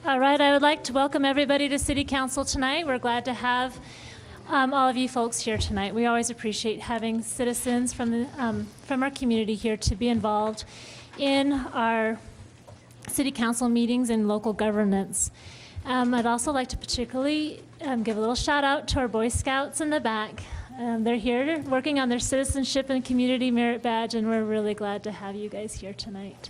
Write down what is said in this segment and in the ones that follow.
All right, I would like to welcome everybody to City Council tonight. We're glad to have all of you folks here tonight. We always appreciate having citizens from our community here to be involved in our City Council meetings and local governance. I'd also like to particularly give a little shout out to our Boy Scouts in the back. They're here working on their citizenship and community merit badge, and we're really glad to have you guys here tonight.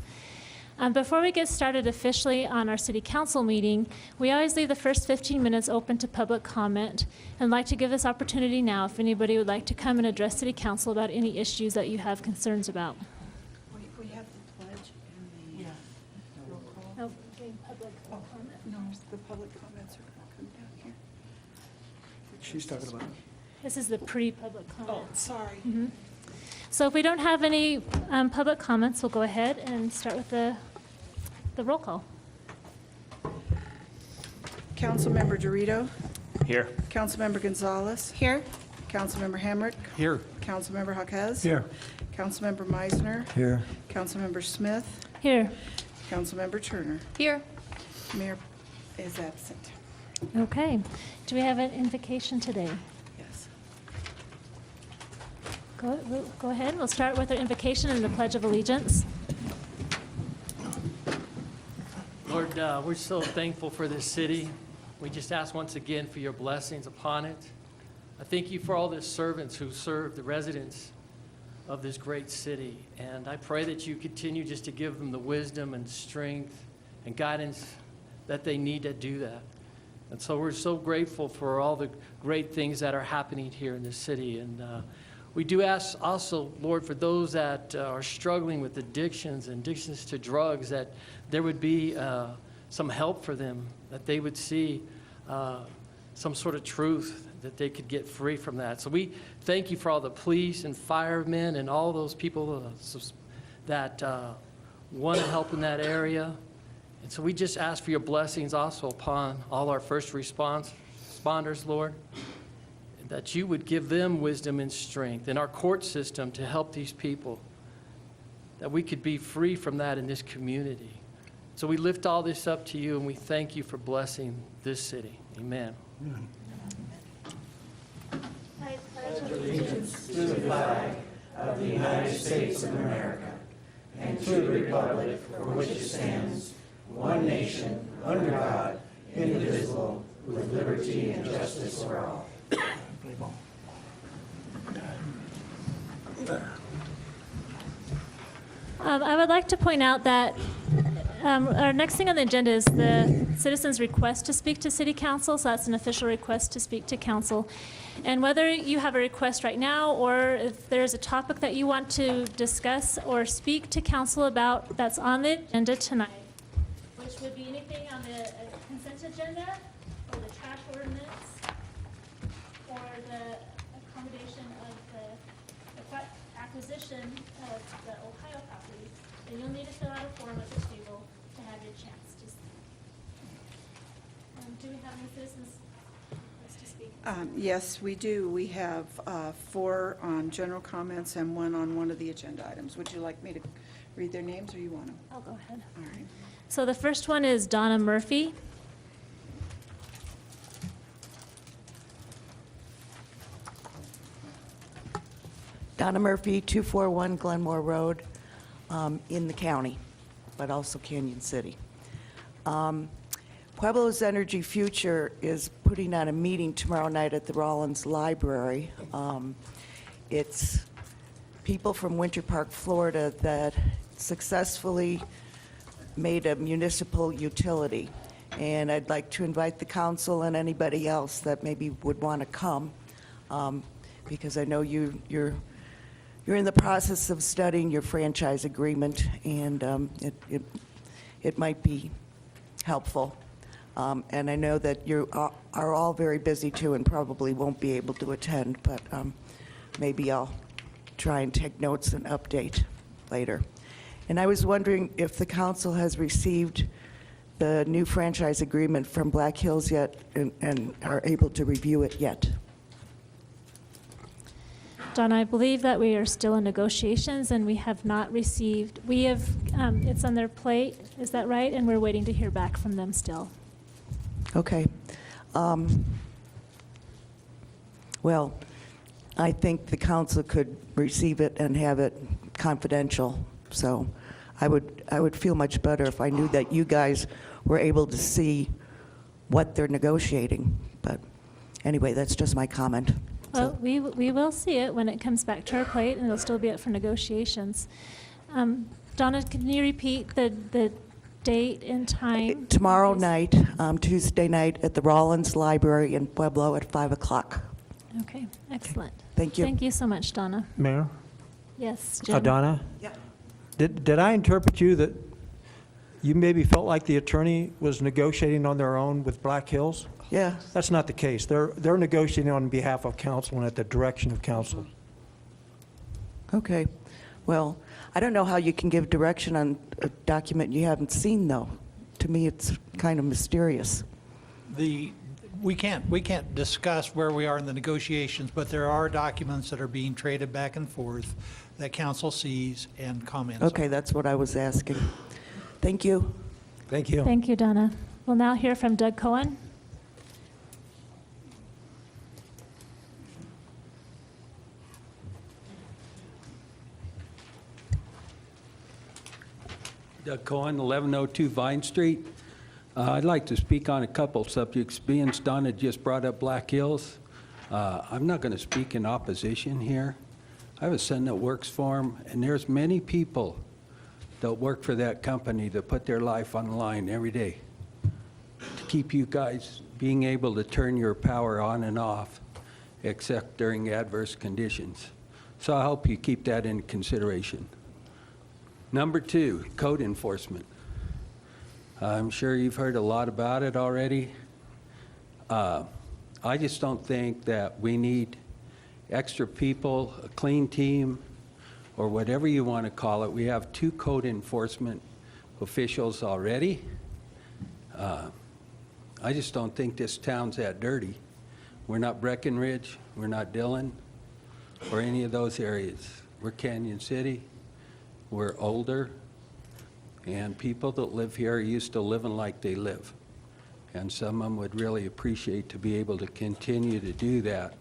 Before we get started officially on our City Council meeting, we always leave the first 15 minutes open to public comment, and I'd like to give this opportunity now if anybody would like to come and address City Council about any issues that you have concerns about. We have the pledge and the roll call. Oh, okay, public comment. No, the public comments are going to come down here. She's talking about it. This is the pre-public comment. Oh, sorry. So if we don't have any public comments, we'll go ahead and start with the roll call. Councilmember Dorito. Here. Councilmember Gonzalez. Here. Councilmember Hamrick. Here. Councilmember Jaquez. Here. Councilmember Meisner. Here. Councilmember Smith. Here. Councilmember Turner. Here. Mayor is absent. Okay. Do we have an invocation today? Yes. Go ahead. We'll start with our invocation and the Pledge of Allegiance. Lord, we're so thankful for this city. We just ask once again for your blessings upon it. I thank you for all the servants who serve the residents of this great city. And I pray that you continue just to give them the wisdom and strength and guidance that they need to do that. And so we're so grateful for all the great things that are happening here in this city. And we do ask also, Lord, for those that are struggling with addictions to drugs, that there would be some help for them, that they would see some sort of truth, that they could get free from that. So we thank you for all the police and firemen and all those people that want to help in that area. And so we just ask for your blessings also upon all our first responders, Lord, that you would give them wisdom and strength in our court system to help these people, that we could be free from that in this community. So we lift all this up to you, and we thank you for blessing this city. Amen. I pledge allegiance to the flag of the United States of America and to the republic for which it stands, one nation, under God, indivisible, with liberty and justice for all. I would like to point out that our next thing on the agenda is the citizens' request to speak to City Council. So that's an official request to speak to Council. And whether you have a request right now or if there's a topic that you want to discuss or speak to Council about that's on the agenda tonight, which would be anything on the consent agenda or the trash ordinance or the accommodation of the acquisition of the Ohio property, then you'll need to fill out a form at the table to have your chance to speak. Do we have any citizens to speak? Yes, we do. We have 4 on general comments and 1 on one of the agenda items. Would you like me to read their names, or you want to? I'll go ahead. All right. So the first one is Donna Murphy. Donna Murphy, 241 Glenmore Road, in the county, but also Canyon City. Pueblo's Energy Future is putting on a meeting tomorrow night at the Rollins Library. It's people from Winter Park, Florida that successfully made a municipal utility. And I'd like to invite the council and anybody else that maybe would want to come, because I know you're in the process of studying your franchise agreement, and it might be helpful. And I know that you are all very busy too and probably won't be able to attend, but maybe I'll try and take notes and update later. And I was wondering if the council has received the new franchise agreement from Black Hills yet and are able to review it yet. Donna, I believe that we are still in negotiations and we have not received, it's on their plate, is that right? And we're waiting to hear back from them still. Okay. Well, I think the council could receive it and have it confidential. So I would feel much better if I knew that you guys were able to see what they're negotiating. But anyway, that's just my comment. Well, we will see it when it comes back to our plate, and it'll still be up for negotiations. Donna, can you repeat the date and time? Tomorrow please? night, Tuesday night, at the Rollins Library in Pueblo at 5 o'clock. Okay, excellent. Thank you. Thank you so much, Donna. Mayor? Yes, Jim? Donna? Yeah. Did I interpret you that you maybe felt like the attorney was negotiating on their own with Black Hills? Yeah. That's not the case. They're negotiating on behalf of council and at the direction of council. Okay. Well, I don't know how you can give direction on a document you haven't seen, though. To me, it's kind of mysterious. We can't discuss where we are in the negotiations, but there are documents that are being traded back and forth that council sees and comments on. Okay, that's what I was asking. Thank you. Thank you. Thank you, Donna. We'll now hear from Doug Cohen. Doug Cohen, 1102 Vine Street. I'd like to speak on a couple subjects. Being Donna just brought up Black Hills, I'm not going to speak in opposition here. I have a son that works for him, and there's many people that work for that company that put their life on the line every day to keep you guys being able to turn your power on and off, except during adverse conditions. So I hope you keep that in consideration. Number two, code enforcement. I'm sure you've heard a lot about it already. I just don't think that we need extra people, a clean team, or whatever you want to call it. We have 2 code enforcement officials already. I just don't think this town's that dirty. We're not Breckenridge, we're not Dillon, or any of those areas. We're Canyon City. We're older, and people that live here are used to living like they live. And some of them would really appreciate to be able to continue to do that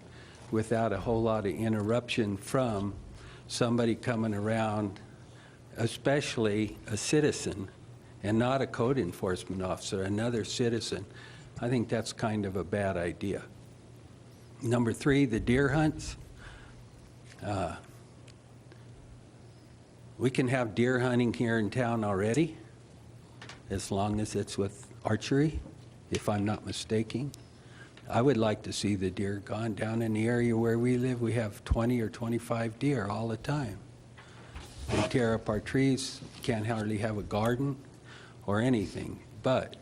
without a whole lot of interruption from somebody coming around, especially a citizen, and not a code enforcement officer, another citizen. I think that's kind of a bad idea. Number 3, the deer hunts. We can have deer hunting here in town already, as long as it's with archery, if I'm not mistaken. I would like to see the deer gone. Down in the area where we live, we have 20 or 25 deer all the time. They tear up our trees, can't hardly have a garden or anything. But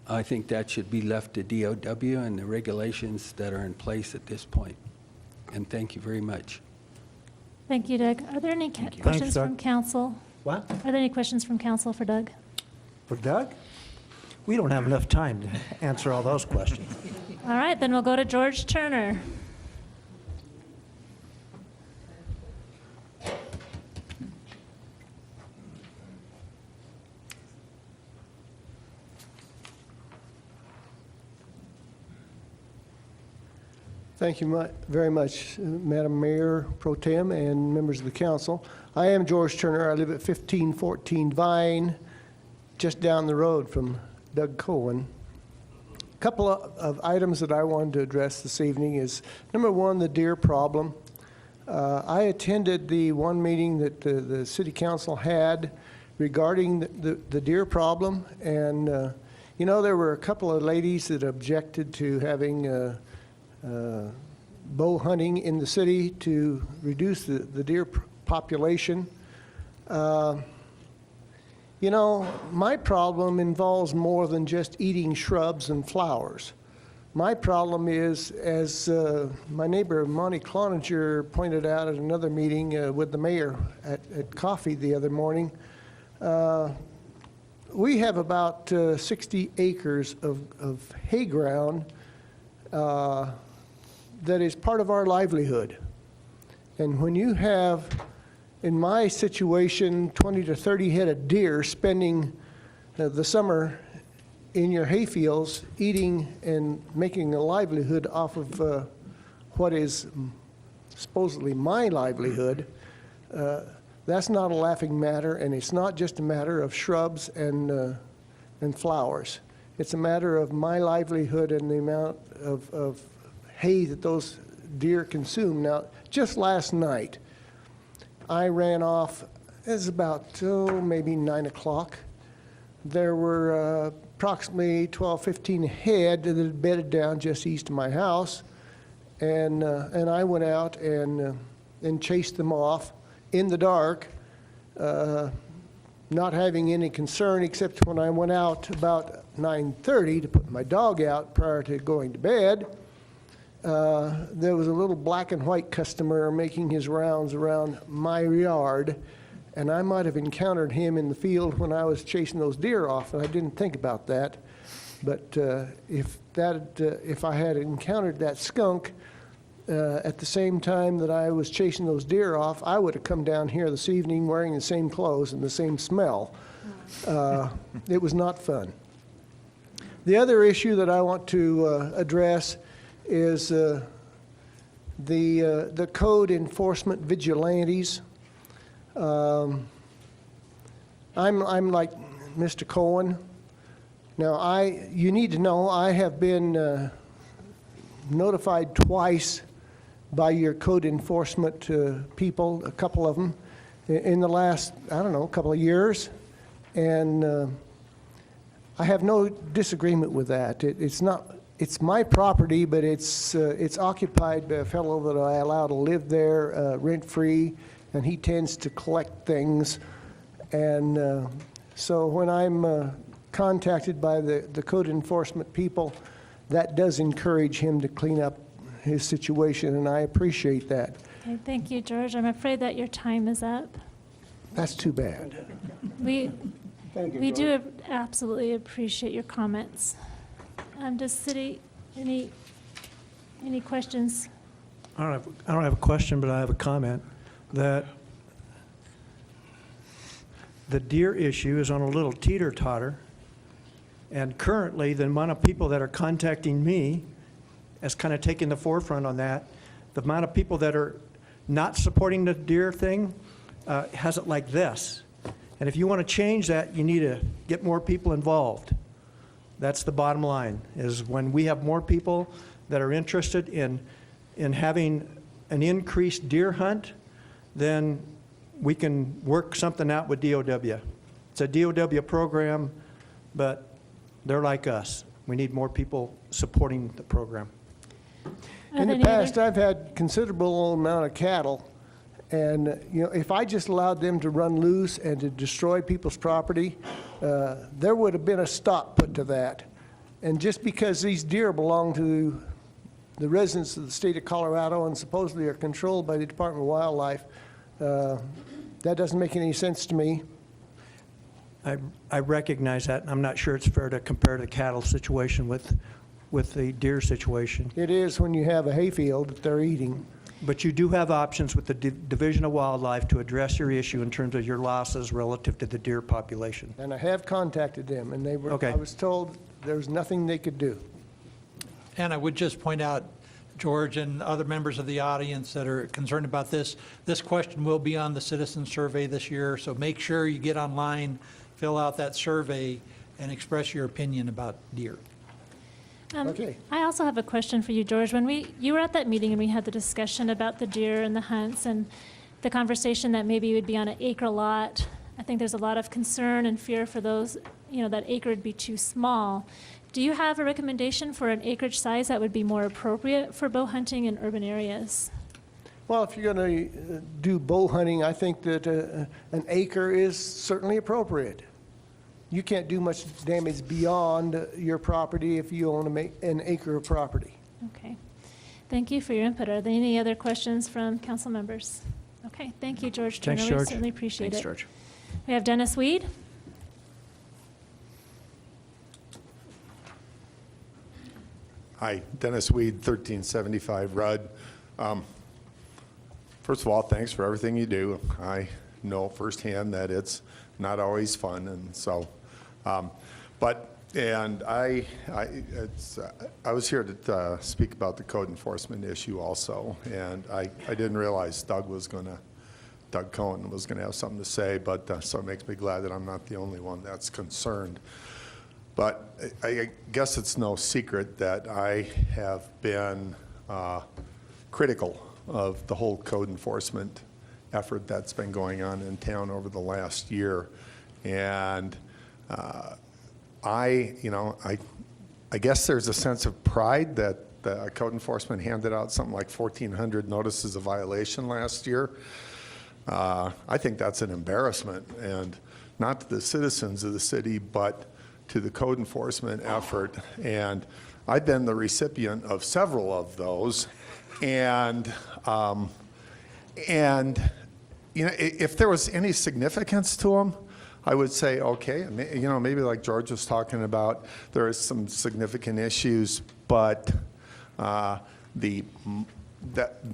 I think that should be left to DOW and the regulations that are in place at this point. And thank you very much. Thank you, Doug. Are there any questions Doug. from council? What? Are there any questions from council for Doug? For Doug? We don't have enough time to answer all those questions. All right, then we'll go to George Turner. Thank you very much, Madam Mayor Pro Tem and members of the council. I am George Turner. I live at 1514 Vine, just down the road from Doug Cohen. A couple of items that I wanted to address this evening is, number one, the deer problem. I attended the one meeting that the city council had regarding the deer problem, and you know, there were a couple of ladies that objected to having bow hunting in the city to reduce the deer population. You know, my problem involves more than just eating shrubs and flowers. My problem is, as my neighbor Monty Cloninger pointed out at another meeting with the mayor at coffee the other morning, we have about 60 acres of hay ground that is part of our livelihood. And when you have, in my situation, 20 to 30 head of deer spending the summer in your hayfields, eating and making a livelihood off of what is supposedly my livelihood, that's not a laughing matter, and it's not just a matter of shrubs and flowers. It's a matter of my livelihood and the amount of hay that those deer consume. Now, just last night, I ran off, it was about, maybe 9 o'clock. There were approximately 12, 15 head that had bedded down just east of my house, and I went out and chased them off in the dark, not having any concern, except when I went out about 9:30 to put my dog out prior to going to bed. There was a little black and white customer making his rounds around my yard, and I might have encountered him in the field when I was chasing those deer off, and I didn't think about that. But if I had encountered that skunk at the same time that I was chasing those deer off, I would have come down here this evening wearing the same clothes and the same smell. It was not fun. The other issue that I want to address is the code enforcement vigilantes. I'm like Mr. Cohen. Now, you need to know I have been notified twice by your code enforcement people, a couple of them, in the last, I don't know, couple of years. And I have no disagreement with that. It's my property, but it's occupied by a fellow that I allow to live there rent-free, and he tends to collect things. And so when I'm contacted by the code enforcement people, that does encourage him to clean up his situation, and I appreciate that. Okay, thank you, George. I'm afraid that your time is up. That's too bad. We do absolutely appreciate your comments. Does city, any questions? I don't have a question, but I have a comment that the deer issue is on a little teeter-totter. And currently, the amount of people that are contacting me has kind of taken the forefront on that. The amount of people that are not supporting the deer thing has it like this. And if you want to change that, you need to get more people involved. That's the bottom line, is when we have more people that are interested in having an increased deer hunt, then we can work something out with DOW. It's a DOW program, but they're like us. We need more people supporting the program. In the past, I've had considerable amount of cattle, and if I just allowed them to run loose and to destroy people's property, there would have been a stop put to that. And just because these deer belong to the residents of the state of Colorado and supposedly are controlled by the Department of Wildlife, that doesn't make any sense to me. I recognize that, and I'm not sure it's fair to compare the cattle situation with the deer situation. It is when you have a hayfield that they're eating. But you do have options with the Division of Wildlife to address your issue in terms of your losses relative to the deer population. And I have contacted them, and they were. Okay. I was told there was nothing they could do. And I would just point out, George and other members of the audience that are concerned about this question will be on the citizen survey this year, so make sure you get online, fill out that survey, and express your opinion about deer. Okay. I also have a question for you, George. When you were at that meeting and we had the discussion about the deer and the hunts and the conversation that maybe it would be on an acre lot, I think there's a lot of concern and fear for those, that acre would be too small. Do you have a recommendation for an acreage size that would be more appropriate for bow hunting in urban areas? Well, if you're going to do bow hunting, I think that an acre is certainly appropriate. You can't do much damage beyond your property if you own an acre of property. Okay. Thank you for your input. Are there any other questions from council members? Okay, thank you, George Turner. Thanks, We George. certainly appreciate it. Thanks, George. We have Dennis Weed. Hi, Dennis Weed, 1375 Rudd. First of all, thanks for everything you do. I know firsthand that it's not always fun, and so, but I was here to speak about the code enforcement issue also, and I didn't realize Doug Cohen was going to have something to say, but so it makes me glad that I'm not the only one that's concerned. But I guess it's no secret that I have been critical of the whole code enforcement effort that's been going on in town over the last year. And I guess there's a sense of pride that the code enforcement handed out something like 1,400 notices of violation last year. I think that's an embarrassment, and not to the citizens of the city, but to the code enforcement effort. And I've been the recipient of several of those. And if there was any significance to them, I would say, okay, maybe like George was talking about, there is some significant issues, but the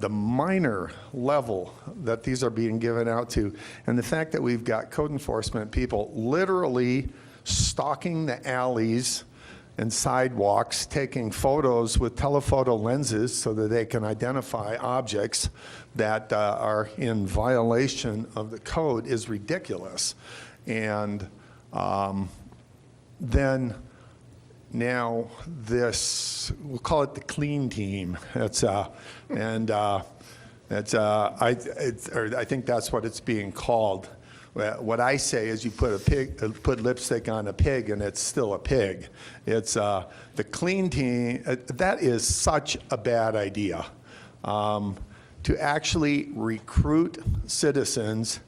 minor level that these are being given out to, and the fact that we've got code enforcement people literally stalking the alleys and sidewalks, taking photos with telephoto lenses so that they can identify objects that are in violation of the code is ridiculous. And then now this, we'll call it the clean team. I think that's what it's being called. What I say is you put lipstick on a pig and it's still a pig. It's the clean team. That is such a bad idea. To actually recruit citizens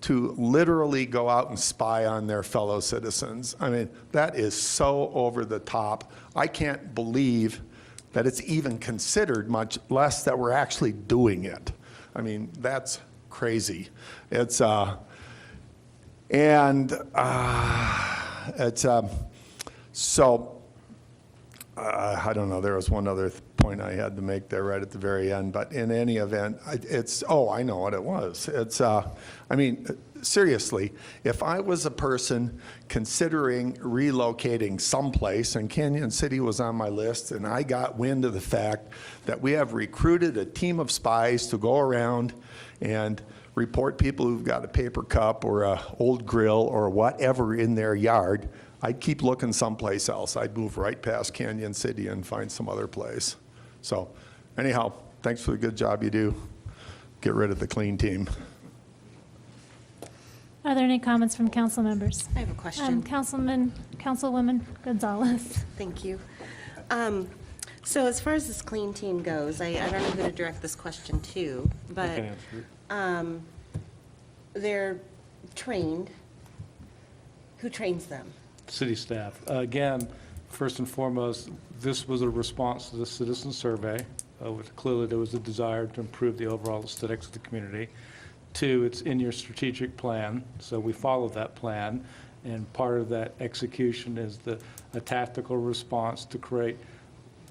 to literally go out and spy on their fellow citizens. I mean, that is so over the top. I can't believe that it's even considered, much less that we're actually doing it. I mean, that's crazy. I don't know, there was one other point I had to make there right at the very end, but in any event, I know what it was. Seriously, if I was a person considering relocating someplace, and Canyon City was on my list, and I got wind of the fact that we have recruited a team of spies to go around and report people who've got a paper cup or an old grill or whatever in their yard, I'd keep looking someplace else. I'd move right past Canyon City and find some other place. So anyhow, thanks for the good job you do. Get rid of the clean team. Are there any comments from council members? I have a question. Councilwoman Gonzalez. Thank you. So as far as this clean team goes, I don't know who to direct this question to, but they're trained. Who trains them? City staff. Again, first and foremost, this was a response to the citizen survey. Clearly, there was a desire to improve the overall aesthetics of the community. Two, it's in your strategic plan, so we follow that plan, and part of that execution is a tactical response to create,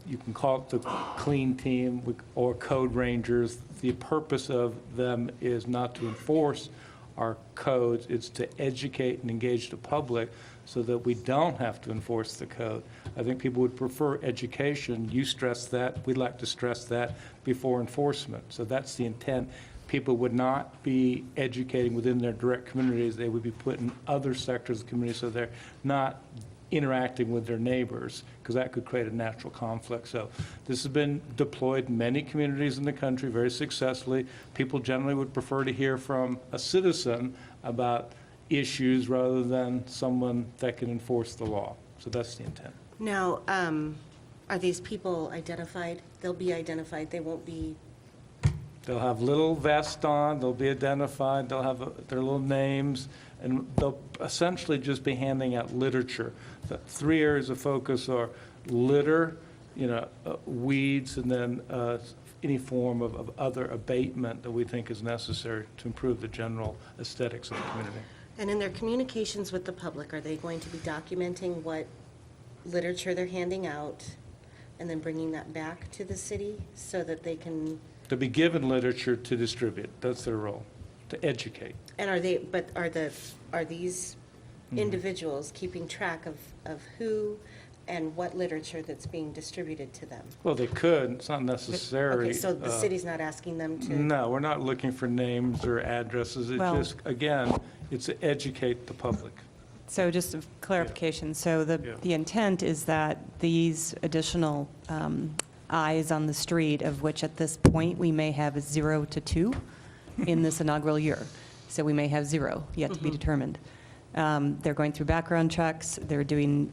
you can call it the clean team or code rangers. The purpose of them is not to enforce our codes, it's to educate and engage the public so that we don't have to enforce the code. I think people would prefer education. You stress that, we'd like to stress that before enforcement. So that's the intent. People would not be educating within their direct communities, they would be put in other sectors of the community so they're not interacting with their neighbors, because that could create a natural conflict. So this has been deployed in many communities in the country very successfully. People generally would prefer to hear from a citizen about issues rather than someone that can enforce the law. So that's the intent. Now, are these people identified? They'll be identified, they won't be... They'll have little vests on, they'll be identified, they'll have their little names, and they'll essentially just be handing out literature. The 3 areas of focus are litter, weeds, and then any form of other abatement that we think is necessary to improve the general aesthetics of the community. And in their communications with the public, are they going to be documenting what literature they're handing out and then bringing that back to the city so that they can... To be given literature to distribute, that's their role, to educate. And are these individuals keeping track of who and what literature that's being distributed to them? Well, they could, it's not necessary. Okay, so the city's not asking them to? No, we're not looking for names or addresses. It's Well- just, again, it's to educate the public. So just a clarification, so Yeah. the intent is that these additional eyes on the street, of which at this point we may have 0 to 2 in this inaugural year. So we may have 0 yet to be determined. They're going through background checks, they're doing,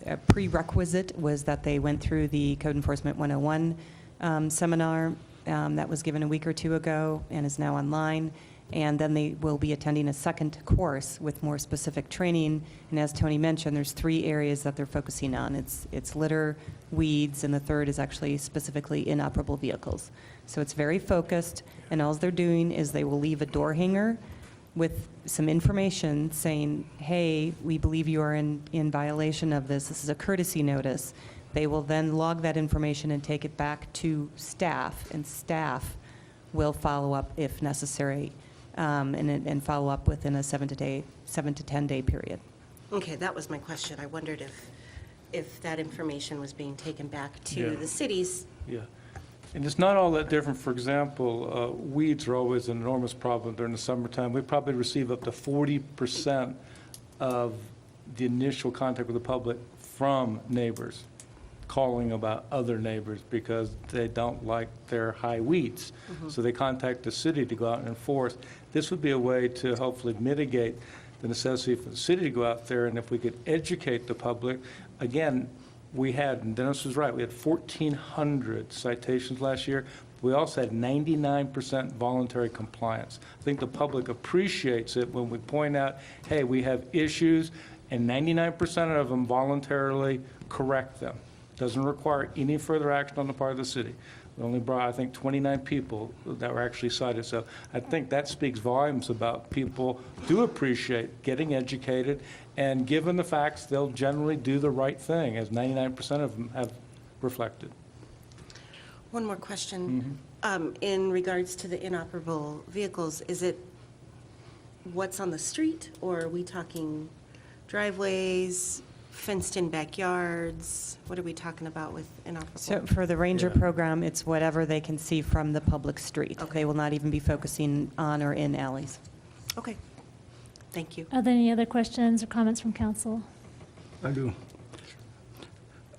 a prerequisite was that they went through the Code Enforcement 101 seminar that was given a week or 2 ago and is now online. And then they will be attending a second course with more specific training. And as Tony mentioned, there's 3 areas that they're focusing on. It's litter, weeds, and the third is actually specifically inoperable vehicles. So it's very focused, and all they're doing is they will leave a door hanger with some information saying, hey, we believe you are in violation of this. This is a courtesy notice. They will then log that information and take it back to staff, and staff will follow up if necessary, and follow up within a 7 to 10 day period. Okay, that was my question. I wondered if that information was being taken back to Yeah. the cities. Yeah. And it's not all that different. For example, weeds are always an enormous problem during the summertime. We probably receive up to 40% of the initial contact with the public from neighbors, calling about other neighbors because they don't like their high weeds. So they contact the city to go out and enforce. This would be a way to hopefully mitigate the necessity for the city to go out there, and if we could educate the public. Again, we had, and Dennis was right, we had 1,400 citations last year. We also had 99% voluntary compliance. I think the public appreciates it when we point out, hey, we have issues, and 99% of them voluntarily correct them. Doesn't require any further action on the part of the city. We only brought, I think, 29 people that were actually cited. So I think that speaks volumes about people do appreciate getting educated, and given the facts, they'll generally do the right thing, as 99% of them have reflected. One more question. In regards to the inoperable vehicles, is it what's on the street, or are we talking driveways, fenced-in backyards? What are we talking about with inoperable? So for the Ranger program, it's whatever they can see from the public street. Okay. They will not even be focusing on or in alleys. Okay, thank you. Are there any other questions or comments from council? I do.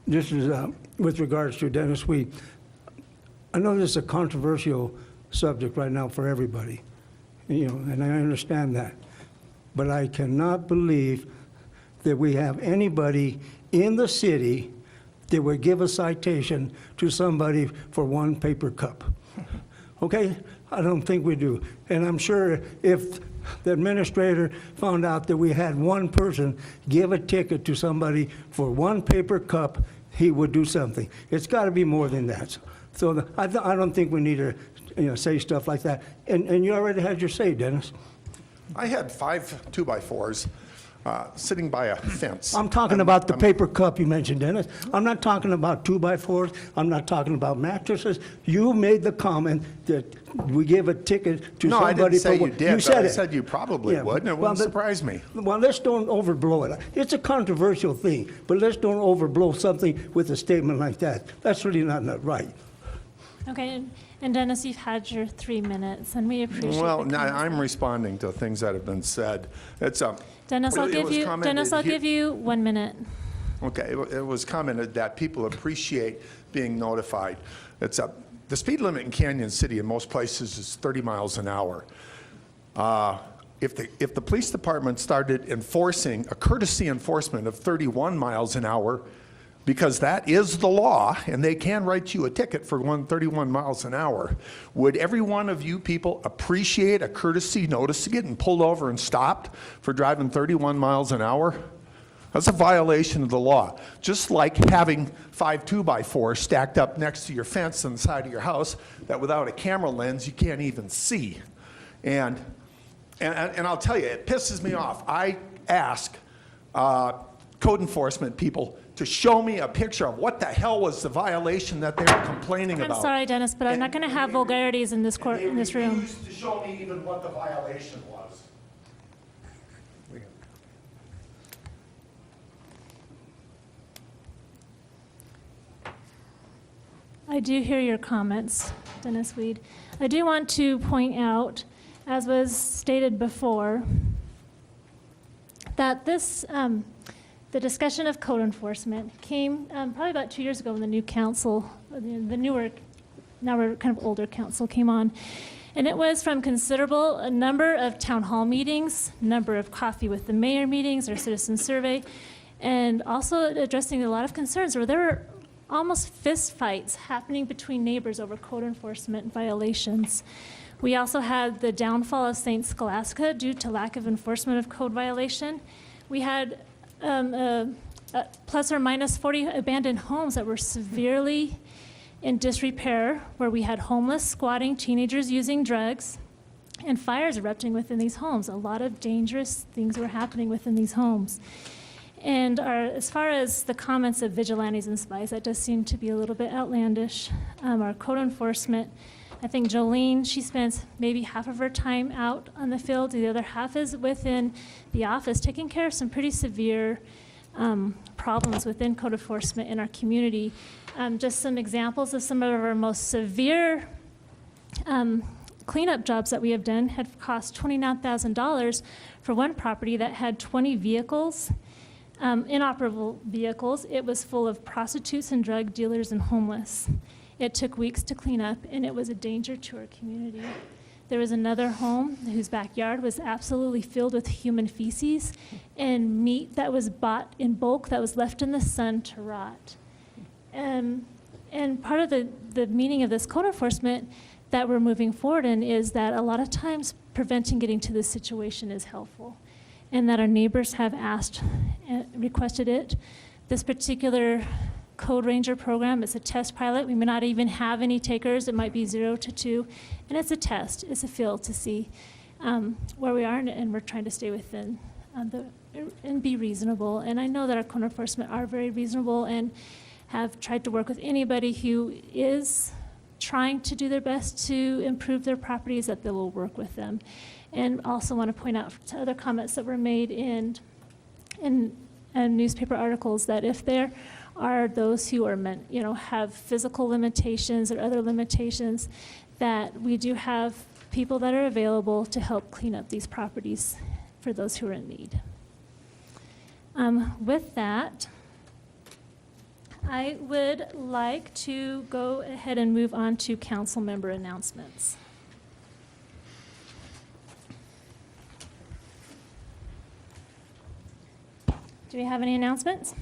This is with regards to Dennis Weed. I know this is a controversial subject right now for everybody, and I understand that. But I cannot believe that we have anybody in the city that would give a citation to somebody for one paper cup. Okay? I don't think we do. And I'm sure if the administrator found out that we had one person give a ticket to somebody for one paper cup, he would do something. It's got to be more than that. So I don't think we need to say stuff like that. And you already had your say, Dennis. I had 5 2x4s sitting by a fence. I'm talking about the paper cup you mentioned, Dennis. I'm not talking about 2x4s. I'm not talking about mattresses. You made the comment that we give a ticket to No, I somebody. didn't say you did, You said but I it. said you probably Yeah, would, and it well, wouldn't surprise me. Well, let's don't overblow it. It's a controversial thing, but let's don't overblow something with a statement like that. That's really not right. Okay, and Dennis, you've had your 3 minutes, and we appreciate Well, the comments. I'm responding to things that have been said. It's Dennis, I'll it give was you, commented Dennis, I'll here- give you 1 minute. Okay, it was commented that people appreciate being notified. It's the speed limit in Canyon City in most places is 30 miles an hour. If the police department started enforcing a courtesy enforcement of 31 miles an hour, because that is the law, and they can write you a ticket for going 31 miles an hour, would every one of you people appreciate a courtesy notice to getting pulled over and stopped for driving 31 miles an hour? That's a violation of the law. Just like having 5 2x4s stacked up next to your fence on the side of your house that without a camera lens you can't even see. And I'll tell you, it pisses me off. I ask code enforcement people to show me a picture of what the hell was the violation that they were complaining I'm about. sorry, Dennis, but I'm not going to have vulgarities in this court, in this room. They refused to show me even what the violation was. I do hear your comments, Dennis Weed. I do want to point out, as was stated before, that this, the discussion of code enforcement came probably about 2 years ago when the new council, the newer, now we're kind of older council came on. And it was from a number of town hall meetings, number of coffee with the mayor meetings or citizen survey, and also addressing a lot of concerns where there were almost fist fights happening between neighbors over code enforcement violations. We also had the downfall of St. Scholastica due to lack of enforcement of code violation. We had plus or minus 40 abandoned homes that were severely in disrepair, where we had homeless, squatting, teenagers using drugs, and fires erupting within these homes. A lot of dangerous things were happening within these homes. And as far as the comments of vigilantes and spies, that does seem to be a little bit outlandish. Our code enforcement, I think Jolene, she spends maybe half of her time out on the field. The other half is within the office, taking care of some pretty severe problems within code enforcement in our community. Just some examples of some of our most severe cleanup jobs that we have done had cost $29,000 for one property that had 20 vehicles, inoperable vehicles. It was full of prostitutes and drug dealers and homeless. It took weeks to clean up, and it was a danger to our community. There was another home whose backyard was absolutely filled with human feces and meat that was bought in bulk that was left in the sun to rot. And part of the meaning of this code enforcement that we're moving forward in is that a lot of times preventing getting to this situation is helpful, and that our neighbors have asked, requested it. This particular Code Ranger program is a test pilot. We may not even have any takers. It might be 0 to 2, and it's a test. It's a feel to see where we are, and we're trying to stay within and be reasonable. And I know that our code enforcement are very reasonable and have tried to work with anybody who is trying to do their best to improve their properties, that they will work with them. And also want to point out to other comments that were made in newspaper articles that if there are those who are have physical limitations or other limitations, that we do have people that are available to help clean up these properties for those who are in need. With that, I would like to go ahead and move on to council member announcements. Do we have any announcements?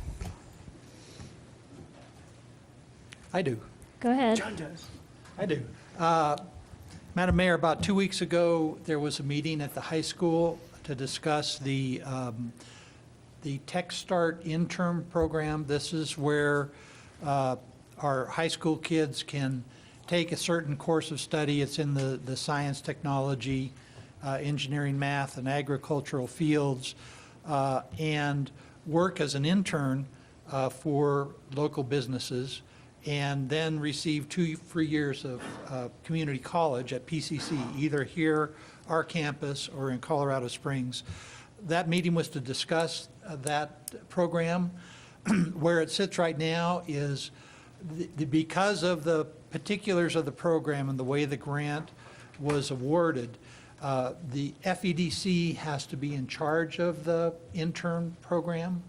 I do. Go ahead. John does. I do. Madam Mayor, about 2 weeks ago, there was a meeting at the high school to discuss the Tech Start intern program. This is where our high school kids can take a certain course of study. It's in the science, technology, engineering, math, and agricultural fields, and work as an intern for local businesses, and then receive 2 free years of community college at PCC, either here, our campus, or in Colorado Springs. That meeting was to discuss that program. Where it sits right now is because of the particulars of the program and the way the grant was awarded, the FEDC has to be in charge of the intern program.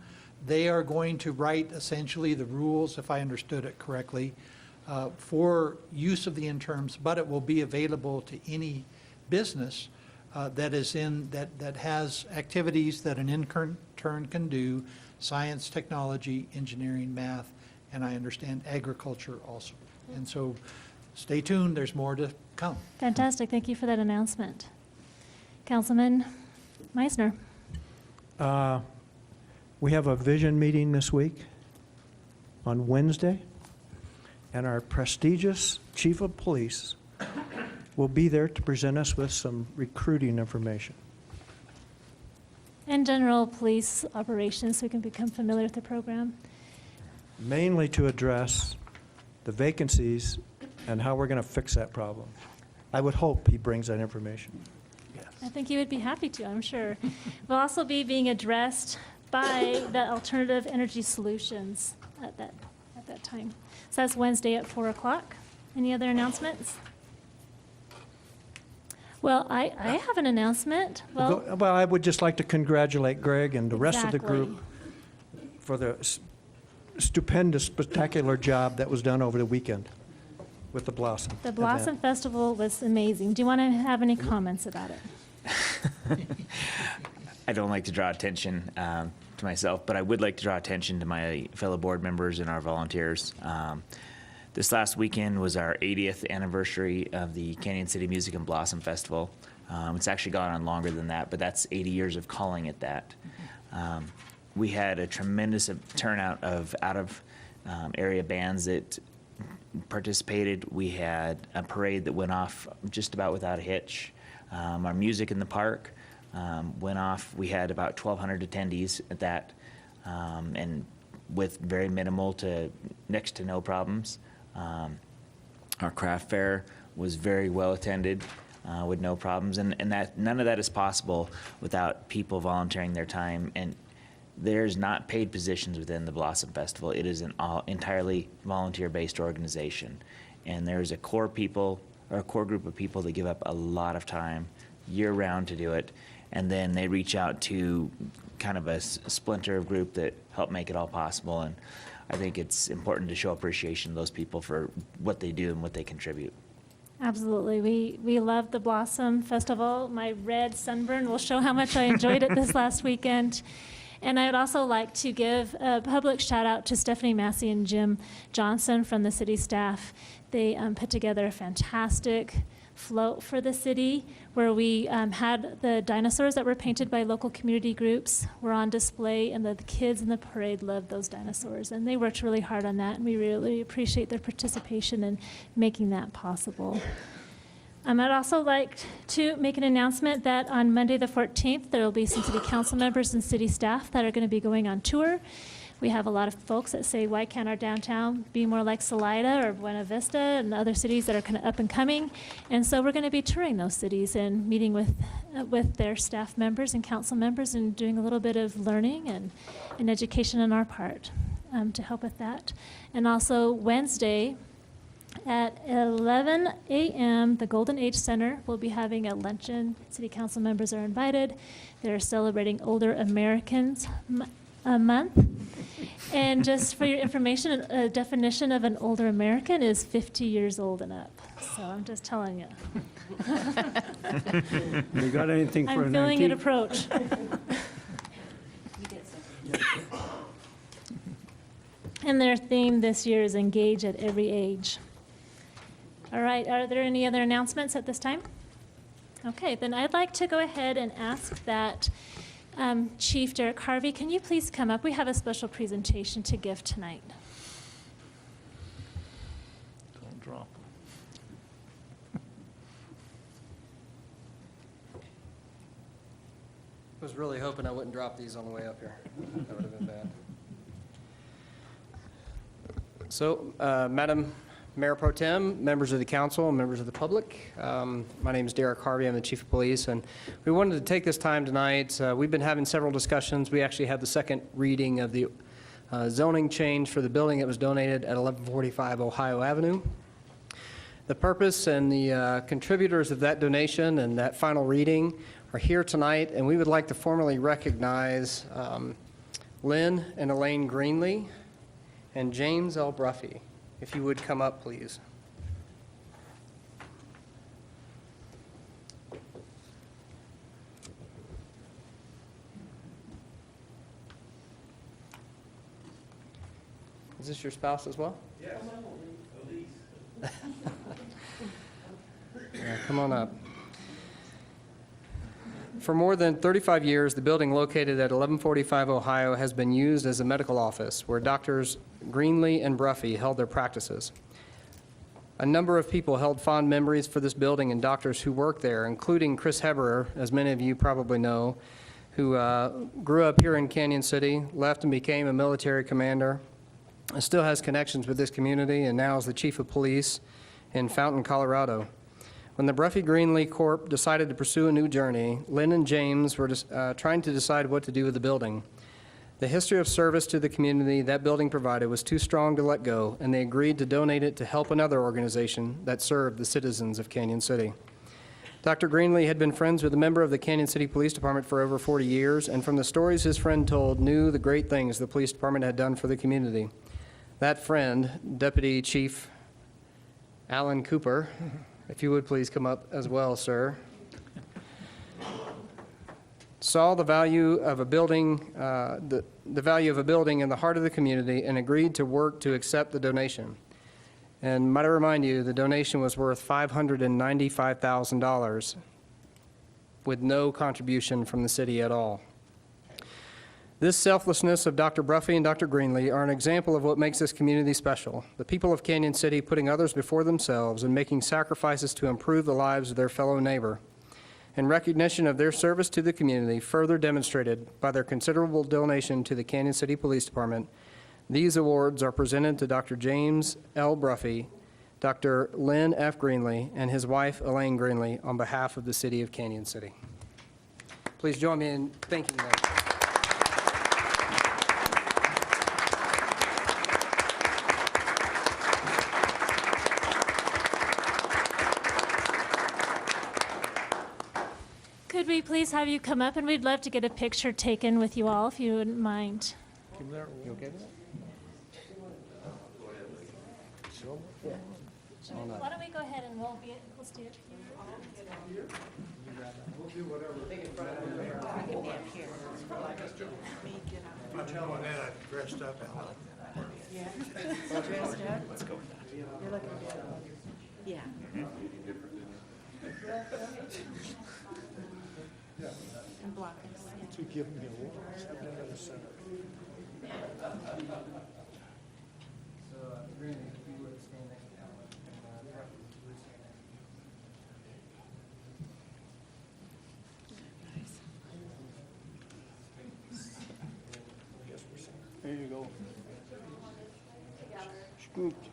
They are going to write essentially the rules, if I understood it correctly, for use of the interns, but it will be available to any business that has activities that an intern can do, science, technology, engineering, math, and I understand agriculture also. And so stay tuned, there's more to come. Fantastic. Thank you for that announcement. Councilman Meisner. We have a vision meeting this week on Wednesday, and our prestigious chief of police will be there to present us with some recruiting information. And general police operations, so we can become familiar with the program. Mainly to address the vacancies and how we're going to fix that problem. I would hope he brings that information. I think you would be happy to, I'm sure. We'll also be being addressed by the alternative energy solutions at that time. So that's Wednesday at 4 o'clock. Any other announcements? Well, I have an announcement. Well, Well, I would just like to congratulate Greg and the rest of the Exactly. group for the stupendous, spectacular job that was done over the weekend with the Blossom. the event. Blossom Festival was amazing. Do you want to have any comments about it? I don't like to draw attention to myself, but I would like to draw attention to my fellow board members and our volunteers. This last weekend was our 80th anniversary of the Canyon City Music and Blossom Festival. It's actually gone on longer than that, but that's 80 years of calling it that. We had a tremendous turnout of out-of-area bands that participated. We had a parade that went off just about without a hitch. Our music in the park went off. We had about 1,200 attendees at that, and with very minimal to next to no problems. Our craft fair was very well attended with no problems, and that none of that is possible without people volunteering their time. And there's not paid positions within the Blossom Festival. It is an entirely volunteer-based organization, and there's a core group of people that give up a lot of time year-round to do it, and then they reach out to kind of a splinter of group that help make it all possible. And I think it's important to show appreciation to those people for what they do and what they contribute. Absolutely. We love the Blossom Festival. My red sunburn will show how much I enjoyed it this last weekend. And I would also like to give a public shout out to Stephanie Massey and Jim Johnson from the city staff. They put together a fantastic float for the city where we had the dinosaurs that were painted by local community groups were on display, and the kids in the parade loved those dinosaurs, and they worked really hard on that, and we really appreciate their participation in making that possible. I'd also like to make an announcement that on Monday the 14th, there will be some city council members and city staff that are going to be going on tour. We have a lot of folks that say, why can't our downtown be more like Salida or Buena Vista and other cities that are kind of up and coming? And so we're going to be touring those cities and meeting with their staff members and council members and doing a little bit of learning and education on our part to help with that. And also Wednesday, at 11 a.m., the Golden Age Center will be having a luncheon. City council members are invited. They're celebrating Older Americans Month. And just for your information, a definition of an older American is 50 years old and up. So I'm just telling you. You got anything for I'm an feeling it antique? approach. And their theme this year is Engage at Every Age. All right, are there any other announcements at this time? Okay, then I'd like to go ahead and ask that Chief Derek Harvey, can you please come up? We have a special presentation to give tonight. Don't drop. I was really hoping I wouldn't drop these on the way up here. That would have been bad. So, Madam Mayor Pro Tem, members of the council, and members of the public, my name is Derek Harvey. I'm the Chief of Police, and we wanted to take this time tonight. We've been having several discussions. We actually had the second reading of the zoning change for the building that was donated at 1145 Ohio Avenue. The purpose and the contributors of that donation and that final reading are here tonight, and we would like to formally recognize Lynn and Elaine Greenlee and James L. Bruffy. If you would come up, please. Is this your spouse as well? Yes. Yeah, come on up. For more than 35 years, the building located at 1145 Ohio has been used as a medical office where Doctors Greenlee and Bruffy held their practices. A number of people held fond memories for this building and doctors who worked there, including Chris Heberer, as many of you probably know, who grew up here in Canyon City, left and became a military commander, and still has connections with this community, and now is the chief of police in Fountain, Colorado. When the Bruffy Greenlee Corp. Decided to pursue a new journey, Lynn and James were trying to decide what to do with the building. The history of service to the community that building provided was too strong to let go, and they agreed to donate it to help another organization that served the citizens of Canyon City. Dr. Greenlee had been friends with a member of the Canyon City Police Department for over 40 years, and from the stories his friend told, knew the great things the police department had done for the community. That friend, Deputy Chief Alan Cooper, if you would please come up as well, sir, saw the value of a building, the value of a building in the heart of the community and agreed to work to accept the donation. And might I remind you, the donation was worth $595,000 with no contribution from the city at all. This selflessness of Dr. Bruffy and Dr. Greenlee are an example of what makes this community special. The people of Canyon City putting others before themselves and making sacrifices to improve the lives of their fellow neighbor. In recognition of their service to the community, further demonstrated by their considerable donation to the Canyon City Police Department, these awards are presented to Dr. James L. Bruffy, Dr. Lynn F. Greenlee, and his wife, Elaine Greenlee, on behalf of the City of Canyon City. Please join me in thanking them. Could we please have you come up, and we'd love to get a picture taken with you all, if you wouldn't mind. You okay with that? Why don't we go ahead and we'll stay it here. If you tell Annette I dressed up, Alan. Let's go. You're looking good. Yeah. And block us. To give me a walk, step into the center. There you go. Scooped.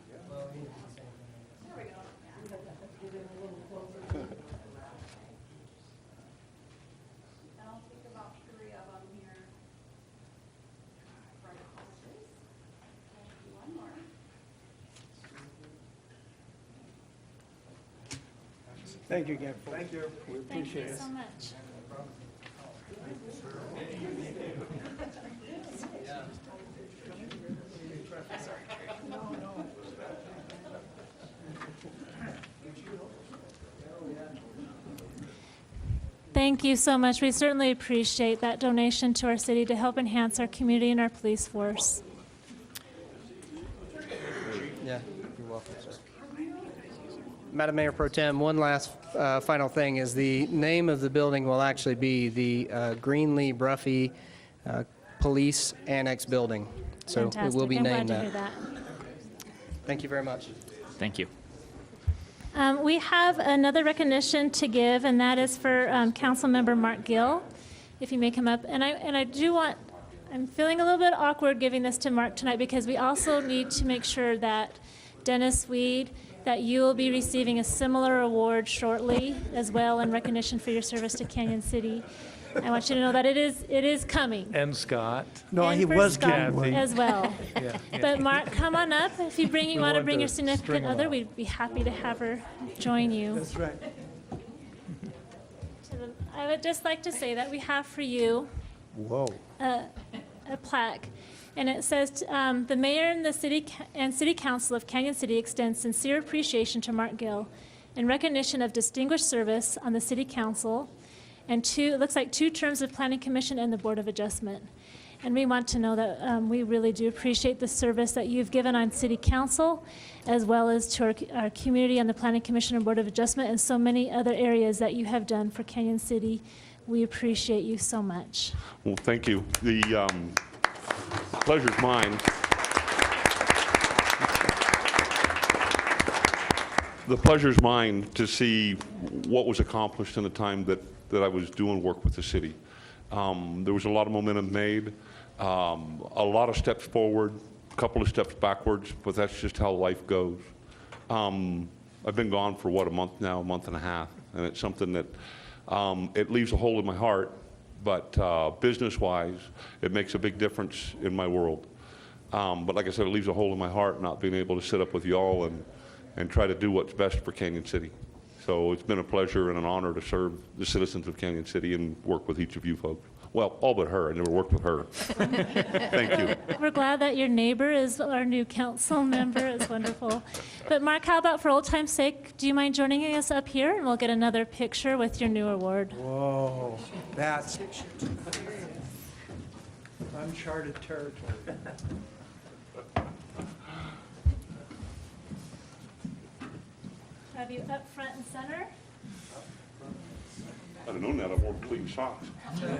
Thank you again. Thank you. We Thank appreciate you it. so much. Thank you so much. We certainly appreciate that donation to our city to help enhance our community and our police force. Yeah, you're welcome, sir. Madam Mayor Pro Tem, one last final thing is the name of the building will actually be the Greenlee Bruffy Police Annex Building. So it will be named Fantastic. I'm glad to hear that. Thank you very much. Thank you. We have another recognition to give, and that is for Councilmember Mark Gill, if you may come up. And I do want, I'm feeling a little bit awkward giving this to Mark tonight because we also need to make sure that Dennis Weed, that you will be receiving a similar award shortly as well in recognition for your service to Canyon City. I want you to know that it is coming. And Scott. No, And he for was Scott getting one. as well. Yeah, yeah. But Mark, come on up. If you We want to want bring to your string significant 'em other, up. we'd be happy to have her join you. That's right. I would just like to say that we have for you Whoa. a plaque, and it says, "The mayor and the city council of Canyon City extend sincere appreciation to Mark Gill in recognition of distinguished service on the city council and it looks like 2 terms of planning commission and the board of adjustment." And we want to know that we really do appreciate the service that you've given on city council, as well as to our community on the planning commission and board of adjustment, and so many other areas that you have done for Canyon City. We appreciate you so much. Well, thank you. The pleasure's mine. The pleasure's mine to see what was accomplished in the time that I was doing work with the city. There was a lot of momentum made, a lot of steps forward, a couple of steps backwards, but that's just how life goes. I've been gone for, a month now, a month and a half, and it's something that it leaves a hole in my heart but business-wise, it makes a big difference in my world. But like I said, it leaves a hole in my heart not being able to sit up with y'all and try to do what's best for Canyon City. So it's been a pleasure and an honor to serve the citizens of Canyon City and work with each of you folks. Well, all but her. I never worked with her. Thank you. We're glad that your neighbor is our new council member. It's wonderful. But Mark, how about for old time's sake, do you mind joining us up here and we'll get another picture with your new award? Whoa, that's uncharted territory. Have you up front and center? I'd have known that. I wore clean socks. Thank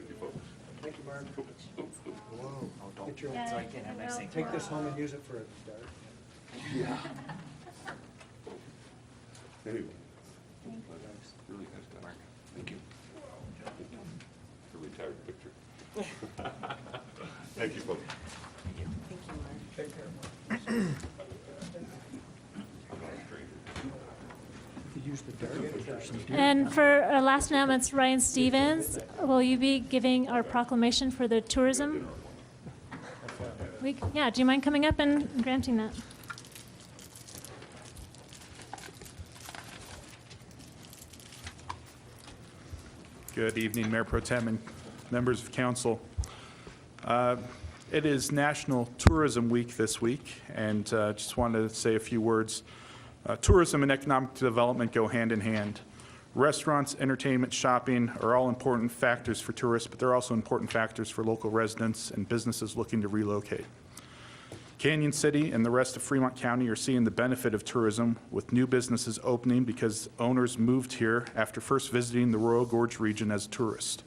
you, folks. Thank you, Mark. Whoa. Get your, Yeah, so I can't have my sink. take this home and use it for a dart. Yeah. Anyway. Really nice guy. Mark. Thank you. It's a retired picture. Thank you, folks. Take care, Mark. You use the dart. And for our last announcements, Ryan Stevens, will you be giving our proclamation for the tourism week? Yeah, do you mind coming up and granting that? Good evening, Mayor Pro Tem and members of council. It is National Tourism Week this week, and just wanted to say a few words. Tourism and economic development go hand in hand. Restaurants, entertainment, shopping are all important factors for tourists, but they're also important factors for local residents and businesses looking to relocate. Canyon City and the rest of Fremont County are seeing the benefit of tourism, with new businesses opening because owners moved here after first visiting the Royal Gorge region as a tourist.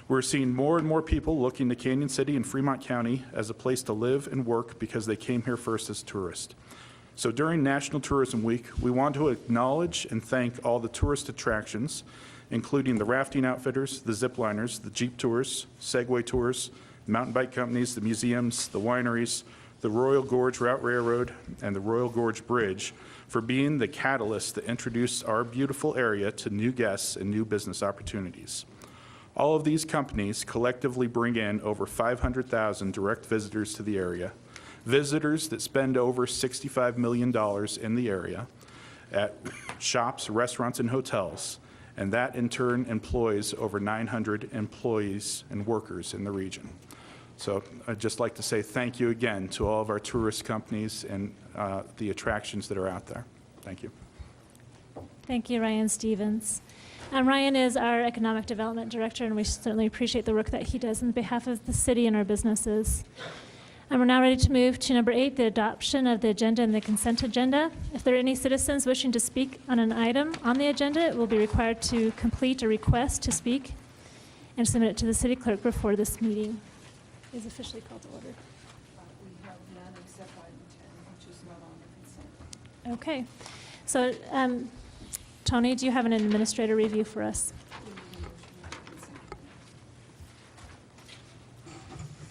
We're seeing more and more people looking to Canyon City and Fremont County as a place to live and work because they came here first as tourists. So during National Tourism Week, we want to acknowledge and thank all the tourist attractions, including the rafting outfitters, the zipliners, the Jeep tours, Segway tours, mountain bike companies, the museums, the wineries, the Royal Gorge Route Railroad, and the Royal Gorge Bridge for being the catalyst that introduced our beautiful area to new guests and new business opportunities. All of these companies collectively bring in over 500,000 direct visitors to the area, visitors that spend over $65 million in the area at shops, restaurants, and hotels, and that in turn employs over 900 employees and workers in the region. So I'd just like to say thank you again to all of our tourist companies and the attractions that are out there. Thank you. Thank you, Ryan Stevens. Ryan is our Economic Development Director, and we certainly appreciate the work that he does on behalf of the city and our businesses. And we're now ready to move to number 8, the adoption of the agenda and the consent agenda. If there are any citizens wishing to speak on an item on the agenda, it will be required to complete a request to speak and submit it to the city clerk before this meeting is officially called to order. We have none except item 10, which is not on the consent. Okay. So, Tony, do you have an administrator review for us?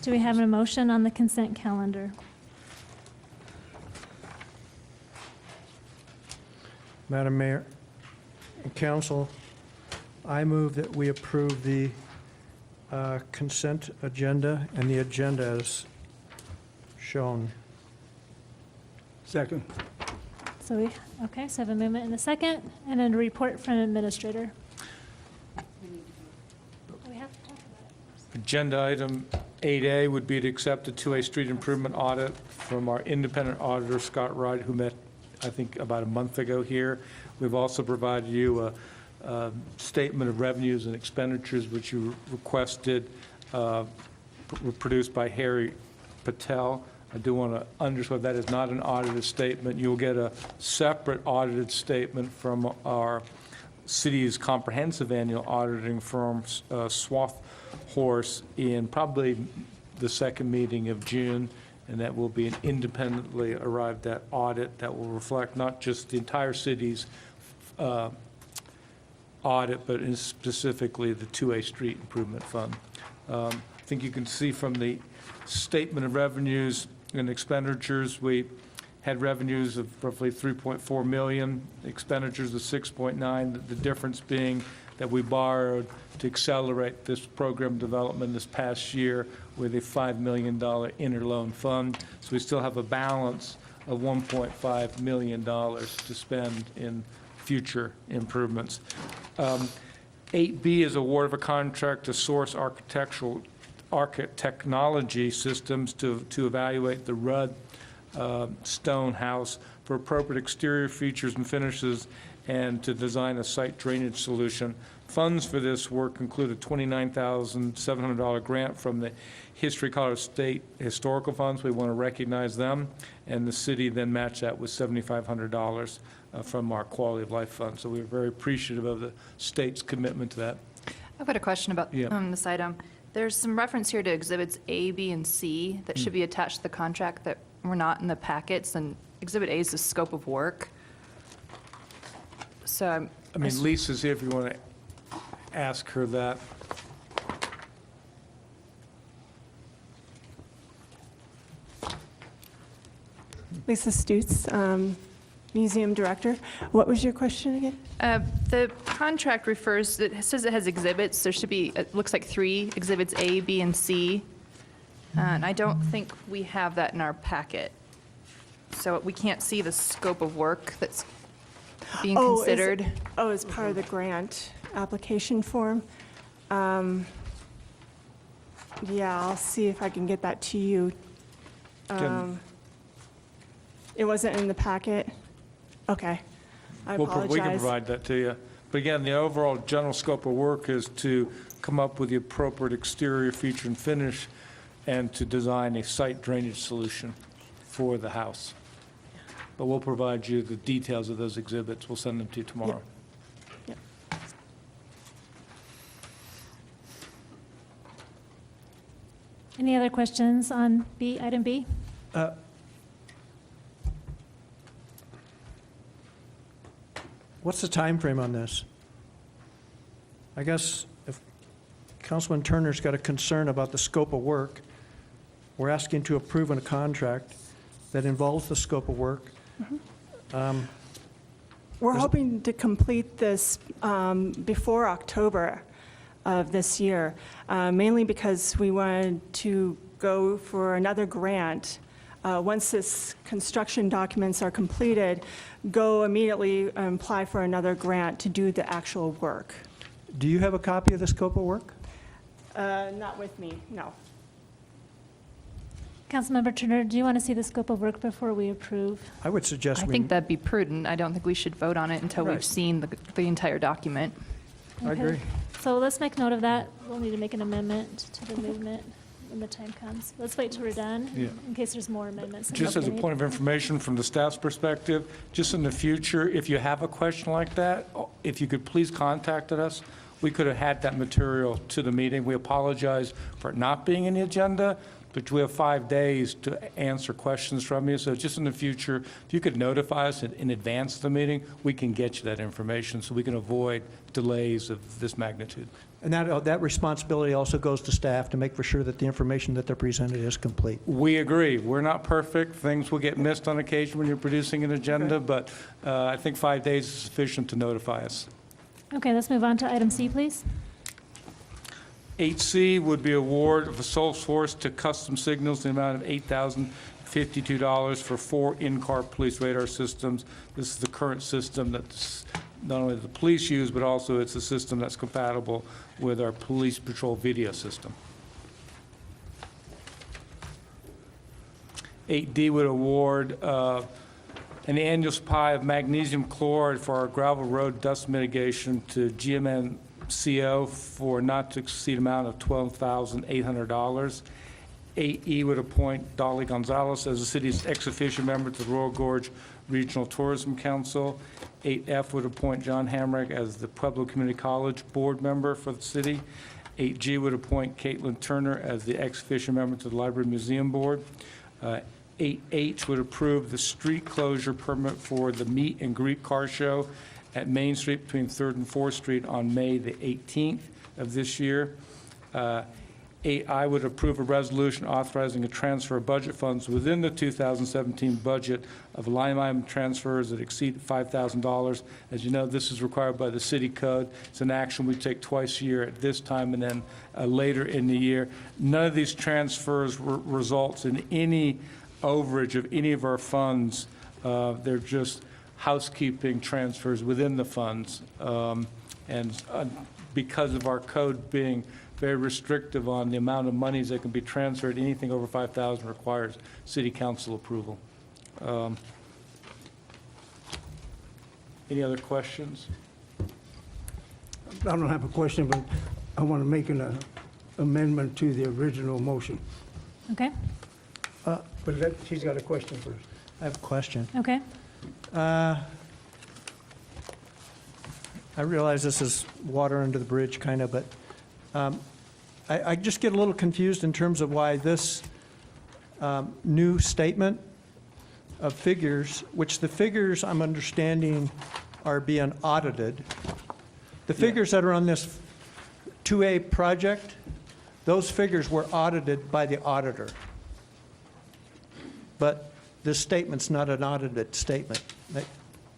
Do we have a motion on the consent calendar? Madam Mayor and Council, I move that we approve the consent agenda and the agenda as shown. Second. So we have a movement and a second, and then a report from administrator. We have to talk about it. Agenda item 8A would be to accept a 2A street improvement audit from our independent auditor, Scott Wright, who met, I think, about a month ago here. We've also provided you a statement of revenues and expenditures, which you requested, were produced by Harry Patel. I do want to underscore that is not an audited statement. You'll get a separate audited statement from our city's comprehensive annual auditing firm, Swarthmore, in probably the second meeting of June, and that will be an independently arrived at audit that will reflect not just the entire city's audit, but specifically the 2A Street Improvement Fund. I think you can see from the statement of revenues and expenditures, we had revenues of roughly 3.4 million, expenditures of 6.9, the difference being that we borrowed to accelerate this program development this past year with a $5 million interloan fund. So we still have a balance of $1.5 million to spend in future improvements. 8B is award of a contract to Source Architechnology Systems to evaluate the Rudd Stone House for appropriate exterior features and finishes and to design a site drainage solution. Funds for this work include a $29,700 grant from the History Colorado State Historical Funds. We want to recognize them, and the city then matched that with $7,500 from our Quality of Life Fund. So we're very appreciative of the state's commitment to that. I've got a question about this item. There's some reference here to exhibits A, B, and C that should be attached to the contract that were not in the packets, and exhibit A is the scope of work. So I mean, Lisa's here if you want to ask her that. Lisa Stutz, Museum Director. What was your question again? the contract refers, it says it has exhibits. There should be, it looks like 3 exhibits, A, B, and C. And I don't think we have that in our packet. So we can't see the scope of work that's being considered. As part of the grant application form? Yeah, I'll see if I can get that to you. It wasn't in the packet? Okay, I apologize. We can provide that to you. But again, the overall general scope of work is to come up with the appropriate exterior feature and finish and to design a site drainage solution for the house. But we'll provide you the details of those exhibits. We'll send them to you tomorrow. Yep. Any other questions on B, item B? What's the time frame on this? I guess if Councilman Turner's got a concern about the scope of work, we're asking to approve a contract that involves the scope of work. We're hoping to complete this before October of this year, mainly because we wanted to go for another grant. Once this construction documents are completed, go immediately and apply for another grant to do the actual work. Do you have a copy of the scope of work? Not with me, no. Councilmember Turner, do you want to see the scope of work before we approve? I would suggest I think that'd be prudent. I don't think we should vote on it until Right. we've seen the entire document. I agree. So let's make note of that. We'll need to make an amendment to the movement when the time comes. Let's wait till we're done, Yeah. in case there's more amendments. Just as a point of information from the staff's perspective, just in the future, if you have a question like that, if you could please contact us, we could have had that material to the meeting. We apologize for it not being in the agenda, but we have 5 days to answer questions from you. So just in the future, if you could notify us in advance of the meeting, we can get you that information so we can avoid delays of this magnitude. And that responsibility also goes to staff to make for sure that the information that they're presented is complete. We agree. We're not perfect. Things will get missed on occasion when you're producing an agenda, but I think 5 days is sufficient to notify us. Okay, let's move on to item C, please. 8C would be award of a sole source to Custom Signals in the amount of $8,052 for 4 in-car police radar systems. This is the current system that's not only the police use, but also it's a system that's compatible with our police patrol video system. 8D would award an annual supply of magnesium chloride for our gravel road dust mitigation to GMNCO for not to exceed amount of $12,800. 8E would appoint Dolly Gonzalez as the city's ex officio member to the Royal Gorge Regional Tourism Council. 8F would appoint John Hamrick as the Pueblo Community College board member for the city. 8G would appoint Caitlin Turner as the ex officio member to the Library Museum Board. 8H would approve the street closure permit for the Meet and Greet Car Show at Main Street between 3rd and 4th Street on May the 18th of this year. 8, I would approve a resolution authorizing a transfer of budget funds within the 2017 budget of line item transfers that exceed $5,000. As you know, this is required by the city code. It's an action we take twice a year at this time and then later in the year. None of these transfers results in any overage of any of our funds. They're just housekeeping transfers within the funds. Because of our code being very restrictive on the amount of monies that can be transferred, anything over $5,000 requires city council approval. Any other questions? I don't have a question, but I want to make an amendment to the original motion. Okay, But she's got a question first. I have a question. okay. I realize this is water under the bridge, kind of, but I just get a little confused in terms of why this new statement of figures, which the figures I'm understanding are being audited. The figures that are on this 2A project, those figures were audited by the auditor. But this statement's not an audited statement.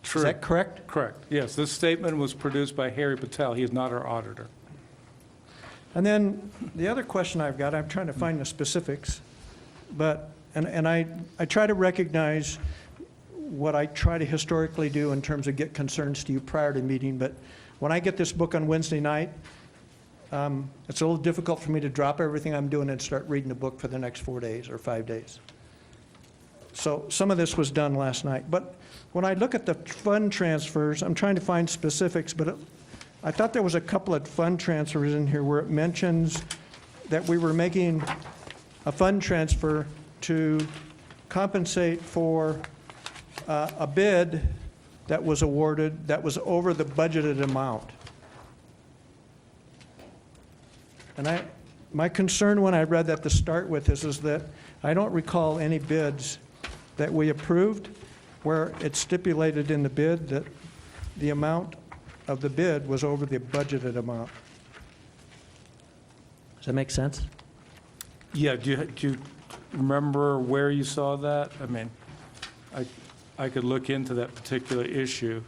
True. Is that correct? Correct. Yes, this statement was produced by Harry Patel. He is not our auditor. And then the other question I've got, I'm trying to find the specifics, but, and I try to recognize what I try to historically do in terms of get concerns to you prior to meeting, but when I get this book on Wednesday night, it's a little difficult for me to drop everything I'm doing and start reading the book for the next 4 days or 5 days. So some of this was done last night. But when I look at the fund transfers, I'm trying to find specifics, but I thought there was a couple of fund transfers in here where it mentions that we were making a fund transfer to compensate for a bid that was awarded that was over the budgeted amount. And my concern when I read that to start with is that I don't recall any bids that we approved where it stipulated in the bid that the amount of the bid was over the budgeted amount. Does that make sense? Yeah, do you remember where you saw that? I mean, I could look into that particular issue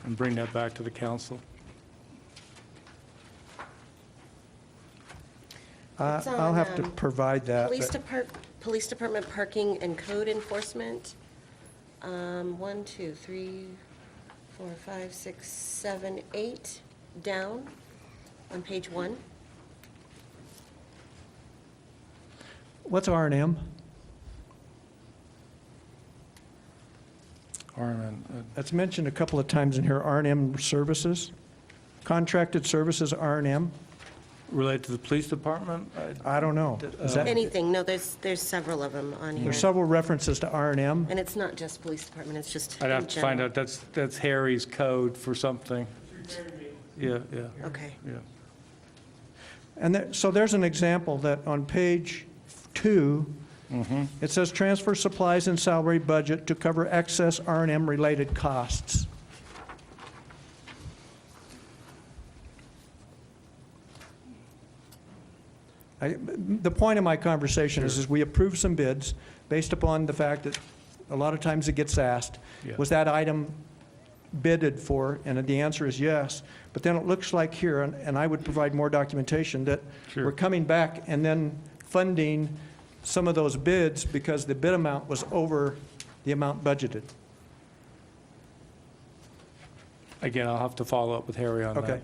and bring that back to the council. It's I'll on, have to provide that. Police Department parking and code enforcement. 1, 2, 3, 4, 5, 6, 7, 8, down on page 1. What's R&M? That's mentioned a couple of times in here, R&M services, contracted services, R&M. Related to the police department? I don't know. Is that, Anything, no, there's several of them on here. there's several references to R&M. And it's not just police department, it's just I'd have in to find general. out, that's Harry's code for something. Yeah, yeah. Okay. Yeah. And so there's an example that on page 2, it says transfer supplies and salary budget to cover excess R&M related costs. The point of my conversation is we approved some bids based upon the fact that a lot of times it gets asked, Yeah. was that item bidded for? And the answer is yes. But then it looks like here, and I would provide more documentation, that Sure. we're coming back and then funding some of those bids because the bid amount was over the amount budgeted. Again, I'll have to follow up with Harry on that. Okay.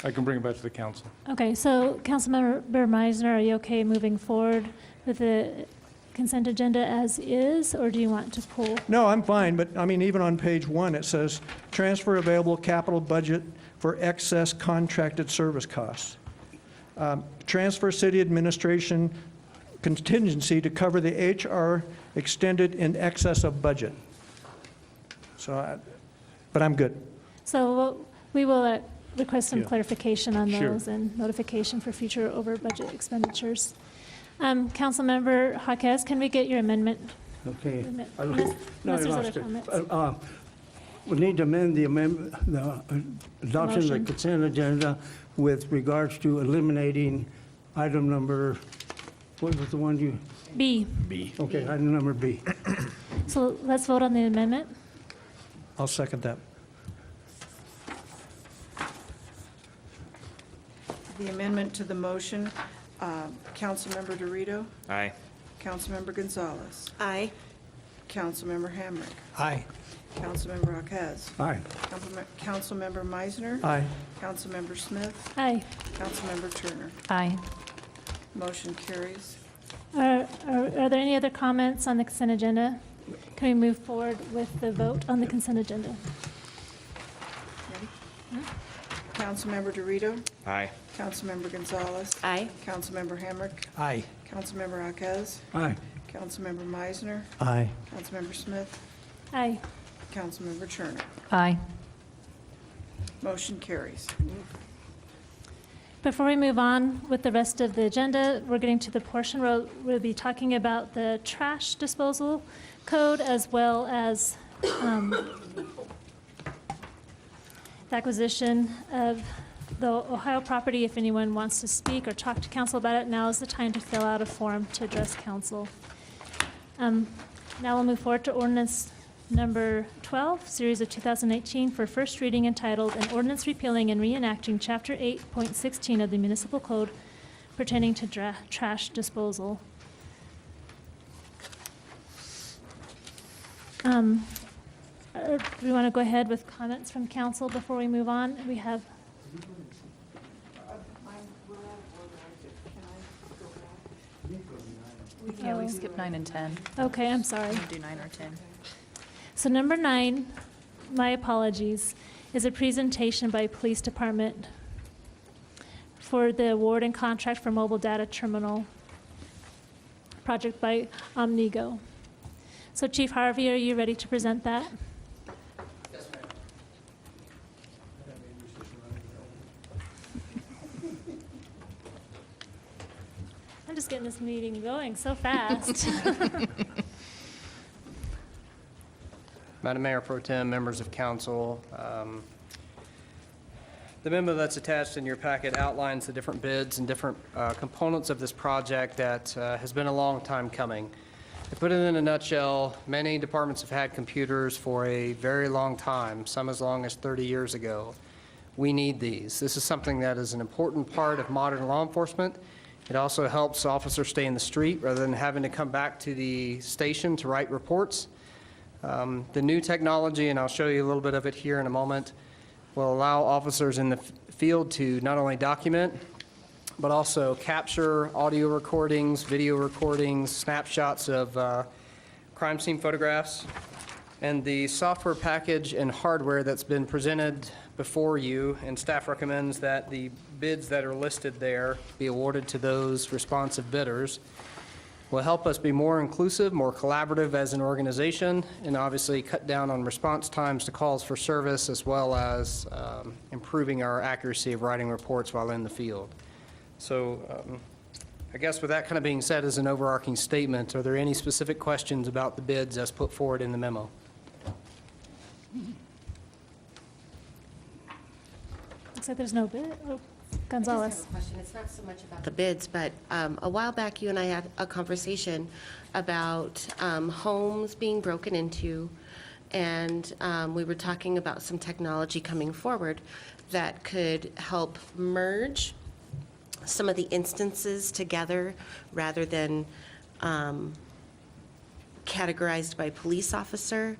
I can bring it back to the council. Okay, so Councilmember Meisner, are you okay moving forward with the consent agenda as is, or do you want to pull? No, I'm fine, but I mean, even on page 1, it says transfer available capital budget for excess contracted service costs. Transfer city administration contingency to cover the HR extended in excess of budget. So, but I'm good. So we will request some Yeah. clarification on Sure. those and notification for future over budget expenditures. Councilmember Jaquez, can we get your amendment? Okay. Unless No, I there's other lost it. comments. we need to amend the adoption of the Motion. consent agenda with regards to eliminating item number, what was the one you? B. B. Okay, item number B. So let's vote on the amendment. I'll second that. The amendment to the motion, Councilmember Dorito, Aye. Councilmember Gonzalez, Aye. Councilmember Hamrick, Aye. Councilmember Arquez, Aye. Councilmember Meisner, Aye. Councilmember Smith, Aye. Councilmember Turner. Aye. Motion carries. Are there any other comments on the consent agenda? Can we move forward with the vote on the consent agenda? Councilmember Dorito, Aye. Councilmember Gonzalez, Aye. Councilmember Hamrick, Aye. Councilmember Arquez, Aye. Councilmember Meisner, Aye. Councilmember Smith, Aye. Councilmember Turner. Aye. Motion carries. Before we move on with the rest of the agenda, we're getting to the portion where we'll be talking about the trash disposal code as well as the acquisition of the Ohio property. If anyone wants to speak or talk to council about it, now is the time to fill out a form to address council. Now we'll move forward to ordinance number 12, series of 2018, for first reading, entitled An Ordinance Repealing and Reenacting Chapter 8.16 of the Municipal Code pertaining to trash disposal. Do we want to go ahead with comments from council before we move on? We have, Yeah, we skipped 9 and 10. okay, I'm sorry. We can do 9 or 10. So number 9, my apologies, is a presentation by Police Department for the award and contract for mobile data terminal project by Omnigo. So Chief Harvey, are you ready to present that? Yes, ma'am. I'm just getting this meeting going so fast. Madam Mayor Pro Tem, members of council, the memo that's attached in your packet outlines the different bids and different components of this project that has been a long time coming. To put it in a nutshell, many departments have had computers for a very long time, some as long as 30 years ago. We need these. This is something that is an important part of modern law enforcement. It also helps officers stay in the street rather than having to come back to the station to write reports. The new technology, and I'll show you a little bit of it here in a moment, will allow officers in the field to not only document, but also capture audio recordings, video recordings, snapshots of crime scene photographs. And the software package and hardware that's been presented before you, and staff recommends that the bids that are listed there be awarded to those responsive bidders, will help us be more inclusive, more collaborative as an organization, and obviously cut down on response times to calls for service, as well as improving our accuracy of writing reports while in the field. So I guess with that kind of being said as an overarching statement, are there any specific questions about the bids as put forward in the memo? Looks like there's no bid. Oh, Gonzalez. I just have a question. It's not so much about the bids, but a while back, you and I had a conversation about homes being broken into, and we were talking about some technology coming forward that could help merge some of the instances together rather than categorized by police officer.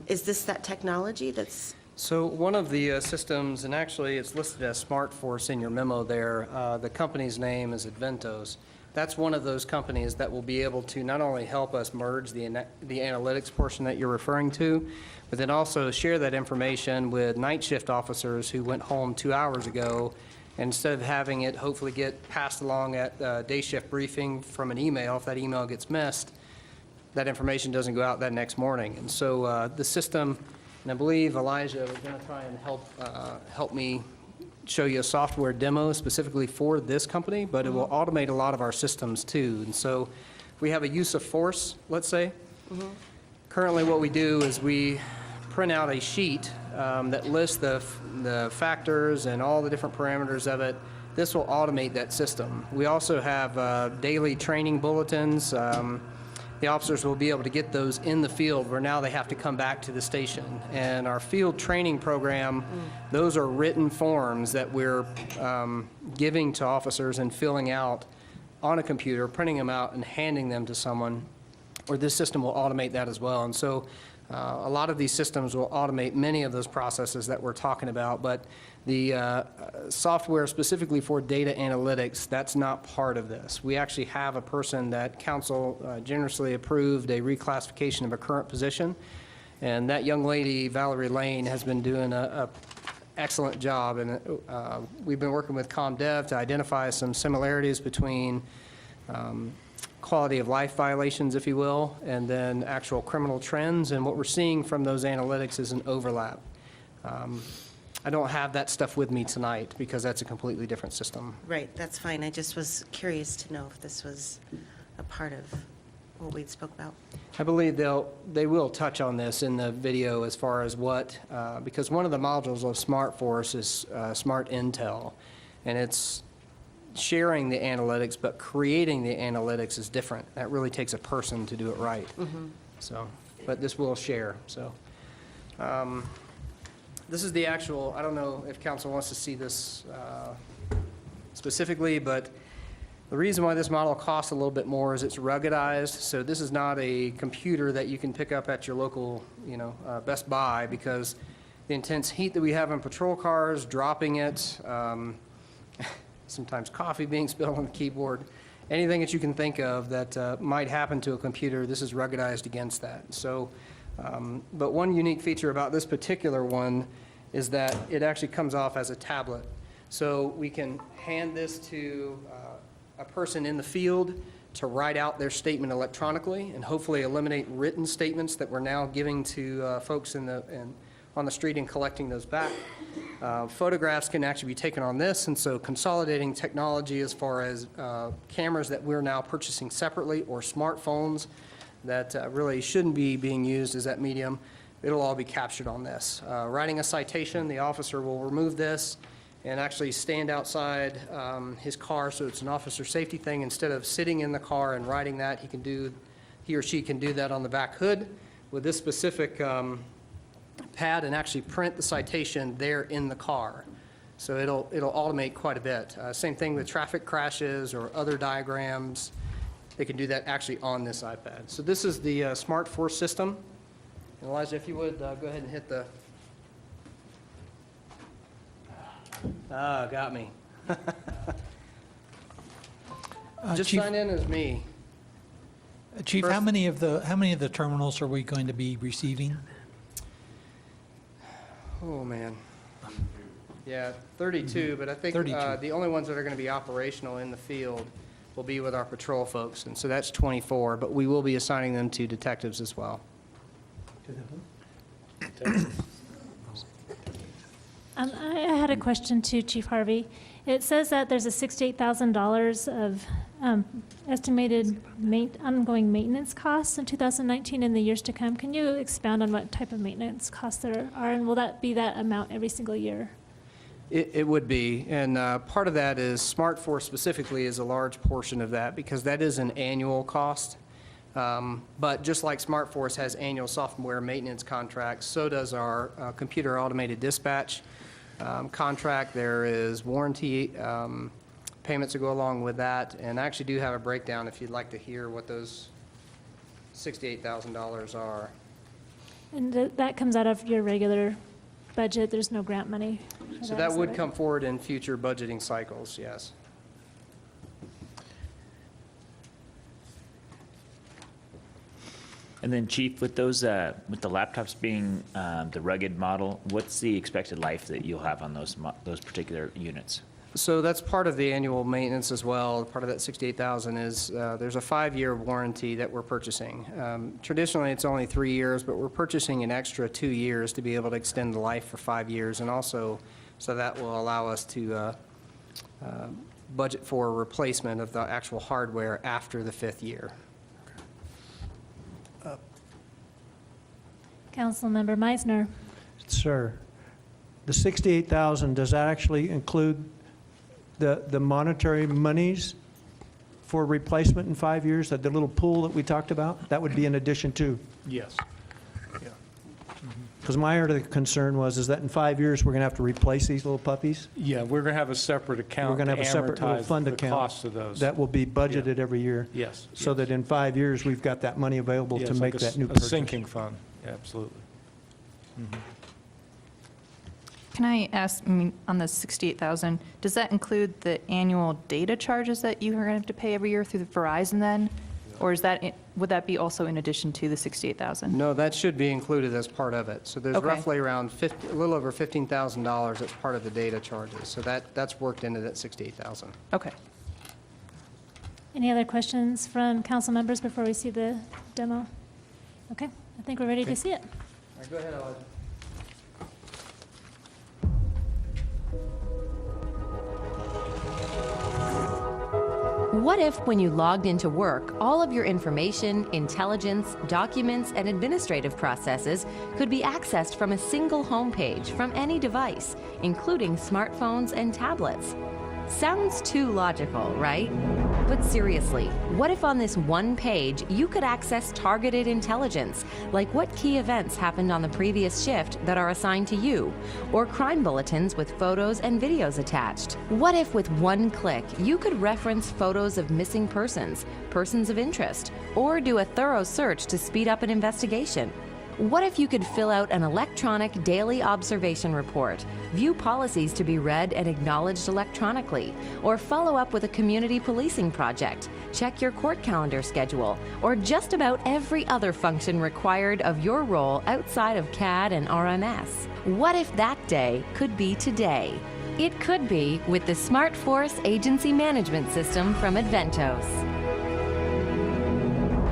Is this that technology that's... So one of the systems, and actually it's listed as SmartForce in your memo there, the company's name is Adventos. That's one of those companies that will be able to not only help us merge the analytics portion that you're referring to, but then also share that information with night shift officers who went home 2 hours ago. And instead of having it hopefully get passed along at day shift briefing from an email, if that email gets missed, that information doesn't go out that next morning. And so the system, and I believe Elijah was going to try and help me show you a software demo specifically for this company, but it will automate a lot of our systems too. And so we have a use of force, let's say. Currently what we do is we print out a sheet that lists the factors and all the different parameters of it. This will automate that system. We also have daily training bulletins. The officers will be able to get those in the field where now they have to come back to the station. And our field training program, those are written forms that we're giving to officers and filling out on a computer, printing them out and handing them to someone, or this system will automate that as well. And so a lot of these systems will automate many of those processes that we're talking about, but the software specifically for data analytics, that's not part of this. We actually have a person that council generously approved a reclassification of a current position, and that young lady, Valerie Lane, has been doing a excellent job, and we've been working with ComDev to identify some similarities between quality of life violations, if you will, and then actual criminal trends, and what we're seeing from those analytics is an overlap. I don't have that stuff with me tonight because that's a completely different system. Right, that's fine. I just was curious to know if this was a part of what we'd spoke about. I believe they will touch on this in the video as far as what, because one of the modules of SmartForce is Smart Intel, and it's sharing the analytics, but creating the analytics is different. That really takes a person to do it right. So, but this will share, so. This is the actual, I don't know if council wants to see this specifically, but the reason why this model costs a little bit more is it's ruggedized. So this is not a computer that you can pick up at your local, Best Buy, because the intense heat that we have in patrol cars, dropping it, sometimes coffee being spilled on the keyboard, anything that you can think of that might happen to a computer, this is ruggedized against that. So, but one unique feature about this particular one is that it actually comes off as a tablet. So we can hand this to a person in the field to write out their statement electronically and hopefully eliminate written statements that we're now giving to folks on the street and collecting those back. Photographs can actually be taken on this, and so consolidating technology as far as cameras that we're now purchasing separately or smartphones that really shouldn't be being used as that medium, it'll all be captured on this. Writing a citation, the officer will remove this and actually stand outside his car, so it's an officer safety thing. Instead of sitting in the car and writing that, he or she can do that on the back hood with this specific pad and actually print the citation there in the car. So it'll automate quite a bit. Same thing with traffic crashes or other diagrams. They can do that actually on this iPad. So this is the SmartForce system. And Elijah, if you would, go ahead and hit the... got me. Just Chief- sign in as me. Chief, First- how many of the terminals are we going to be receiving? Oh, man. Yeah, 32, but I think 32. the only ones that are going to be operational in the field will be with our patrol folks, and so that's 24, but we will be assigning them to detectives as well. I had a question to Chief Harvey. It says that there's a $68,000 of estimated ongoing maintenance costs in 2019 and the years to come. Can you expound on what type of maintenance costs there are, and will that be that amount every single year? It would be, and part of that is SmartForce specifically is a large portion of that because that is an annual cost. But just like SmartForce has annual software maintenance contracts, so does our computer automated dispatch contract. There is warranty payments that go along with that, and I actually do have a breakdown if you'd like to hear what those $68,000 are. And that comes out of your regular budget? There's no grant money for So is that would right? come forward in future budgeting cycles, yes. And then Chief, with those, with the laptops being the rugged model, what's the expected life that you'll have on those particular units? So that's part of the annual maintenance as well. Part of that $68,000 is there's a 5-year warranty that we're purchasing. Traditionally, it's only 3 years, but we're purchasing an extra 2 years to be able to extend the life for 5 years, and also so that will allow us to budget for replacement of the actual hardware after the 5th year. Councilmember Meisner. Sir, the 68,000, does that actually include the monetary monies for replacement in 5 years, that the little pool that we talked about? That would be in addition to? Yes. Because my other concern is that in 5 years, we're going to have to replace these little puppies? Yeah, we're going to have a separate account We're going to have a separate little amortize fund the account cost of those. that will be budgeted every year? Yes. So that in 5 years, we've got that money available Yeah, to it's make like that new a purchase? sinking fund, yeah, absolutely. Can I ask, on the 68,000, does that include the annual data charges that you are going to have to pay every year through the Verizon then? Or would that be also in addition to the 68,000? No, that should be included as part of it. So there's Okay. roughly around a little over $15,000 that's part of the data charges. So that's worked into that 68,000. Okay. Any other questions from council members before we see the demo? Okay, I think we're ready to see it. All right, go ahead, Elijah. What if, when you logged into work, all of your information, intelligence, documents, and administrative processes could be accessed from a single homepage from any device, including smartphones and tablets? Sounds too logical, right? But seriously, what if on this one page you could access targeted intelligence, like what key events happened on the previous shift that are assigned to you, or crime bulletins with photos and videos attached? What if with one click you could reference photos of missing persons, persons of interest, or do a thorough search to speed up an investigation? What if you could fill out an electronic daily observation report, view policies to be read and acknowledged electronically, or follow up with a community policing project, check your court calendar schedule, or just about every other function required of your role outside of CAD and RMS? What if that day could be today? It could be with the SmartForce Agency Management System from Adventos.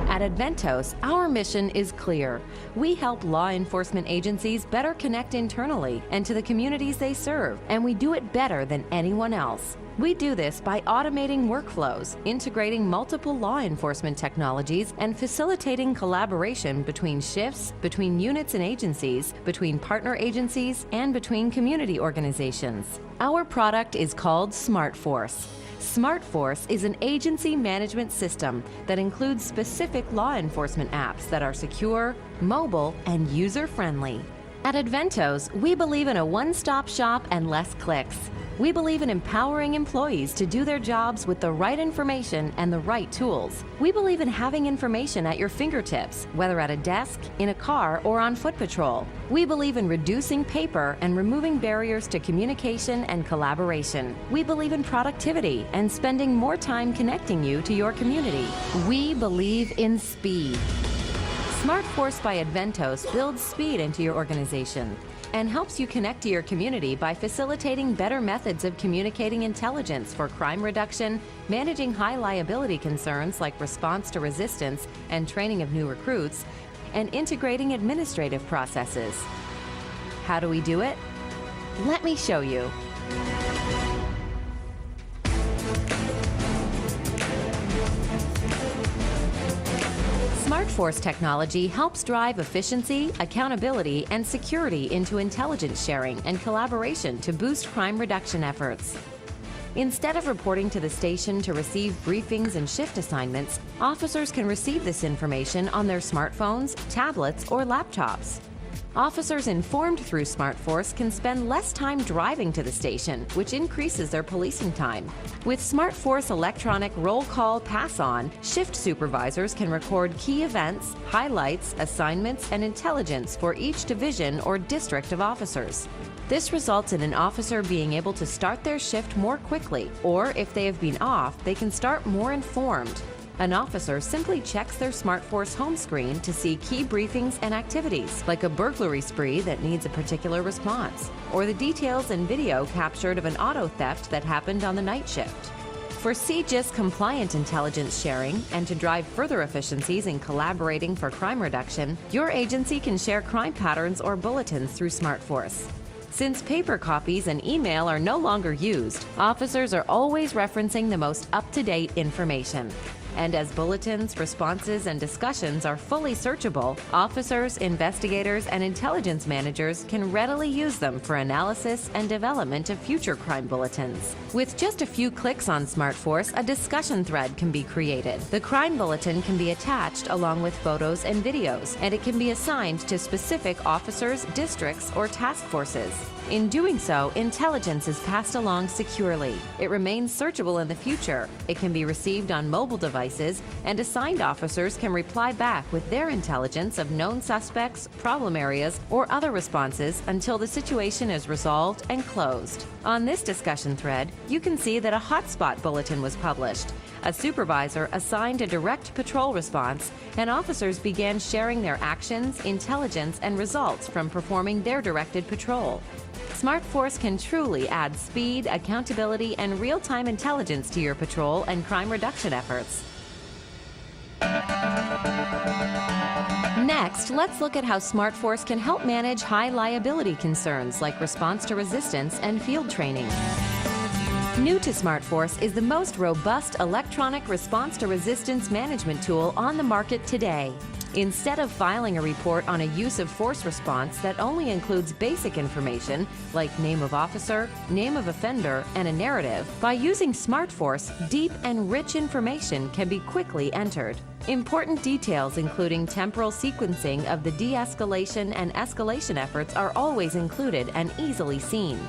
At Adventos, our mission is clear. We help law enforcement agencies better connect internally and to the communities they serve, and we do it better than anyone else. We do this by automating workflows, integrating multiple law enforcement technologies, and facilitating collaboration between shifts, between units and agencies, between partner agencies, and between community organizations. Our product is called SmartForce. SmartForce is an agency management system that includes specific law enforcement apps that are secure, mobile, and user-friendly. At Adventos, we believe in a one-stop shop and less clicks. We believe in empowering employees to do their jobs with the right information and the right tools. We believe in having information at your fingertips, whether at a desk, in a car, or on foot patrol. We believe in reducing paper and removing barriers to communication and collaboration. We believe in productivity and spending more time connecting you to your community. We believe in speed. SmartForce by Adventos builds speed into your organization and helps you connect to your community by facilitating better methods of communicating intelligence for crime reduction, managing high liability concerns like response to resistance and training of new recruits, and integrating administrative processes. How do we do it? Let me show you. SmartForce technology helps drive efficiency, accountability, and security into intelligence sharing and collaboration to boost crime reduction efforts. Instead of reporting to the station to receive briefings and shift assignments, officers can receive this information on their smartphones, tablets, or laptops. Officers informed through SmartForce can spend less time driving to the station, which increases their policing time. With SmartForce electronic roll call pass-on, shift supervisors can record key events, highlights, assignments, and intelligence for each division or district of officers. This results in an officer being able to start their shift more quickly, or if they have been off, they can start more informed. An officer simply checks their SmartForce home screen to see key briefings and activities, like a burglary spree that needs a particular response, or the details and video captured of an auto theft that happened on the night shift. For CGIS compliant intelligence sharing and to drive further efficiencies in collaborating for crime reduction, your agency can share crime patterns or bulletins through SmartForce. Since paper copies and email are no longer used, officers are always referencing the most up-to-date information. And as bulletins, responses, and discussions are fully searchable, officers, investigators, and intelligence managers can readily use them for analysis and development of future crime bulletins. With just a few clicks on SmartForce, a discussion thread can be created. The crime bulletin can be attached along with photos and videos, and it can be assigned to specific officers, districts, or task forces. In doing so, intelligence is passed along securely. It remains searchable in the future. It can be received on mobile devices, and assigned officers can reply back with their intelligence of known suspects, problem areas, or other responses until the situation is resolved and closed. On this discussion thread, you can see that a hotspot bulletin was published. A supervisor assigned a direct patrol response, and officers began sharing their actions, intelligence, and results from performing their directed patrol. SmartForce can truly add speed, accountability, and real-time intelligence to your patrol and crime reduction efforts. Next, let's look at how SmartForce can help manage high liability concerns like response to resistance and field training. New to SmartForce is the most robust electronic response to resistance management tool on the market today. Instead of filing a report on a use of force response that only includes basic information like name of officer, name of offender, and a narrative, by using SmartForce, deep and rich information can be quickly entered. Important details including temporal sequencing of the de-escalation and escalation efforts are always included and easily seen.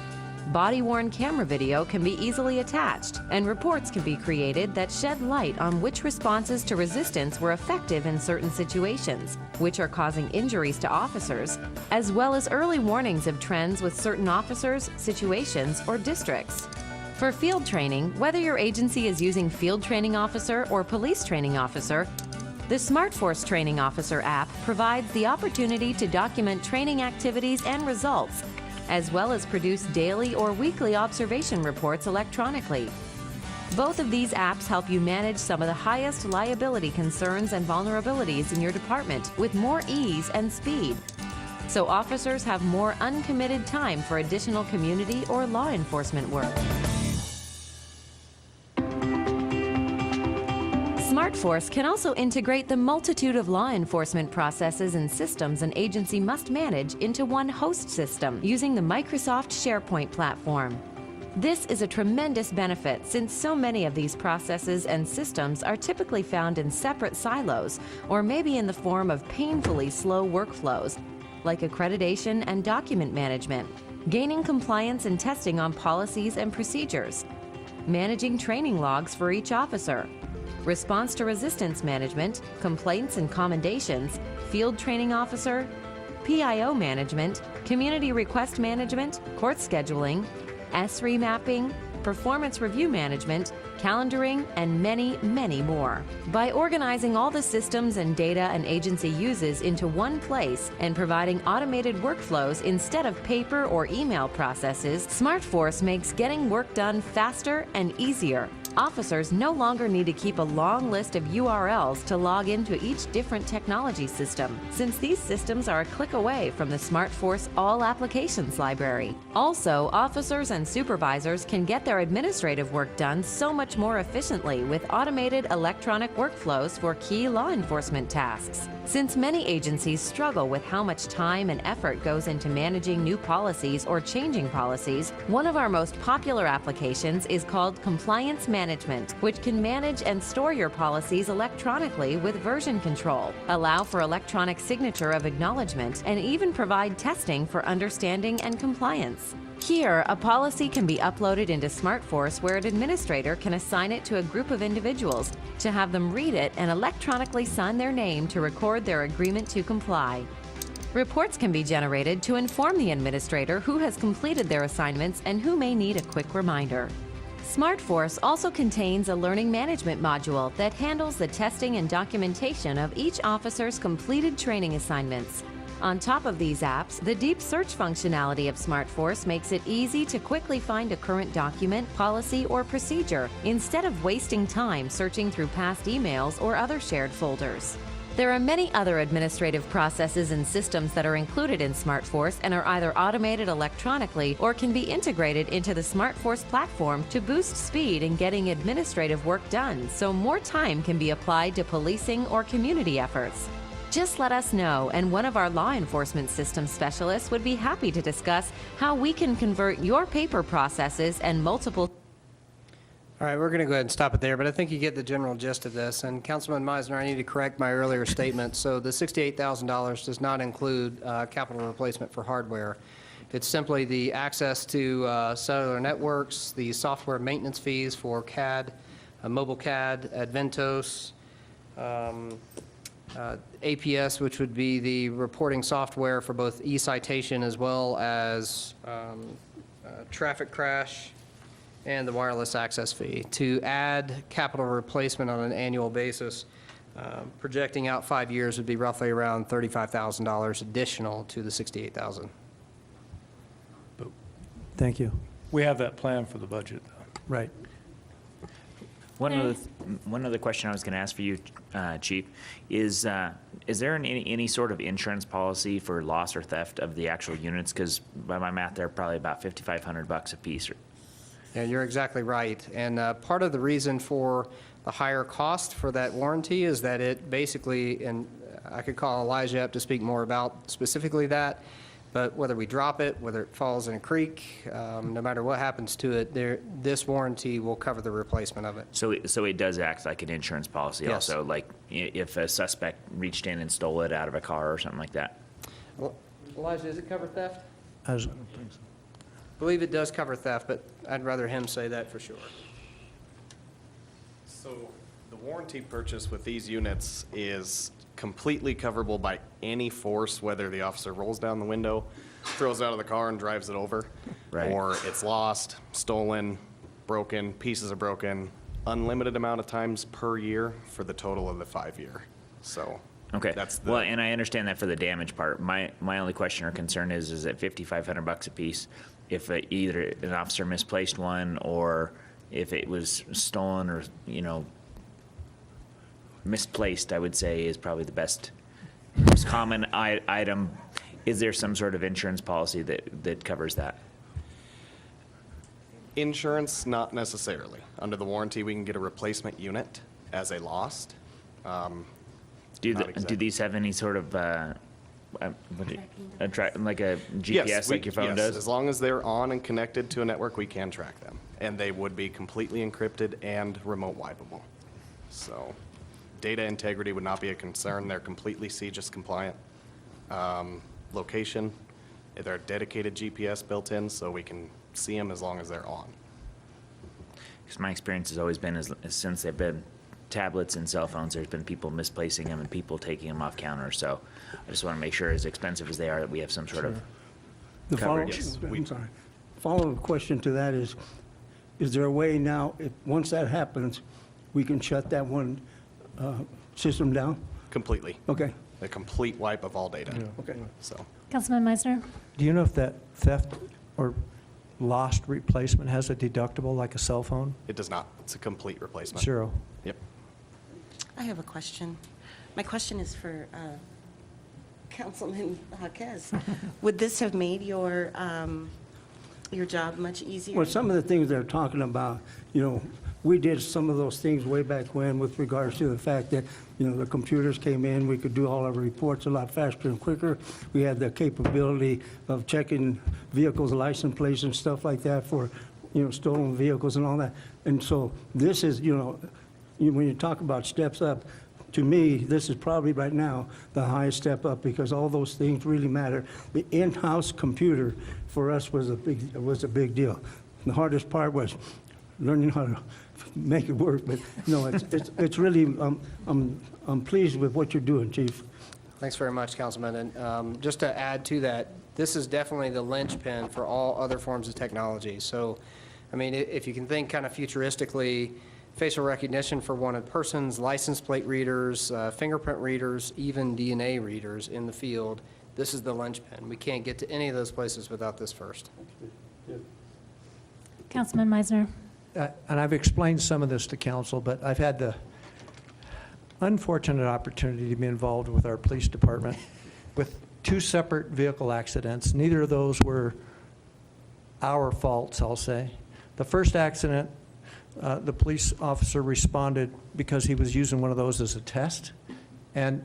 Body-worn camera video can be easily attached, and reports can be created that shed light on which responses to resistance were effective in certain situations, which are causing injuries to officers, as well as early warnings of trends with certain officers, situations, or districts. For field training, whether your agency is using Field Training Officer or Police Training Officer, the SmartForce Training Officer app provides the opportunity to document training activities and results, as well as produce daily or weekly observation reports electronically. Both of these apps help you manage some of the highest liability concerns and vulnerabilities in your department with more ease and speed, so officers have more uncommitted time for additional community or law enforcement work. SmartForce can also integrate the multitude of law enforcement processes and systems an agency must manage into one host system using the Microsoft SharePoint platform. This is a tremendous benefit since so many of these processes and systems are typically found in separate silos or maybe in the form of painfully slow workflows like accreditation and document management, gaining compliance and testing on policies and procedures, managing training logs for each officer, response to resistance management, complaints and commendations, field training officer, PIO management, community request management, court scheduling, SRE mapping, performance review management, calendaring, and many, many more. By organizing all the systems and data an agency uses into one place and providing automated workflows instead of paper or email processes, SmartForce makes getting work done faster and easier. Officers no longer need to keep a long list of URLs to log into each different technology system, since these systems are a click away from the SmartForce All Applications library. Also, officers and supervisors can get their administrative work done so much more efficiently with automated electronic workflows for key law enforcement tasks. Since many agencies struggle with how much time and effort goes into managing new policies or changing policies, one of our most popular applications is called Compliance Management, which can manage and store your policies electronically with version control, allow for electronic signature of acknowledgement, and even provide testing for understanding and compliance. Here, a policy can be uploaded into SmartForce where an administrator can assign it to a group of individuals to have them read it and electronically sign their name to record their agreement to comply. Reports can be generated to inform the administrator who has completed their assignments and who may need a quick reminder. SmartForce also contains a learning management module that handles the testing and documentation of each officer's completed training assignments. On top of these apps, the deep search functionality of SmartForce makes it easy to quickly find a current document, policy, or procedure instead of wasting time searching through past emails or other shared folders. There are many other administrative processes and systems that are included in SmartForce and are either automated electronically or can be integrated into the SmartForce platform to boost speed in getting administrative work done, so more time can be applied to policing or community efforts. Just let us know, and one of our law enforcement systems specialists would be happy to discuss how we can convert your paper processes and multiple. All right, we're going to go ahead and stop it there, but I think you get the general gist of this. And Councilman Meisner, I need to correct my earlier statement. So the $68,000 does not include capital replacement for hardware. It's simply the access to cellular networks, the software maintenance fees for CAD, mobile CAD, Adventos, APS, which would be the reporting software for both e-citation as well as traffic crash, and the wireless access fee. To add capital replacement on an annual basis, projecting out 5 years would be roughly around $35,000 additional to the $68,000. Thank you. We have that plan for the budget, though. Right. One other question I was going to ask for you, Chief, is there any sort of insurance policy for loss or theft of the actual units? Because by my math, they're probably about $5,500 a piece. Yeah, you're exactly right. And part of the reason for the higher cost for that warranty is that it basically, and I could call Elijah up to speak more about specifically that, but whether we drop it, whether it falls in a creek, no matter what happens to it, this warranty will cover the replacement of it. So it does act like an insurance policy Yes. also, like if a suspect reached in and stole it out of a car or something like that? Well, Elijah, does it cover theft? As, I believe it does cover theft, but I'd rather him say that for sure. So the warranty purchase with these units is completely coverable by any force, whether the officer rolls down the window, throws it out of the car and drives it over, Right. or it's lost, stolen, broken, pieces are broken, unlimited amount of times per year for the total of the 5-year. So Okay. that's the, Well, and I understand that for the damage part. My only question or concern is that $5,500 a piece, if either an officer misplaced one or if it was stolen or, misplaced, I would say is probably the most common item. Is there some sort of insurance policy that covers that? insurance, not necessarily. Under the warranty, we can get a replacement unit as a lost. Do Not exactly. these have any sort of, like a GPS Yes, like your phone yes, does? as long as they're on and connected to a network, we can track them. And they would be completely encrypted and remote wipeable. So data integrity would not be a concern. They're completely CGIS compliant. Location, they're dedicated GPS built in, so we can see them as long as they're on. Because my experience has always been, since they've been tablets and cell phones, there's been people misplacing them and people taking them off counter. So I just want to make sure, as expensive as they are, that we have some sort of The follow- coverage. I'm sorry. Follow-up question to that is there a way now, once that happens, we can shut that one system down? Completely. Okay. A complete wipe of all data. Okay. So. Councilman Meisner? Do you know if that theft or lost replacement has a deductible like a cell phone? It does not. It's a complete replacement. Zero. Yep. I have a question. My question is for Councilman Jaquez. Would this have made your job much easier? Well, some of the things they're talking about, we did some of those things way back when with regards to the fact that, the computers came in, we could do all our reports a lot faster and quicker. We had the capability of checking vehicles' license plates and stuff like that for, stolen vehicles and all that. And so this is, when you talk about steps up, to me, this is probably right now the highest step up because all those things really matter. The in-house computer for us was a big deal. The hardest part was learning how to make it work, but no, it's really, I'm pleased with what you're doing, Chief. Thanks very much, Councilman. And just to add to that, this is definitely the linchpin for all other forms of technology. So, I mean, if you can think kind of futuristically, facial recognition for wanted persons, license plate readers, fingerprint readers, even DNA readers in the field, this is the linchpin. We can't get to any of those places without this first. Councilman Meisner? And I've explained some of this to council, but I've had unfortunate opportunity to be involved with our police department with 2 separate vehicle accidents. Neither of those were our faults, I'll say. The first accident, the police officer responded because he was using one of those as a test. And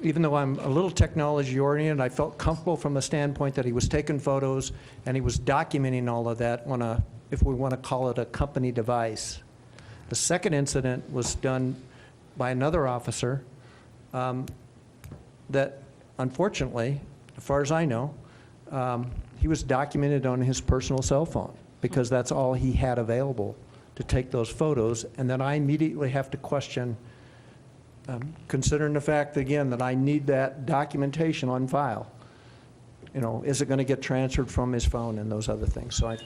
even though I'm a little technology oriented, I felt comfortable from the standpoint that he was taking photos and he was documenting all of that on a, if we want to call it, a company device. The second incident was done by another officer that, unfortunately, as far as I know, he was documented on his personal cell phone because that's all he had available to take those photos. And then I immediately have to question, considering the fact, again, that I need that documentation on file. You know, is it going to get transferred from his phone and those other things? So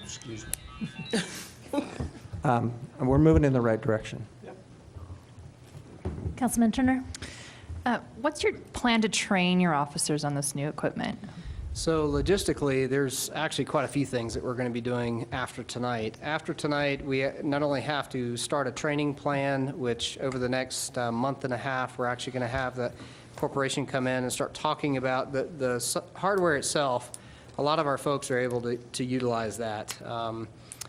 excuse me. And we're moving in the right direction. Councilman Turner? What's your plan to train your officers on this new equipment? So logistically, there's actually quite a few things that we're going to be doing after tonight. After tonight, we not only have to start a training plan, which over the next month and a half, we're actually going to have the corporation come in and start talking about the hardware itself. A lot of our folks are able to utilize that.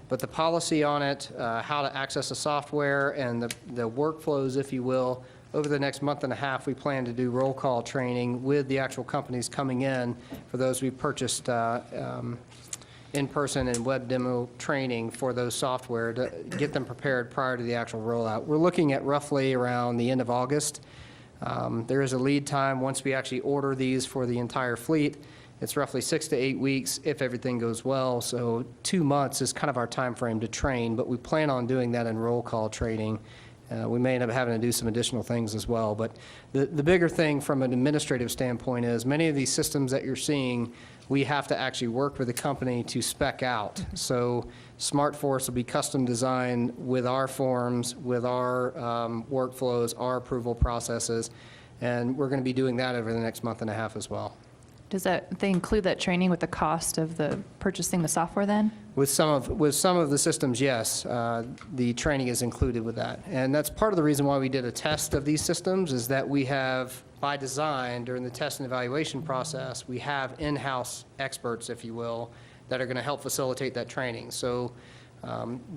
But the policy on it, how to access the software and the workflows, if you will, over the next month and a half, we plan to do roll call training with the actual companies coming in for those we purchased in-person and web demo training for those software to get them prepared prior to the actual rollout. We're looking at roughly around the end of August. There is a lead time once we actually order these for the entire fleet. It's roughly 6 to 8 weeks if everything goes well. So 2 months is kind of our time frame to train, but we plan on doing that in roll call training. We may end up having to do some additional things as well. But the bigger thing from an administrative standpoint is many of these systems that you're seeing, we have to actually work with the company to spec out. So SmartForce will be custom designed with our forms, with our workflows, our approval processes, and we're going to be doing that over the next month and a half as well. Does they include that training with the cost of the purchasing the software then? With some of the systems, yes, the training is included with that. And that's part of the reason why we did a test of these systems is that we have, by design, during the test and evaluation process, we have in-house experts, if you will, that are going to help facilitate that training. So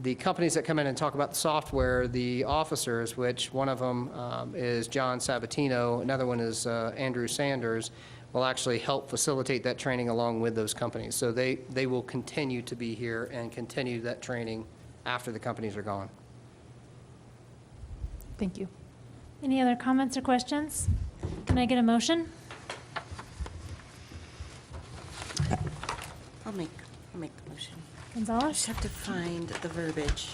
the companies that come in and talk about the software, the officers, which one of them is John Sabatino, another one is Andrew Sanders, will actually help facilitate that training along with those companies. So they will continue to be here and continue that training after the companies are gone. Thank you. Any other comments or questions? Can I get a motion? I'll make the motion. I Gonzalez? just have to find the verbiage.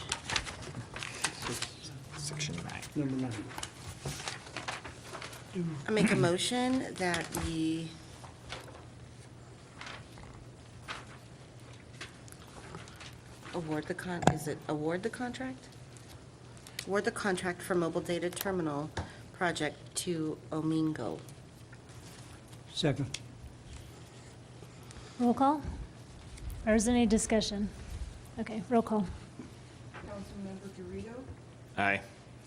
Section 9. Number 9. I make a motion that we award the contract? Award the contract for mobile data terminal project to Omingo. Second. Roll call? Or is there any discussion? Okay, roll call. Councilmember Dorito, Aye.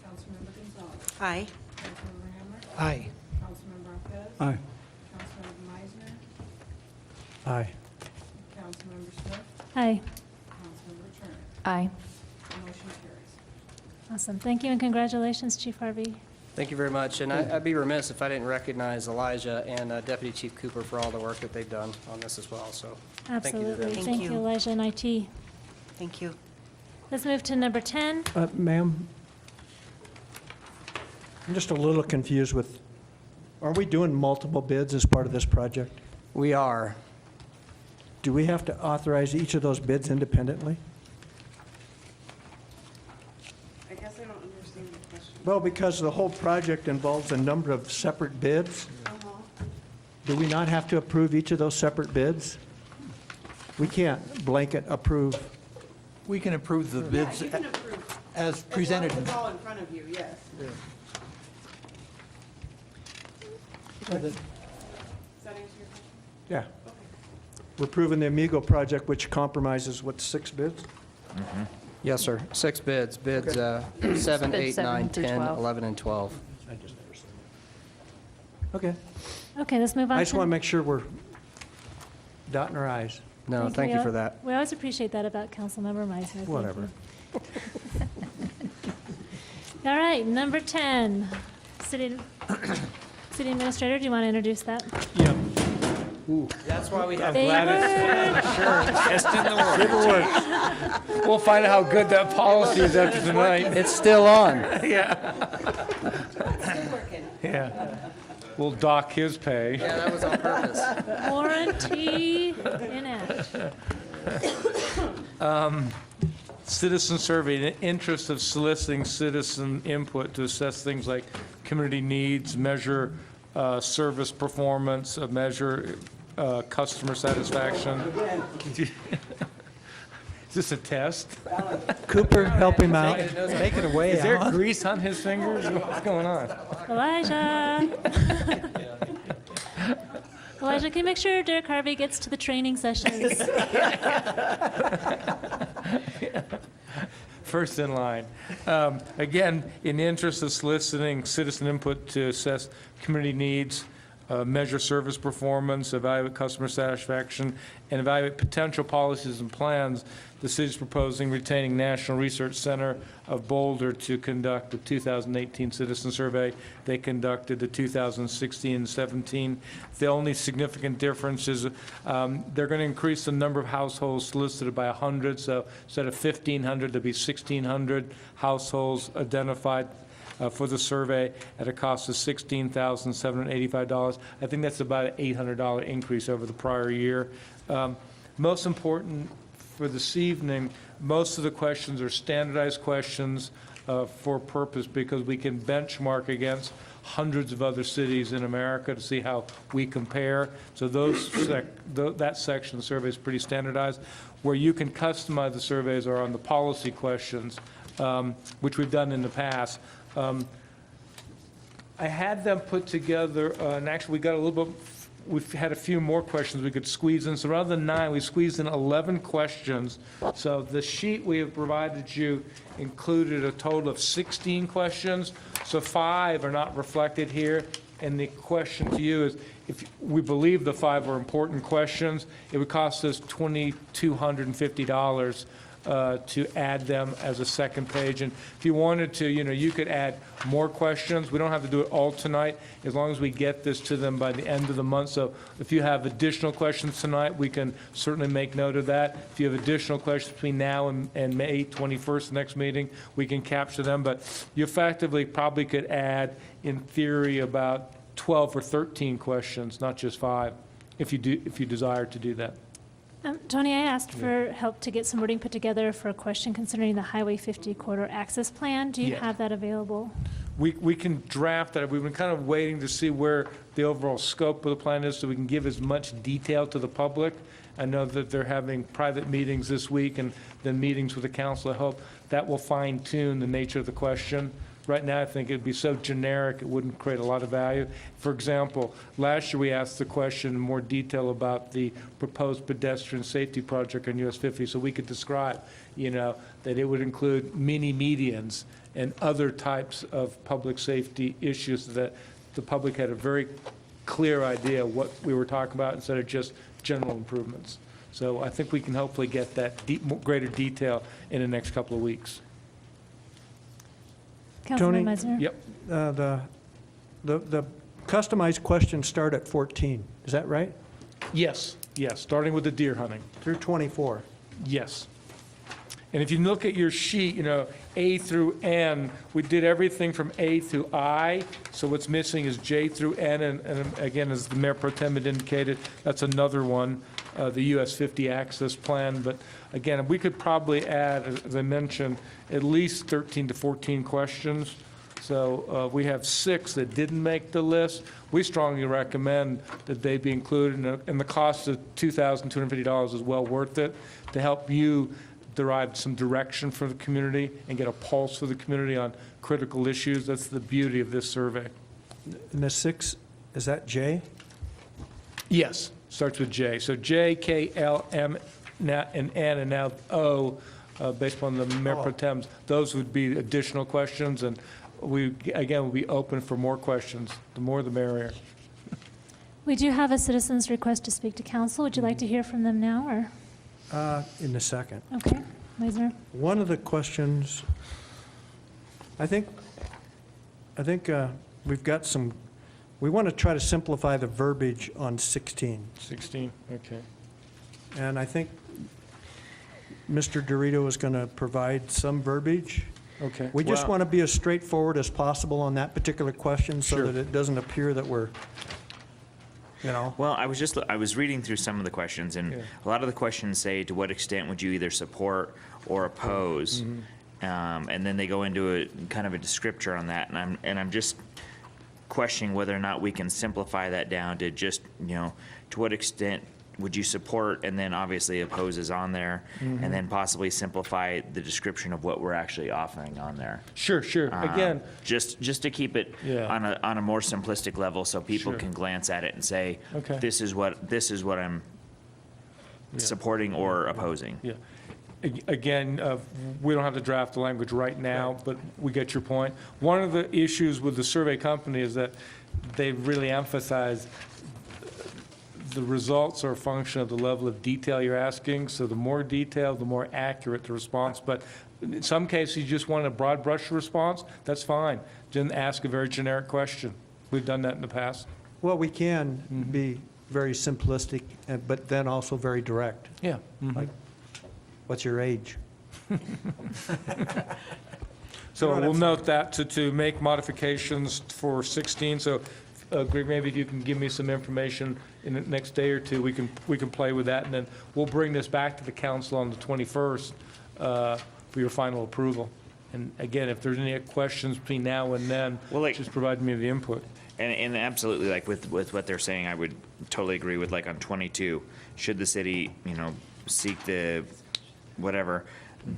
Councilmember Gonzalez, Aye. Councilmember Hammer, Aye. Councilmember Arquez, Aye. Councilmember Meisner, Aye. Councilmember Smith, Aye. Councilmember Turner. Aye. The motion carries. Awesome. Thank you and congratulations, Chief Harvey. Thank you very much. And I'd be remiss if I didn't recognize Elijah and Deputy Chief Cooper for all the work that they've done on this as well. So thank you to Absolutely. them. Thank you, Elijah and IT. Thank you. Let's move to number 10. Ma'am, I'm just a little confused with, are we doing multiple bids as part of this project? We are. Do we have to authorize each of those bids independently? I guess I don't understand the question. Well, because the whole project involves a number of separate bids. Do we not have to approve each of those separate bids? We can't blanket approve. We can approve the bids as presented. It's all in front of you, yes. Does that answer your question? Yeah. We're approving the Amigo project, which compromises, what, 6 bids? Yes, sir. 6 bids. Bids 7, Bids 8, 7 9, through 10, 12. 11, and 12. I just never seen it. Okay. Okay, let's move on. I just want to make sure we're dotting our i's. No, thank you for that. We always appreciate that about Councilmember Meisner. Thank Whatever. you. All right, number 10, City Administrator, do you want to introduce that? That's why we have. Testing the water. We'll find out how good that policy is after tonight. It's still on. Yeah. We'll dock his pay. Yeah, that was on purpose. Warranty in act. Citizen survey, in the interest of soliciting citizen input to assess things like community needs, measure service performance, measure customer satisfaction. Is this a test? Cooper, help him out. Take it away. Is there grease on his fingers? What's going on? Elijah. Elijah, can you make sure Derek Harvey gets to the training sessions? First in line. Again, in the interest of soliciting citizen input to assess community needs, measure service performance, evaluate customer satisfaction, and evaluate potential policies and plans, the city is proposing retaining National Research Center of Boulder to conduct the 2018 citizen survey. They conducted the 2016 and 17. The only significant difference is they're going to increase the number of households solicited by 100. So instead of 1,500, there'll be 1,600 households identified for the survey at a cost of $16,785. I think that's about an $800 increase over the prior year. Most important for this evening, most of the questions are standardized questions for purpose because we can benchmark against hundreds of other cities in America to see how we compare. So that section of the survey is pretty standardized. Where you can customize the surveys are on the policy questions, which we've done in the past. I had them put together, and actually we got a little bit, we've had a few more questions we could squeeze in. So rather than 9, we squeezed in 11 questions. So the sheet we have provided you included a total of 16 questions. So 5 are not reflected here. And the question to you is, if we believe the 5 are important questions, it would cost us $2,250 to add them as a second page. And if you wanted to, you could add more questions. We don't have to do it all tonight, as long as we get this to them by the end of the month. So if you have additional questions tonight, we can certainly make note of that. If you have additional questions between now and May 21st, the next meeting, we can capture them. But you effectively probably could add, in theory, about 12 or 13 questions, not just 5, if you desire to do that. Tony, I asked for help to get some wording put together for a question concerning the Highway 50 corridor access plan. Do you have that available? We can draft that. We've been kind of waiting to see where the overall scope of the plan is so we can give as much detail to the public. I know that they're having private meetings this week and then meetings with the council. I hope that will fine tune the nature of the question. Right now, I think it'd be so generic, it wouldn't create a lot of value. For example, last year we asked the question in more detail about the proposed pedestrian safety project on US 50, so we could describe, that it would include mini medians and other types of public safety issues so that the public had a very clear idea what we were talking about instead of just general improvements. So I think we can hopefully get that greater detail in the next couple of weeks. Councilman Tony? Meisner? Yep. The customized questions start at 14, is that right? Yes, starting with the deer hunting. Through 24. Yes. And if you look at your sheet, A through N, we did everything from A through I. So what's missing is J through N. And again, as the Mayor Pro Tem had indicated, that's another one, the US 50 access plan. But again, we could probably add, as I mentioned, at least 13 to 14 questions. So we have 6 that didn't make the list. We strongly recommend that they be included, and the cost of $2,250 is well worth it to help you derive some direction for the community and get a pulse for the community on critical issues. That's the beauty of this survey. And the 6, is that J? Yes, starts with J. So J, K, L, M, and N, and now O based upon the Mayor Pro Tem's. Those would be additional questions, and we, again, will be open for more questions. The more the merrier. We do have a citizen's request to speak to council. Would you like to hear from them now, or? In a second. Okay, Meisner. One of the questions, I think we've got some, we want to try to simplify the verbiage on 16. 16, okay. And I think Mr. Dorito is going to provide some verbiage. Okay. We just Well- want to be as straightforward as possible on that particular question so Sure. that it doesn't appear that we're, you know. Well, I was reading through some of the questions, and Yeah. a lot of the questions say, to what extent would you either support or oppose? And then they go into a kind of a descriptor on that, and I'm just questioning whether or not we can simplify that down to just, to what extent would you support, and then obviously oppose is on there, and then possibly simplify the description of what we're actually offering on there. Sure. Again, just to keep it Yeah. on a more simplistic level, so people Sure. can glance at it and say, Okay. this is what I'm supporting or opposing. Yeah. Again, we don't have to draft the language right now, but we get your point. One of the issues with the survey company is that they really emphasize the results are a function of the level of detail you're asking. So the more detailed, the more accurate the response. But in some cases, you just want a broad brush response, that's fine. Then ask a very generic question. We've done that in the past. Well, we can be very simplistic, but then also very direct. Yeah. Like, what's your age? So You don't we'll have note that to make modifications for 16. So Greg, maybe if you can give me some information in the next day or two, we can play with that, and then we'll bring this back to the council on the 21st for your final approval. And again, if there's any questions between now and then, just provide me the input. And absolutely, like with what they're saying, I would totally agree with, like on 22, should the city, seek the, whatever,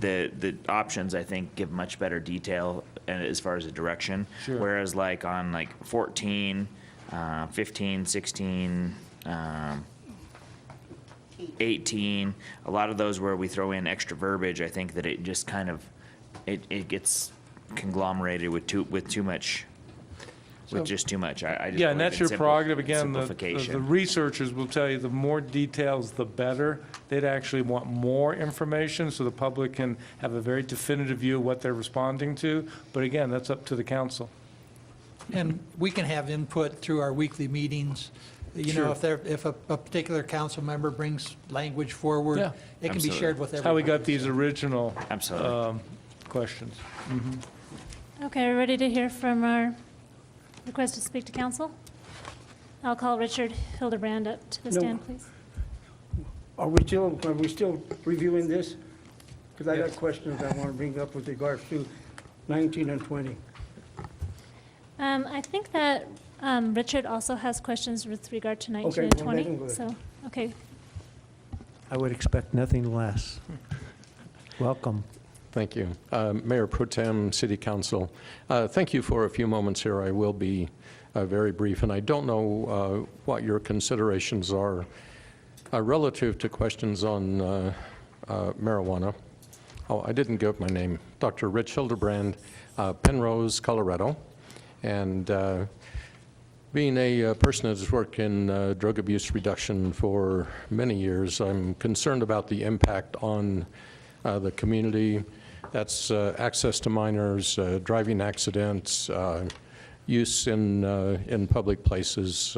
the options, I think, give much better detail as far as the direction. Sure. Whereas like on like 14, 15, 16, 18, a lot of those where we throw in extra verbiage, I think that it just kind of, it gets conglomerated with too much. With just too much. I just Yeah, and believe that's in your prerogative. Again, simplification. the researchers will tell you the more details, the better. They'd actually want more information so the public can have a very definitive view of what they're responding to. But again, that's up to the council. And we can have input through our weekly meetings. Sure. If a particular council member brings language forward, Yeah. it can be shared with That's everyone. how we got these original Absolutely. questions. Okay, we're ready to hear from our request to speak to council. I'll call Richard Hildebrand up to the No. stand, please. Are we still reviewing this? Because I got questions I want to bring up with regards to 19 and 20. I think that Richard also has questions with regard to 19 Okay, and well, 20. then go ahead. So, okay. I would expect nothing less. Welcome. Thank you. Mayor Pro Tem, City Council, thank you for a few moments here. I will be very brief, and I don't know what your considerations are relative to questions on marijuana. Oh, I didn't give up my name. Dr. Rich Hildebrand, Penrose, Colorado. And being a person that has worked in drug abuse reduction for many years, I'm concerned about the impact on the community. That's access to minors, driving accidents, use in public places,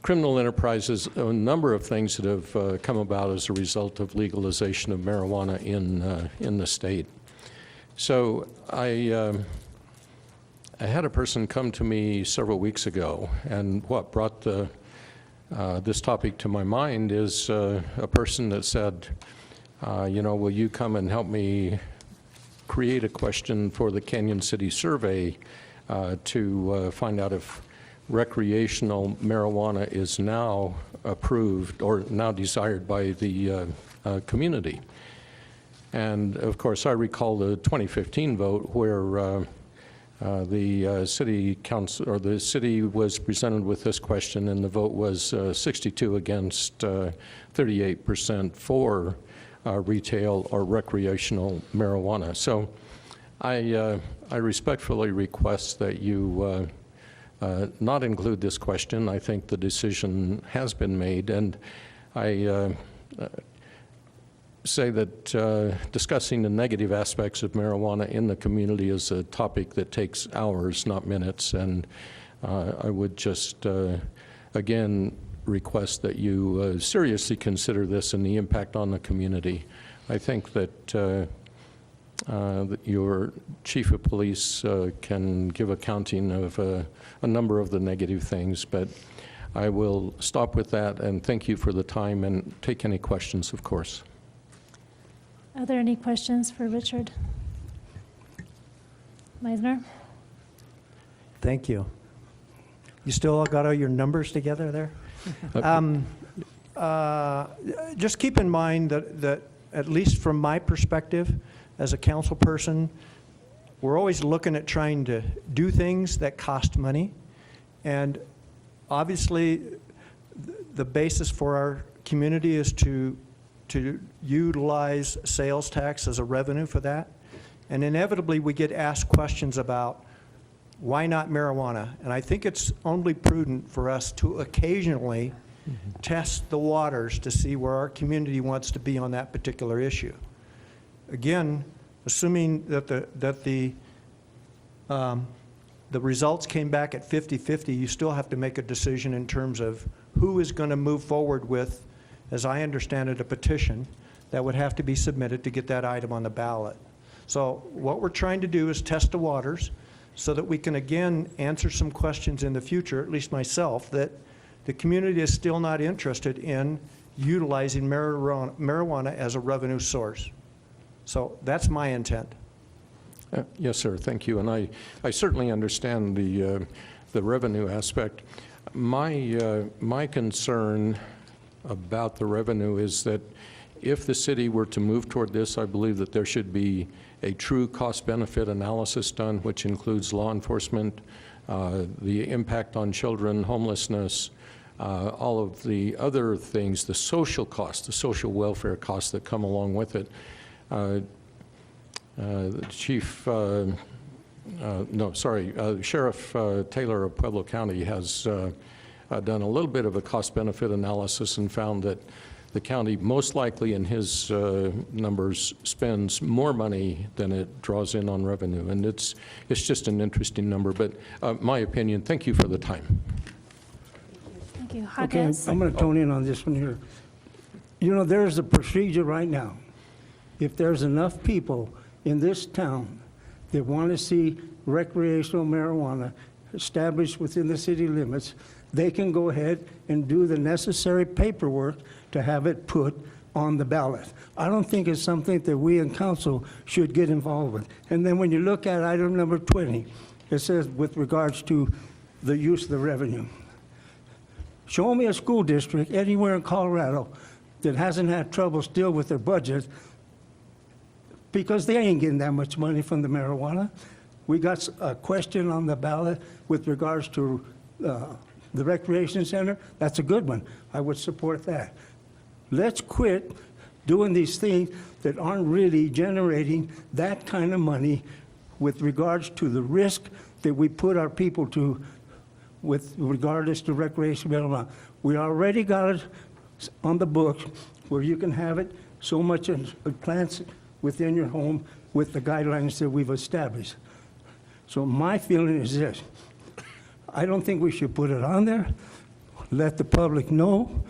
criminal enterprises, a number of things that have come about as a result of legalization of marijuana in the state. So I had a person come to me several weeks ago, and what brought this topic to my mind is a person that said, will you come and help me create a question for the Canyon City Survey to find out if recreational marijuana is now approved or now desired by the community. And of course, I recall the 2015 vote where the city council, or the city was presented with this question, and the vote was 62 against 38% for retail or recreational marijuana. So I respectfully request that you not include this question. I think the decision has been made, and I say that discussing the negative aspects of marijuana in the community is a topic that takes hours, not minutes, and I would just, again, request that you seriously consider this and the impact on the community. I think that your chief of police can give accounting of a number of the negative things, but I will stop with that and thank you for the time and take any questions, of course. Are there any questions for Richard Meisner? Thank you. You still all got all your numbers together there? Just keep in mind that at least from my perspective as a council person, we're always looking at trying to do things that cost money. And obviously, the basis for our community is to utilize sales tax as a revenue for that. And inevitably, we get asked questions about why not marijuana? And I think it's only prudent for us to occasionally test the waters to see where our community wants to be on that particular issue. Again, assuming that the results came back at 50-50, you still have to make a decision in terms of who is going to move forward with, as I understand it, a petition that would have to be submitted to get that item on the ballot. So what we're trying to do is test the waters so that we can, again, answer some questions in the future, at least myself, that the community is still not interested in utilizing marijuana as a revenue source. So that's my intent. Yes, sir, thank you. And I certainly understand the revenue aspect. My concern about the revenue is that if the city were to move toward this, I believe that there should be a true cost-benefit analysis done, which includes law enforcement, the impact on children, homelessness, all of the other things, the social costs, the social welfare costs that come along with it. The Sheriff Taylor of Pueblo County has done a little bit of a cost-benefit analysis and found that the county most likely in his numbers spends more money than it draws in on revenue. And it's just an interesting number, but my opinion, thank you for the time. Thank you. Okay, Hodges? I'm going to tone in on this one here. You know, there's a procedure right now. If there's enough people in this town that want to see recreational marijuana established within the city limits, they can go ahead and do the necessary paperwork to have it put on the ballot. I don't think it's something that we in council should get involved with. And then when you look at item number 20, it says with regards to the use of the revenue. Show me a school district anywhere in Colorado that hasn't had trouble still with their budget because they ain't getting that much money from the marijuana. We got a question on the ballot with regards to the recreation center. That's a good one. I would support that. Let's quit doing these things that aren't really generating that kind of money with regards to the risk that we put our people to with regards to recreational marijuana. We already got it on the books where you can have it so much in plants within your home with the guidelines that we've established. So my feeling is this. I don't think we should put it on there. Let the public know.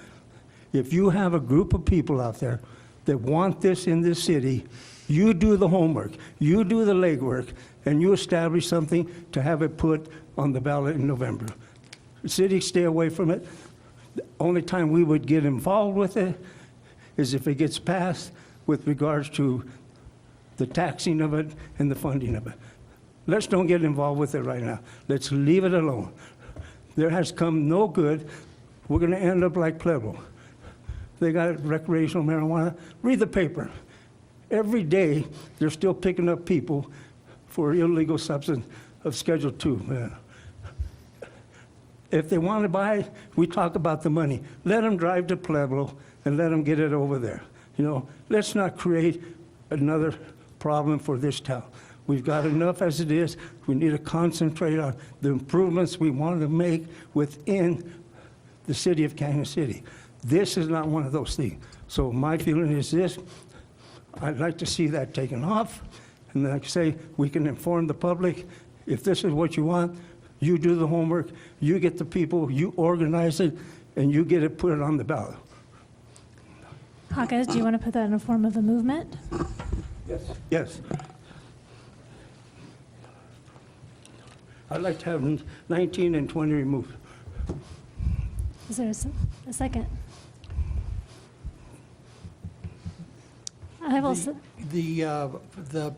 If you have a group of people out there that want this in this city, you do the homework, you do the legwork, and you establish something to have it put on the ballot in November. The city stay away from it. The only time we would get involved with it is if it gets passed with regards to the taxing of it and the funding of it. Let's don't get involved with it right now. Let's leave it alone. There has come no good. We're going to end up like Pueblo. They got recreational marijuana. Read the paper. Every day, they're still picking up people for illegal substance of Schedule II. If they want to buy, we talk about the money. Let them drive to Pueblo and let them get it over there. You know, let's not create another problem for this town. We've got enough as it is. We need to concentrate on the improvements we want to make within the city of Kansas City. This is not one of those things. So my feeling is this: I'd like to see that taken off. And like I say, we can inform the public. If this is what you want, you do the homework, you get the people, you organize it, and you get it, put it on the ballot. Hawkes, do you want to put that in a form of a movement? Yes. Yes. I'd like to have 19 and 20 removed. Is there a second? I will. The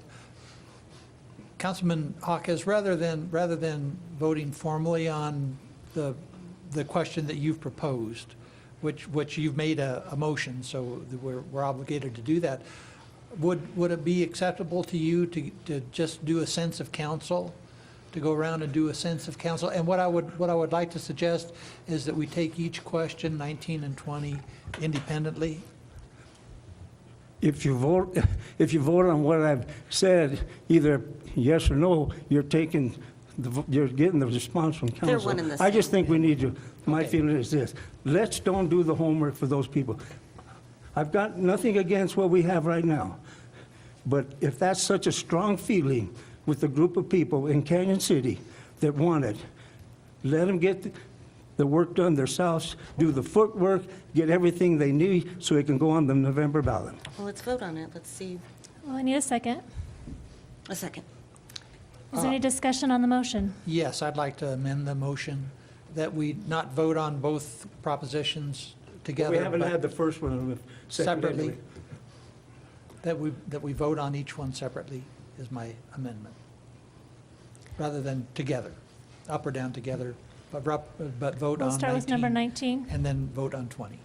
Councilman Hawkes, rather than voting formally on the question that you've proposed, which you've made a motion, so we're obligated to do that, would it be acceptable to you to just do a sense of council, to go around and do a sense of council? And what I would like to suggest is that we take each question, 19 and 20, independently. If you vote on what I've said, either yes or no, you're getting the response from council. They're one and the I just same. think we need to. My feeling is this: let's don't do the homework for those people. I've got nothing against what we have right now, but if that's such a strong feeling with a group of people in Canyon City that want it, let them get the work done themselves, do the footwork, get everything they need so it can go on the November ballot. Well, let's vote on it. Let's see. Well, I need a second. A second. Is there any discussion on the motion? Yes, I'd like to amend the motion that we not vote on both propositions together. We haven't but had the first one separately. That we vote on each one separately is my amendment, rather than together, up or down together, but vote on 19. We'll start with number 19. And then vote on 20.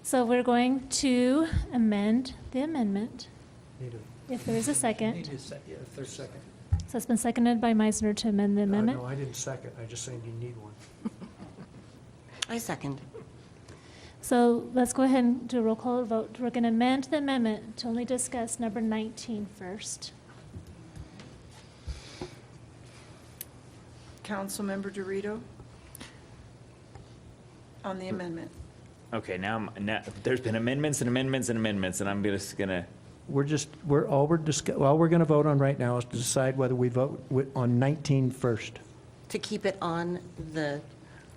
So we're going to amend the amendment. If there is a second. Need a second, if there's a second. So it's been seconded by Meisner to amend the amendment. No, I didn't second. I just saying you need one. I second. So let's go ahead and do a roll call vote. We're going to amend the amendment to only discuss number 19 first. Councilmember Dorito? On the amendment. Okay, now there's been amendments and amendments and amendments, and I'm just gonna. All we're going to vote on right now is to decide whether we vote on 19 first. To keep it on the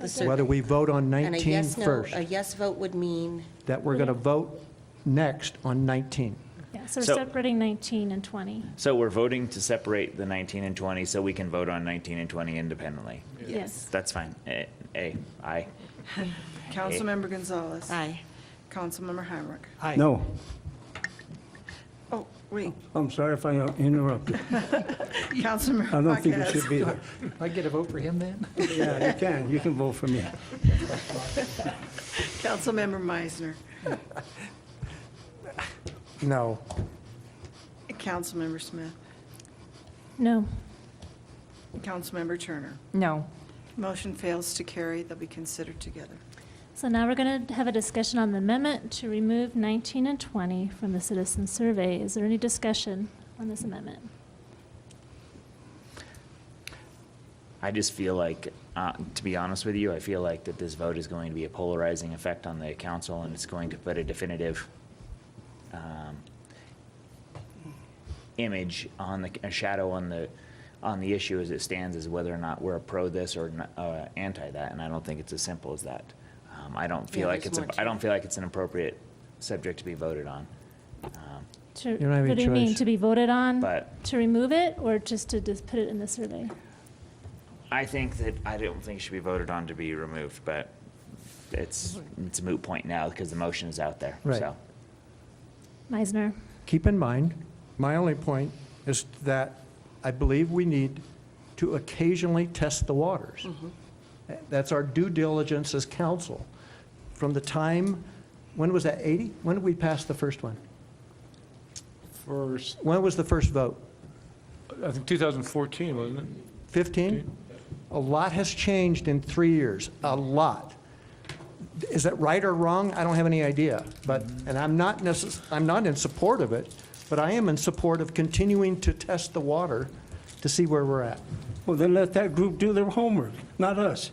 survey. Whether we vote on 19 first. A yes vote would mean, That we're going to vote next on 19. Yeah, so we're So- separating 19 and 20. So we're voting to separate the 19 and 20 so we can vote on 19 and 20 independently. Yes. That's fine. Aye. Councilmember Gonzalez? aye. Councilmember Heinrich? Aye. No, Oh, wait. I'm sorry if I interrupted. Councilmember I don't think it Hawkes? should be there. I get a vote for him then? Yeah, you can. You can vote for me. Councilmember Meisner? No. Councilmember Smith? No. Councilmember Turner? No. Motion fails to carry. They'll be considered together. So now we're going to have a discussion on the amendment to remove 19 and 20 from the citizen survey. Is there any discussion on this amendment? I just feel like, to be honest with you, I feel like that this vote is going to be a polarizing effect on the council, and it's going to put a definitive image on a shadow on the issue as it stands, as whether or not we're pro this or anti that, and I don't think it's as simple as that. I don't feel like there's more to I don't feel like it's an appropriate subject to be voted on. To, don't have any what do you mean, choice. to be voted on? But- To remove it, or just to just put it in the survey? I don't think it should be voted on to be removed, but it's a moot point now because the motion is out there. Right. So Meisner? Keep in mind, my only point is that I believe we need to occasionally test the waters. That's our due diligence as council. From the time, when was that, 80? When did we pass the first one? First, When was the first vote? I think 2014, wasn't it? 15? A lot has changed in 3 years, a lot. Is that right or wrong? I don't have any idea. But, and I'm not in support of it, but I am in support of continuing to test the water to see where we're at. Well, then let that group do their homework, not us.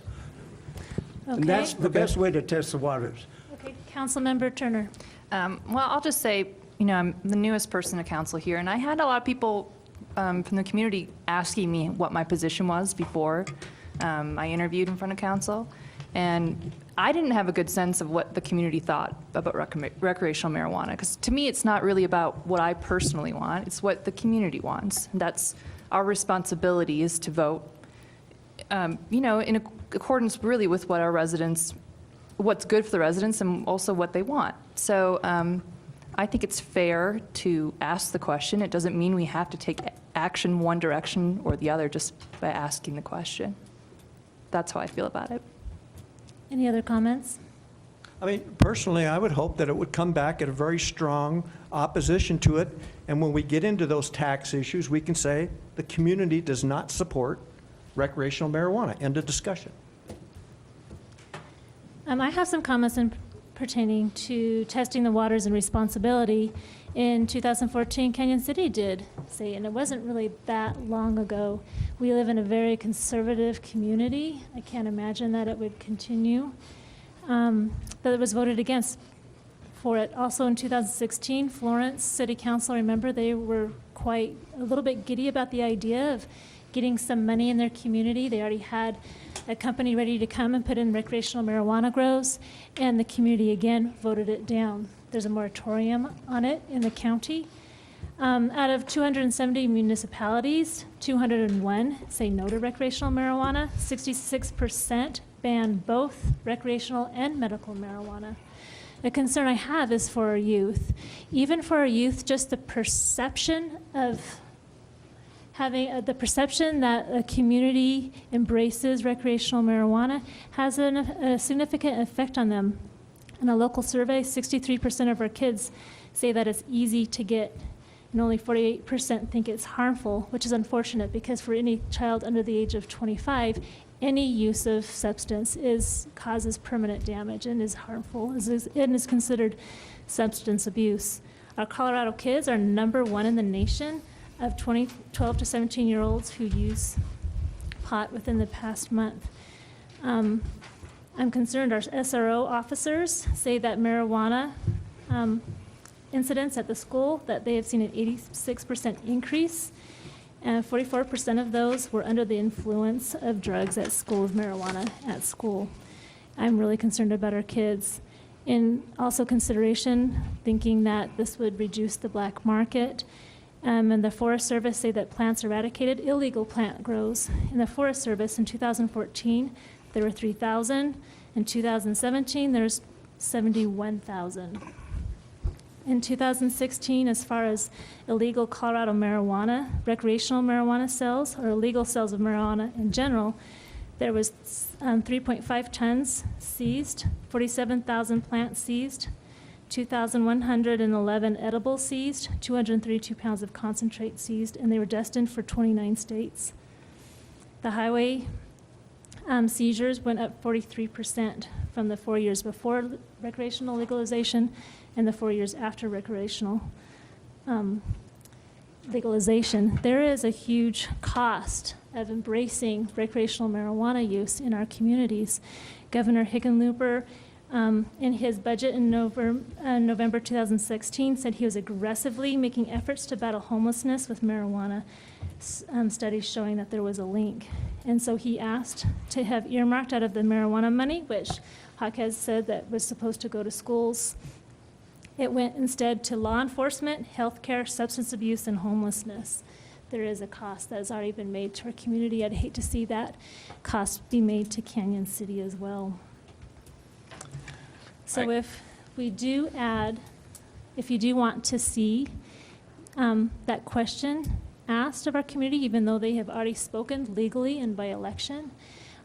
And that's the best way to test the waters. Okay, Councilmember Turner. Well, I'll just say, I'm the newest person to council here, and I had a lot of people from the community asking me what my position was before I interviewed in front of council. And I didn't have a good sense of what the community thought about recreational marijuana, because to me, it's not really about what I personally want, it's what the community wants. And that's our responsibility, is to vote, in accordance really with what our residents, what's good for the residents and also what they want. So I think it's fair to ask the question. It doesn't mean we have to take action one direction or the other just by asking the question. That's how I feel about it. Any other comments? I mean, personally, I would hope that it would come back at a very strong opposition to it, and when we get into those tax issues, we can say the community does not support recreational marijuana. End of discussion. I have some comments pertaining to testing the waters and responsibility. In 2014, Canyon City did say, and it wasn't really that long ago, we live in a very conservative community. I can't imagine that it would continue. That it was voted against for it. Also in 2016, Florence City Council, remember, they were quite a little bit giddy about the idea of getting some money in their community. They already had a company ready to come and put in recreational marijuana grows, and the community again voted it down. There's a moratorium on it in the county. Out of 270 municipalities, 201 say no to recreational marijuana. 66% ban both recreational and medical marijuana. The concern I have is for our youth. Even for our youth, just the perception of having the perception that a community embraces recreational marijuana has a significant effect on them. In a local survey, 63% of our kids say that it's easy to get, and only 48% think it's harmful, which is unfortunate because for any child under the age of 25, any use of substance causes permanent damage and is harmful and is considered substance abuse. Our Colorado kids are #1 in the nation of 12 to 17-year-olds who use pot within the past month. I'm concerned our SRO officers say that marijuana incidents at the school, that they have seen an 86% increase, and 44% of those were under the influence of drugs at school, of marijuana at school. I'm really concerned about our kids. In also consideration, thinking that this would reduce the black market, and the Forest Service say that plants eradicated illegal plant grows. In the Forest Service in 2014, there were 3,000. In 2017, there's 71,000. In 2016, as far as illegal Colorado marijuana, recreational marijuana sales, or illegal sales of marijuana in general, there was 3.5 tons seized, 47,000 plants seized, 2,111 edibles seized, 232 pounds of concentrate seized, and they were destined for 29 states. The highway seizures went up 43% from the 4 years before recreational legalization and the 4 years after recreational legalization. There is a huge cost of embracing recreational marijuana use in our communities. Governor Hickenlooper, in his budget in November 2016, said he was aggressively making efforts to battle homelessness with marijuana, studies showing that there was a link. And so he asked to have earmarked out of the marijuana money, which Jaquez said that was supposed to go to schools. It went instead to law enforcement, healthcare, substance abuse, and homelessness. There is a cost that has already been made to our community. I'd hate to see that cost be made to Canyon City as well. So if we do add, if you do want to see that question asked of our community, even though they have already spoken legally and by election,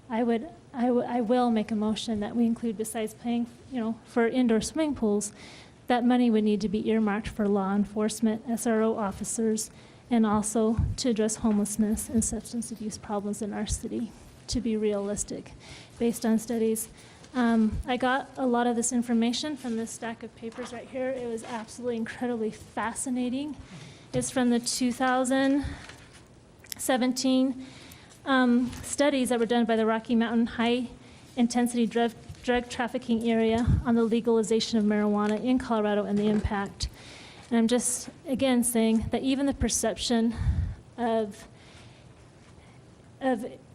I will make a motion that we include, besides paying, for indoor swimming pools, that money would need to be earmarked for law enforcement, SRO officers, and also to address homelessness and substance abuse problems in our city, to be realistic. Based on studies, I got a lot of this information from this stack of papers right here. It was absolutely incredibly fascinating. It's from the 2017 studies that were done by the Rocky Mountain High Intensity Drug Trafficking Area on the legalization of marijuana in Colorado and the impact. And I'm just, again, saying that even the perception of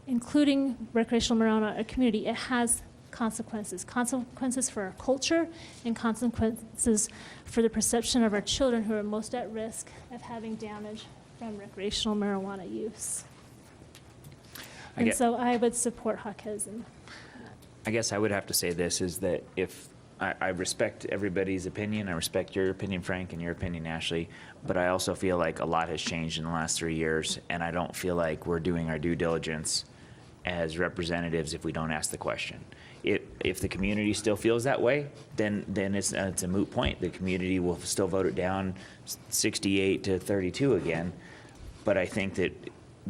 including recreational marijuana in our community, it has consequences for our culture and consequences for the perception of our children who are most at risk of having damage from recreational marijuana use. And so I would support Jaquez. I guess I would have to say this, is that if I respect everybody's opinion, I respect your opinion, Frank, and your opinion, Ashley, but I also feel like a lot has changed in the last 3 years, and I don't feel like we're doing our due diligence as representatives if we don't ask the question. If the community still feels that way, then it's a moot point. The community will still vote it down 68 to 32 again, but I think that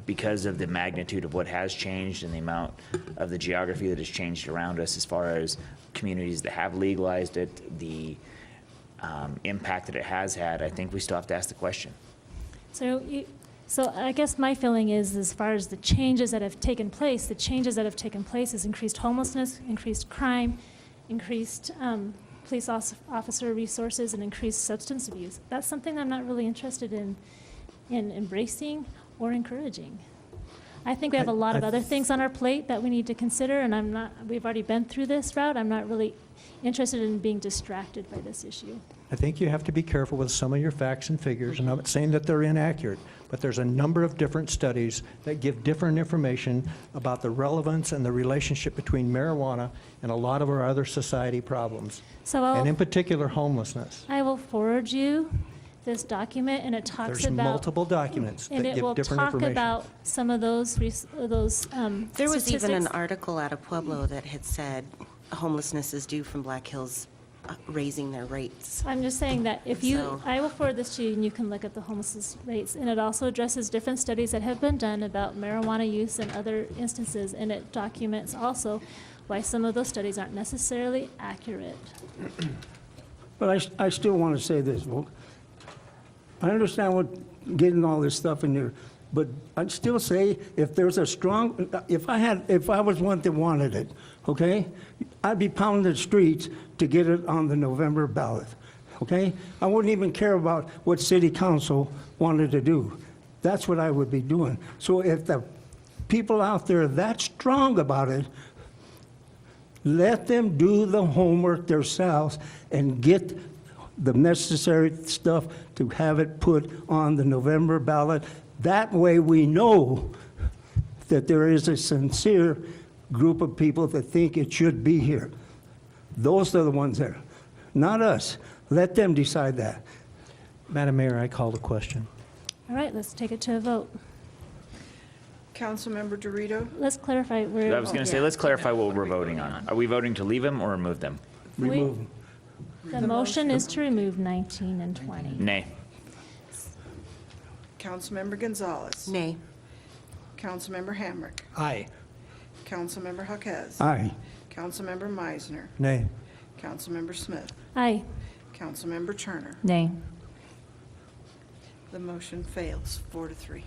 because of the magnitude of what has changed and the amount of the geography that has changed around us as far as communities that have legalized it, the impact that it has had, I think we still have to ask the question. So I guess my feeling is, as far as the changes that have taken place, is increased homelessness, increased crime, increased police officer resources, and increased substance abuse. That's something I'm not really interested in embracing or encouraging. I think we have a lot of other things on our plate that we need to consider, and we've already been through this route. I'm not really interested in being distracted by this issue. I think you have to be careful with some of your facts and figures, and I'm not saying that they're inaccurate, but there's a number of different studies that give different information about the relevance and the relationship between marijuana and a lot of our other society problems, and in particular homelessness. I will forward you this document, and it talks There's about multiple documents that give different information. And it will talk about some of those There was even an statistics. article out of Pueblo that had said homelessness is due from Black Hills raising their rates. I'm just saying that I will forward this to you, and you can look at the homelessness rates. And it also addresses different studies that have been done about marijuana use in other instances, and it documents also why some of those studies aren't necessarily accurate. But I still want to say this, Volk. I understand getting all this stuff in there, but I'd still say if there's a strong, if I was one that wanted it, okay, I'd be pounding the streets to get it on the November ballot, okay? I wouldn't even care about what city council wanted to do. That's what I would be doing. So if the people out there are that strong about it, let them do the homework themselves and get the necessary stuff to have it put on the November ballot. That way we know that there is a sincere group of people that think it should be here. Those are the ones there, not us. Let them decide that. Madam Mayor, I call the question. All right, let's take it to a vote. Councilmember Dorito? Let's clarify where. I was going to say, let's clarify what we're voting on. Are we voting to leave them or remove them? Remove them. The motion is to remove 19 and 20. Nay. Councilmember Gonzalez? Nay. Councilmember Hamrick? Aye. Councilmember Jaquez? Aye. Councilmember Meisner? Nay. Councilmember Smith? Aye. Councilmember Turner? Nay. The motion fails, 4-3.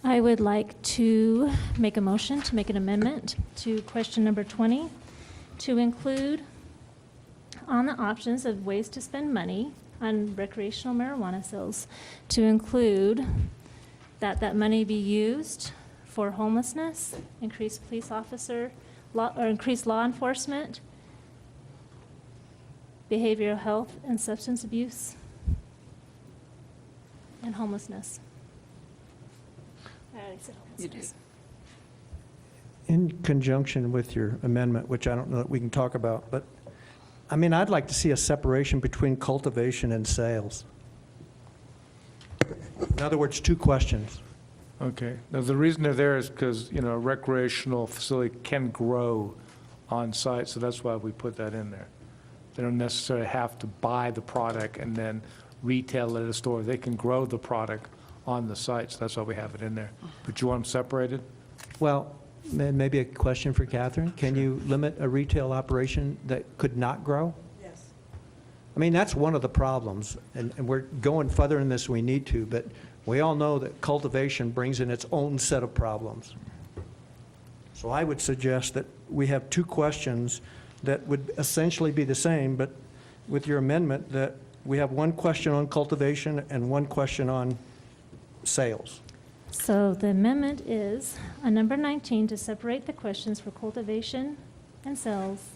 I would like to make a motion to make an amendment to question number 20 to include on the options of ways to spend money on recreational marijuana sales, to include that money be used for homelessness, increased police officer, or increased law enforcement, behavioral health and substance abuse, and homelessness. I already said homelessness. In conjunction with your amendment, which I don't know that we can talk about, but I mean, I'd like to see a separation between cultivation and sales. In other words, two questions. Okay. Now, the reason they're there is because, a recreational facility can grow on site, so that's why we put that in there. They don't necessarily have to buy the product and then retail it at a store. They can grow the product on the site, so that's why we have it in there. But you want them separated? Well, Maybe a question for Catherine. Can you limit a retail operation that could not grow? Yes. I mean, that's one of the problems, and we're going further in this than we need to, but we all know that cultivation brings in its own set of problems. So I would suggest that we have two questions that would essentially be the same, but with your amendment, that we have one question on cultivation and one question on sales. So the amendment is on number 19 to separate the questions for cultivation and sales,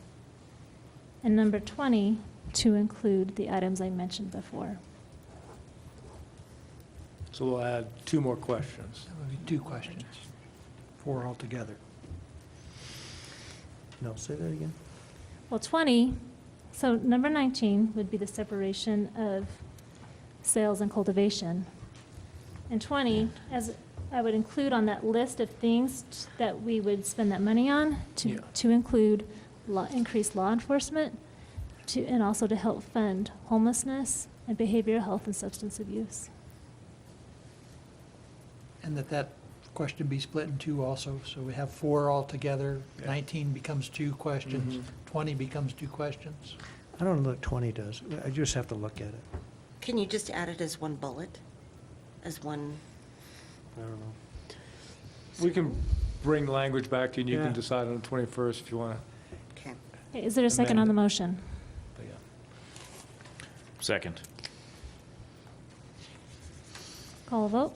and number 20 to include the items I mentioned before. So we'll add 2 more questions. That would be 2 questions, 4 altogether. No, say that again. Well, 20, so number 19 would be the separation of sales and cultivation. And 20, as I would include on that list of things that we would spend that money on, to include increased law enforcement, and also to help fund homelessness and behavioral health and substance abuse. And that question be split in 2 also, so we have 4 altogether. 19 becomes 2 questions, 20 becomes 2 questions. I don't know what 20 does. I just have to look at it. Can you just add it as one bullet? As one? I don't know. We can bring language back to you, and you can Yeah. decide on the 21st if you want Okay. Okay, is there a second on the motion? to. Second. Call a vote?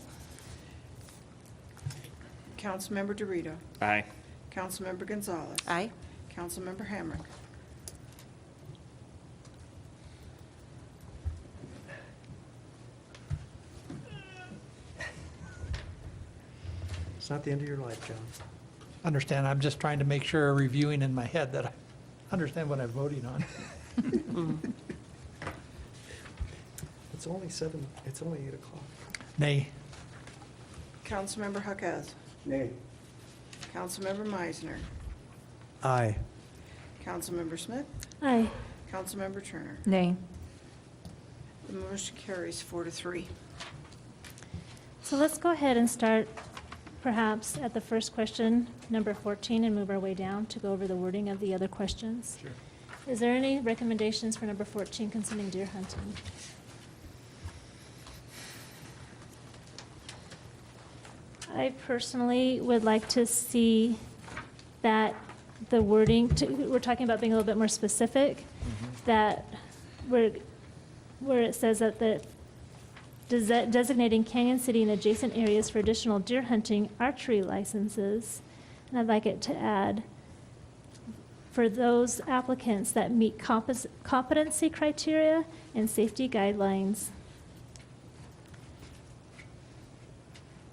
Councilmember Dorito. Aye. Councilmember Gonzalez. Aye. Councilmember Hamrick. It's not the end of your life, John. Understand, I'm just trying to make sure, reviewing in my head, that I understand what I'm voting on. It's only 8 o'clock. Nay. Councilmember Haquez. Nay. Councilmember Meisner. Aye. Councilmember Smith. Aye. Councilmember Turner. Nay. The motion carries 4-3. So let's go ahead and start perhaps at the first question, number 14, and move our way down to go over the wording of the other questions. Sure. Is there any recommendations for number 14 concerning deer hunting? I personally would like to see that the wording, we're talking about being a little bit more specific, that where it says that the designating Canyon City and adjacent areas for additional deer hunting archery licenses, and I'd like it to add, for those applicants that meet competency criteria and safety guidelines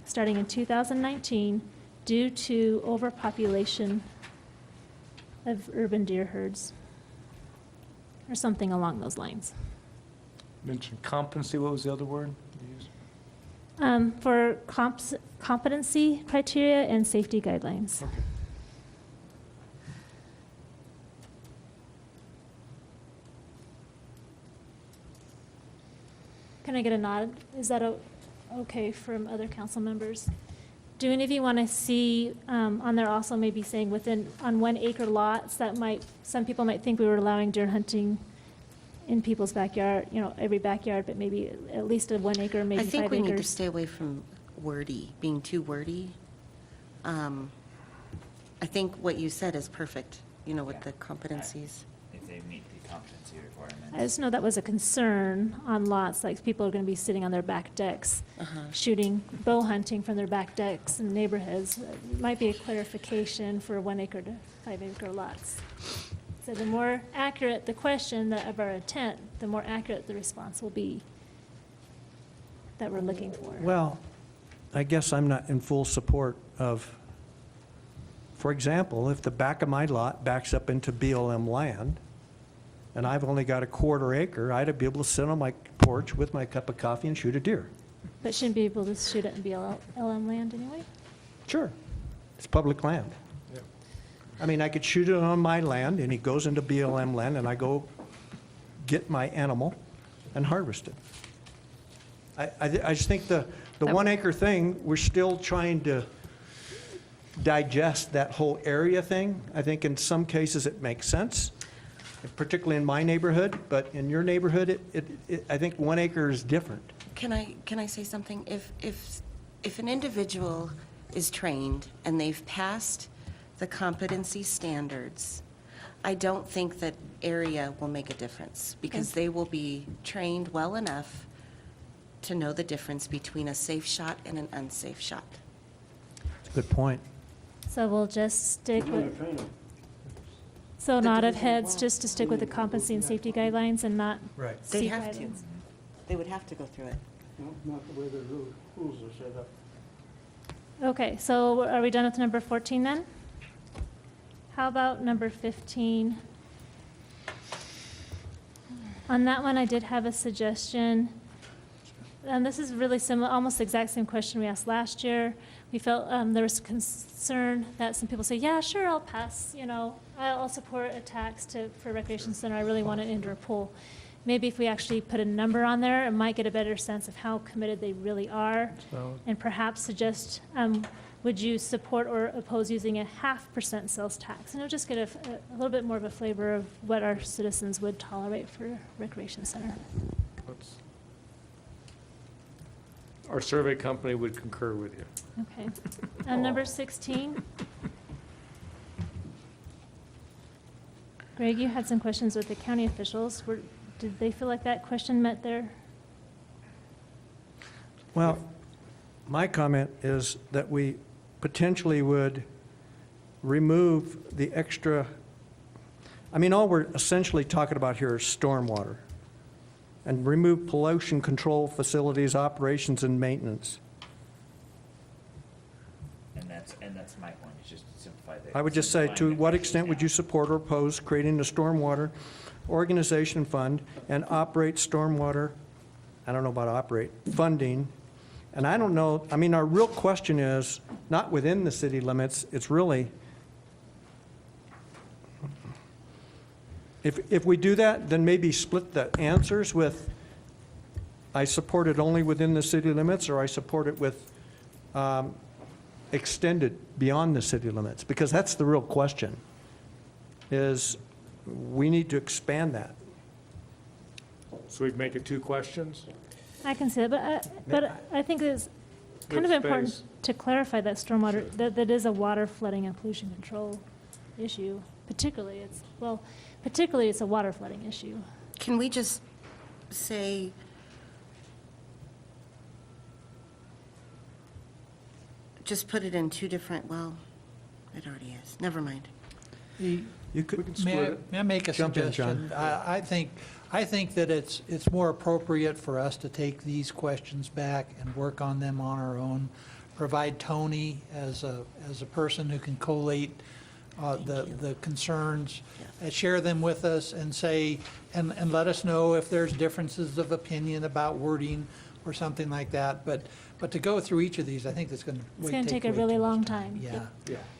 starting in 2019 due to overpopulation of urban deer herds, or something along those lines. Mention competency, what was the other word you used? For competency criteria and safety guidelines. Okay. Can I get a nod? Is that okay from other council members? Do any of you want to see on there also maybe saying on 1 acre lots that some people might think we were allowing deer hunting in people's backyard, every backyard, but maybe at least a 1 acre, maybe 5 acres? I think we need to stay away from being too wordy. I think what you said is perfect, with the competencies. If they meet the competency requirements. I just know that was a concern on lots, like people are going to be sitting on their back decks, shooting bow hunting from their back decks in neighborhoods. It might be a clarification for 1 acre to 5 acre lots. So the more accurate the question of our intent, the more accurate the response will be that we're looking for. Well, I guess I'm not in full support of, for example, if the back of my lot backs up into BLM land, and I've only got a 1/4 acre, I'd be able to sit on my porch with my cup of coffee and shoot a deer. But shouldn't be able to shoot it in BLM land anyway? Sure. It's public land. I mean, I could shoot it on my land, and he goes into BLM land, and I go get my animal and harvest it. I just think the 1 acre thing, we're still trying to digest that whole area thing. I think in some cases it makes sense, particularly in my neighborhood, but in your neighborhood, I think 1 acre is different. Can I say something? If an individual is trained and they've passed the competency standards, I don't think that area will make a difference, because they will be trained well enough to know the difference between a safe shot and an unsafe shot. Good point. So we'll just stick with, so nod of heads, just to stick with the competency and safety guidelines and not Right. They'd C have to. guidelines. They would have to go through it. Not the way the rules are set up. Okay, so are we done with number 14 then? How about number 15? On that one, I did have a suggestion. And this is really similar, almost the exact same question we asked last year. We felt there was concern that some people say, yeah, sure, I'll pass, I'll support a tax for recreation center. I really want an indoor pool. Maybe if we actually put a number on there, it might get a better sense of how committed they really are. And perhaps suggest, would you support or oppose using a 0.5% sales tax? And it'll just get a little bit more of a flavor of what our citizens would tolerate for a recreation center. Our survey company would concur with you. Okay. And number 16? Greg, you had some questions with the county officials. Did they feel like that question met their? Well, my comment is that we potentially would remove the extra, all we're essentially talking about here is stormwater, and remove pollution control facilities, operations, and maintenance. And that's my point, is just to simplify the. I would just say, to what extent would you support or oppose creating a stormwater organization fund and operate stormwater, I don't know about operate, funding, and I don't know, our real question is not within the city limits, it's really, if we do that, then maybe split the answers with, I support it only within the city limits, or I support it with extended beyond the city limits, because that's the real question, is we need to expand that. So we'd make it 2 questions? I can see that, but I think it's kind of With important space. to clarify that stormwater, that is a water flooding and pollution control issue. Particularly, it's a water flooding issue. Can we just say, just put it in 2 different, well, it already is, never mind. You could May I make a Jump in, suggestion? John. I think that it's more appropriate for us to take these questions back and work on them on our own. Provide Tony as a person who can collate the concerns, share them with us, and say, and let us know if there's differences of opinion about wording or something like that. But to go through each of these, I think that's going to It's going to take a really long time. Yeah.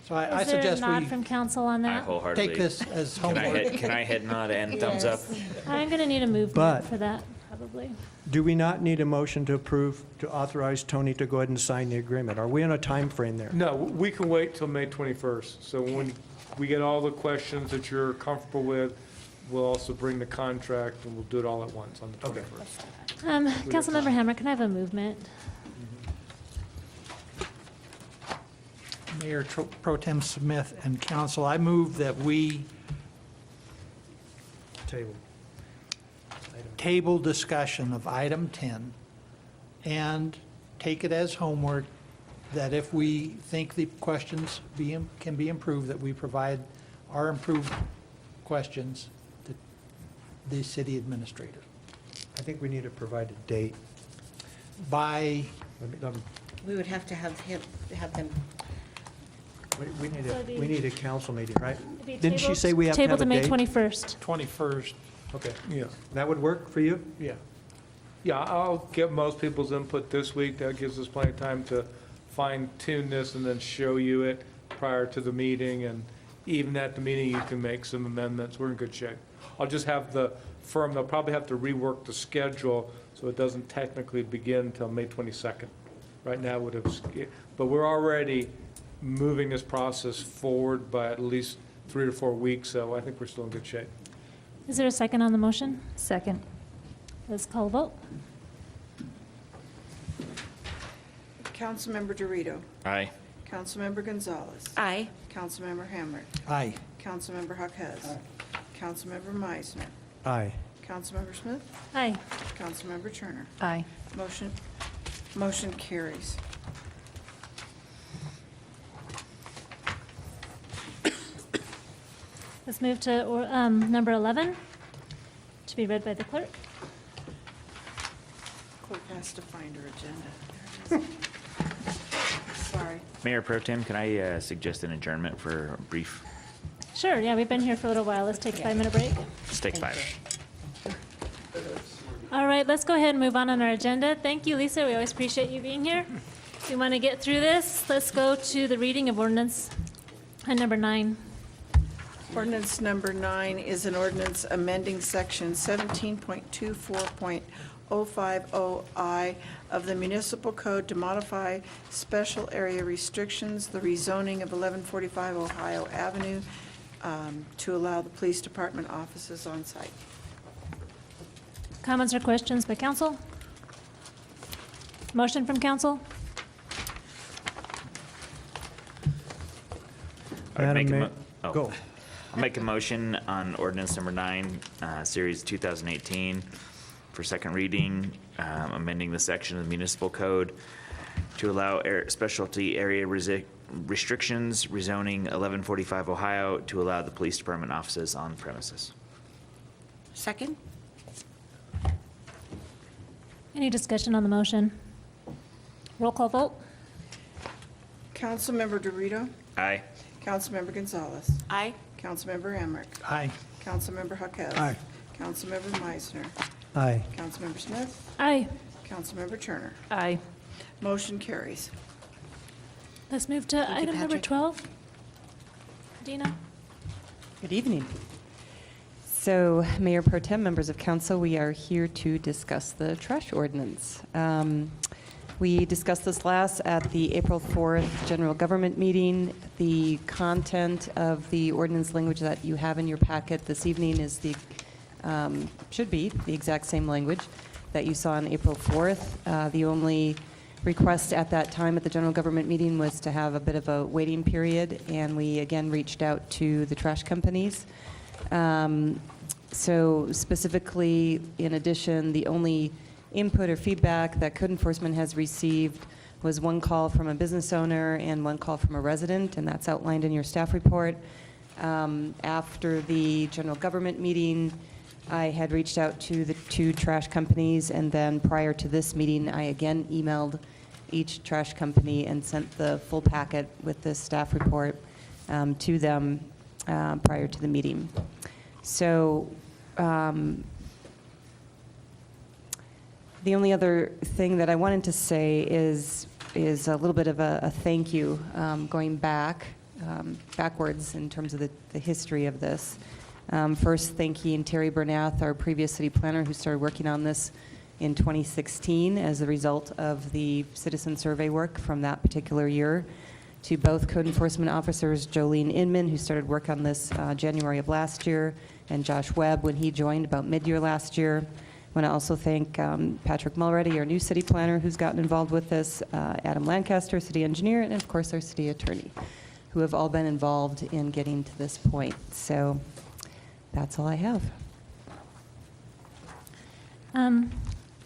So I Is there a suggest nod we from council on I that? wholeheartedly. take this as Can homework. I head nod and thumbs up? I'm going to need a movement But- for that, probably. Do we not need a motion to approve, to authorize Tony to go ahead and sign the agreement? Are we on a time frame there? No, we can wait till May 21st. So when we get all the questions that you're comfortable with, we'll also bring the contract, and we'll do it all at once on the 21st. Councilmember Hammer, can I have a movement? Mayor Pro Tem Smith and council, I move that we table discussion of item 10 and take it as homework, that if we think the questions can be improved, that we provide our improved questions to the city administrator. I think we need to provide a date. By, We would have to have them, We need a council meeting, right? It'd be Didn't she tabled- say we have to have a Tabled date? to May 21st. 21st. Okay. Yeah. That would work for you? Yeah. Yeah, I'll get most people's input this week. That gives us plenty of time to fine tune this and then show you it prior to the meeting. And even at the meeting, you can make some amendments. We're in good shape. I'll just have the firm, they'll probably have to rework the schedule so it doesn't technically begin until May 22nd. Right now, it would have, but we're already moving this process forward by at least 3 to 4 weeks, so I think we're still in good shape. Is there a second on the motion? Second. Let's call a vote. Councilmember Dorito. Aye. Councilmember Gonzalez. Aye. Councilmember Hamrick. Aye. Councilmember Jaquez. Councilmember Meisner. Aye. Councilmember Smith. Aye. Councilmember Turner. Aye. Motion carries. Let's move to number 11, to be read by the clerk. Clerk has to find her agenda. There it is. Sorry. Mayor Pro Tem, can I suggest an adjournment for a brief, Sure, yeah, we've been here for a little while. Let's take a 5-minute break. let's take 5. All right, let's go ahead and move on our agenda. Thank you, Lisa. We always appreciate you being here. If we want to get through this, let's go to the reading of ordinance number 9. Ordinance number 9 is an ordinance amending section 17.24.050I of the municipal code to modify special area restrictions, the rezoning of 1145 Ohio Avenue to allow the police department offices on site. Comments or questions by council? Motion from council? Madam Mayor, Go. I'll make a motion on ordinance number 9, series 2018, for second reading, amending the section of the municipal code to allow specialty area restrictions, rezoning 1145 Ohio to allow the police department offices on premises. Second? Any discussion on the motion? Roll call vote? Councilmember Dorito. Aye. Councilmember Gonzalez. Aye. Councilmember Hamrick. Aye. Councilmember Jaquez. Aye. Councilmember Meisner. Aye. Councilmember Smith. Aye. Councilmember Turner. Aye. Motion carries. Let's move to item number 12. Dina? Good evening. So, Mayor Pro Tem, members of council, we are here to discuss the trash ordinance. We discussed this last at the April 4th general government meeting. The content of the ordinance language that you have in your packet this evening is should be the exact same language that you saw on April 4th. The only request at that time at the general government meeting was to have a bit of a waiting period, and we again reached out to the trash companies. So specifically, in addition, the only input or feedback that code enforcement has received was one call from a business owner and one call from a resident, and that's outlined in your staff report. After the general government meeting, I had reached out to the 2 trash companies, and then prior to this meeting, I again emailed each trash company and sent the full packet with the staff report to them prior to the meeting. So the only other thing that I wanted to say is a little bit of a thank you going backwards in terms of the history of this. First, thanking Terry Bernath, our previous city planner, who started working on this in 2016 as a result of the citizen survey work from that particular year, to both code enforcement officers, Jolene Inman, who started work on this January of last year, and Josh Webb when he joined about mid-year last year. I want to also thank Patrick Mulready, our new city planner, who's gotten involved with this, Adam Lancaster, city engineer, and of course our city attorney, who have all been involved in getting to this point. So that's all I have.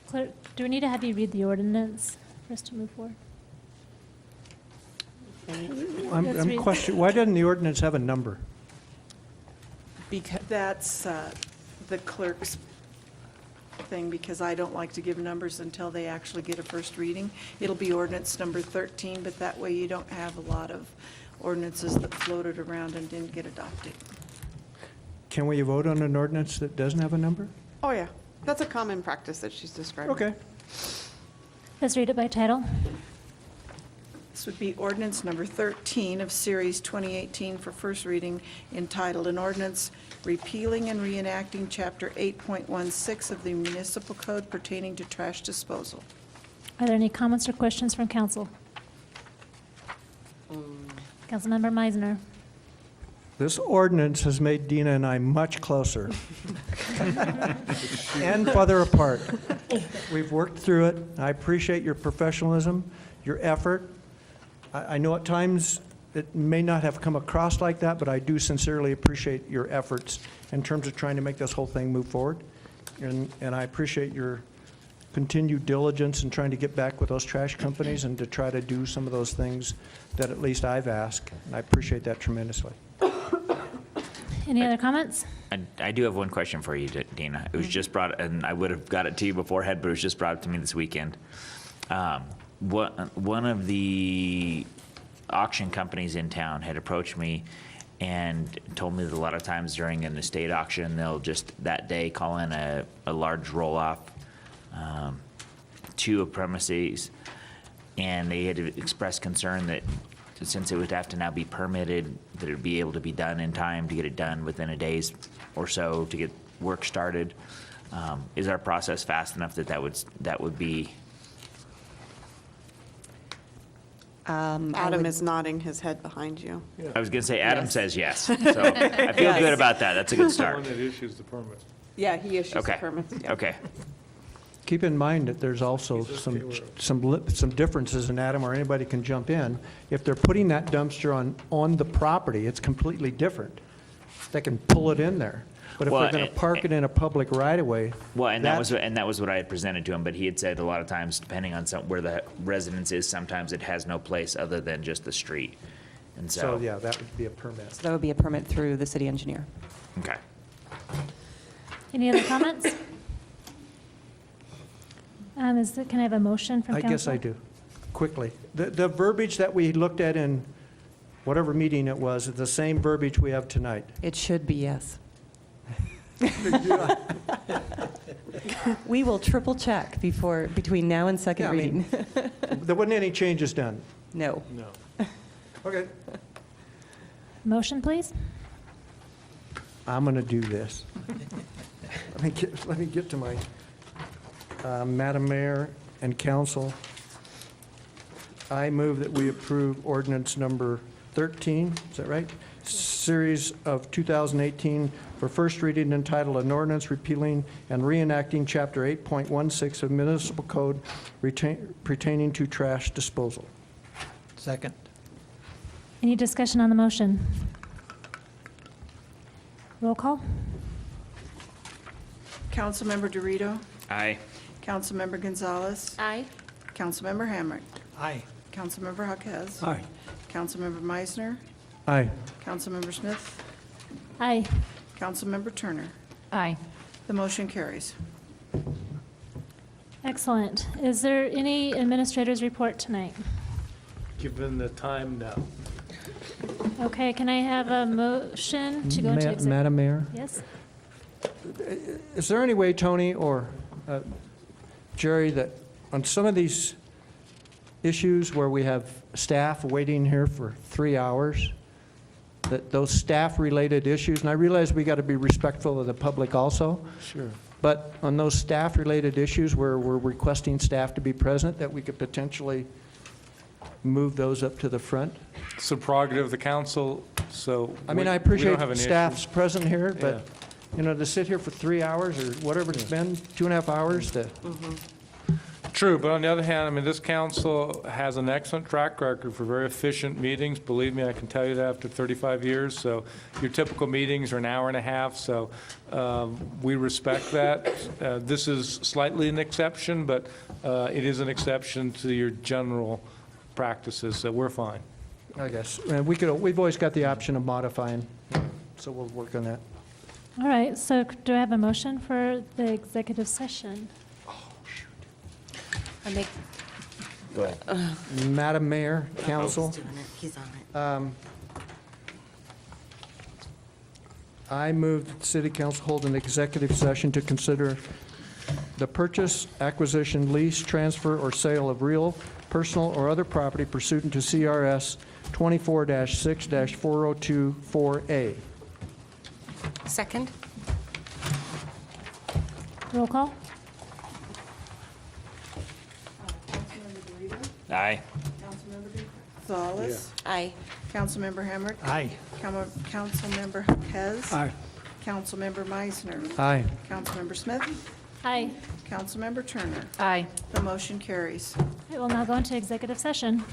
Clerk, do we need to have you read the ordinance for us to move forward? I'm questioning, why doesn't the ordinance have a number? Because that's the clerk's thing, because I don't like to give numbers until they actually get a first reading. It'll be ordinance number 13, but that way you don't have a lot of ordinances that floated around and didn't get adopted. Can we vote on an ordinance that doesn't have a number? Oh, yeah. That's a common practice that she's describing. Okay. Let's read it by title. This would be ordinance number 13 of Series 2018 for first reading, entitled an ordinance repealing and reenacting Chapter 8.16 of the Municipal Code pertaining to trash disposal. Are there any comments or questions from council? Councilmember Meisner. This ordinance has made Dina and I much closer and farther apart. We've worked through it. I appreciate your professionalism, your effort. I know at times it may not have come across like that, but I do sincerely appreciate your efforts in terms of trying to make this whole thing move forward. And I appreciate your continued diligence in trying to get back with those trash companies and to try to do some of those things that at least I've asked. And I appreciate that tremendously. Any other comments? I do have one question for you, Dina. It was just brought, and I would have got it to you beforehand, but it was just brought up to me this weekend. One of the auction companies in town had approached me and told me that a lot of times during an estate auction, they'll just that day call in a large roll-off to a premises, and they had expressed concern that since it would have to now be permitted, that it would be able to be done in time to get it done within a day or so to get work started. Is our process fast enough that that would be? Adam is nodding his head behind you. I was going to say Adam says yes, so I feel good about that. That's a good The start. one that issues the permit. Yeah, he issues the Okay. permits. yeah. Okay. Keep in mind that there's also some differences, and Adam or anybody can jump in. If they're putting that dumpster on the property, it's completely different. They can pull it in there. But if Well, they're going to park it in a public right-of-way, Well, and that was what I had presented to him, but he had said a lot of times, depending on where the residence is, sometimes it has no place other than just the street. And so yeah, that would be a permit. So that would be a permit through the city engineer. Okay. Any other comments? Can I have a motion from I council? guess I do. Quickly. The verbiage that we looked at in whatever meeting it was, is the same verbiage we have tonight. It should be yes. We will triple check between now and second Yeah, I mean, reading. There wasn't any changes done. No. No. Okay. Motion, please. I'm going to do this. Let me get to my, Madam Mayor and Council. I move that we approve ordinance number 13, is that right? Series of 2018 for first reading entitled an ordinance repealing and reenacting Chapter 8.16 of Municipal Code pertaining to trash disposal. Second. Any discussion on the motion? Roll call. Councilmember Dorito, Aye. Councilmember Gonzalez, Aye. Councilmember Hamrick, Aye. Councilmember Jaquez. Aye. Councilmember Meisner, Aye. Councilmember Smith, Aye. Councilmember Turner. Aye. The motion carries. Excellent. Is there any administrator's report tonight? Given the time now. Okay, can I have a motion to go into executive? Madam Mayor? Yes? Is there any way, Tony or Jerry, that on some of these issues where we have staff waiting here for 3 hours, that those staff-related issues, and I realize we got to be respectful of the public also. Sure. But on those staff-related issues where we're requesting staff to be present, that we could potentially move those up to the front? It's a prerogative of the council, so. I mean, I we appreciate don't have an issue. staff's present here, but, Yeah. you know, to sit here for 3 hours or whatever it's been, 2.5 hours to, True, but on the other hand, I mean, this council has an excellent track record for very efficient meetings. Believe me, I can tell you that after 35 years. So your typical meetings are an hour and a half, so we respect that. This is slightly an exception, but it is an exception to your general practices, so we're fine. I guess. And we've always got the option of modifying, so we'll work on that. All right, so do I have a motion for the executive session? I make, Go ahead. Madam Mayor, Council, he's doing it, he's on it. I move that the City Council hold an executive session to consider the purchase, acquisition, lease, transfer, or sale of real, personal, or other property pursuant to CRS 24-6-4024A. Second? Roll call. Aye. Councilmember Gonzalez. Aye. Councilmember Hamrick. Aye. Councilmember Hess. Aye. Councilmember Meisner. Aye. Councilmember Smith. Hi. Councilmember Turner. Aye. The motion carries. I will now go into executive session.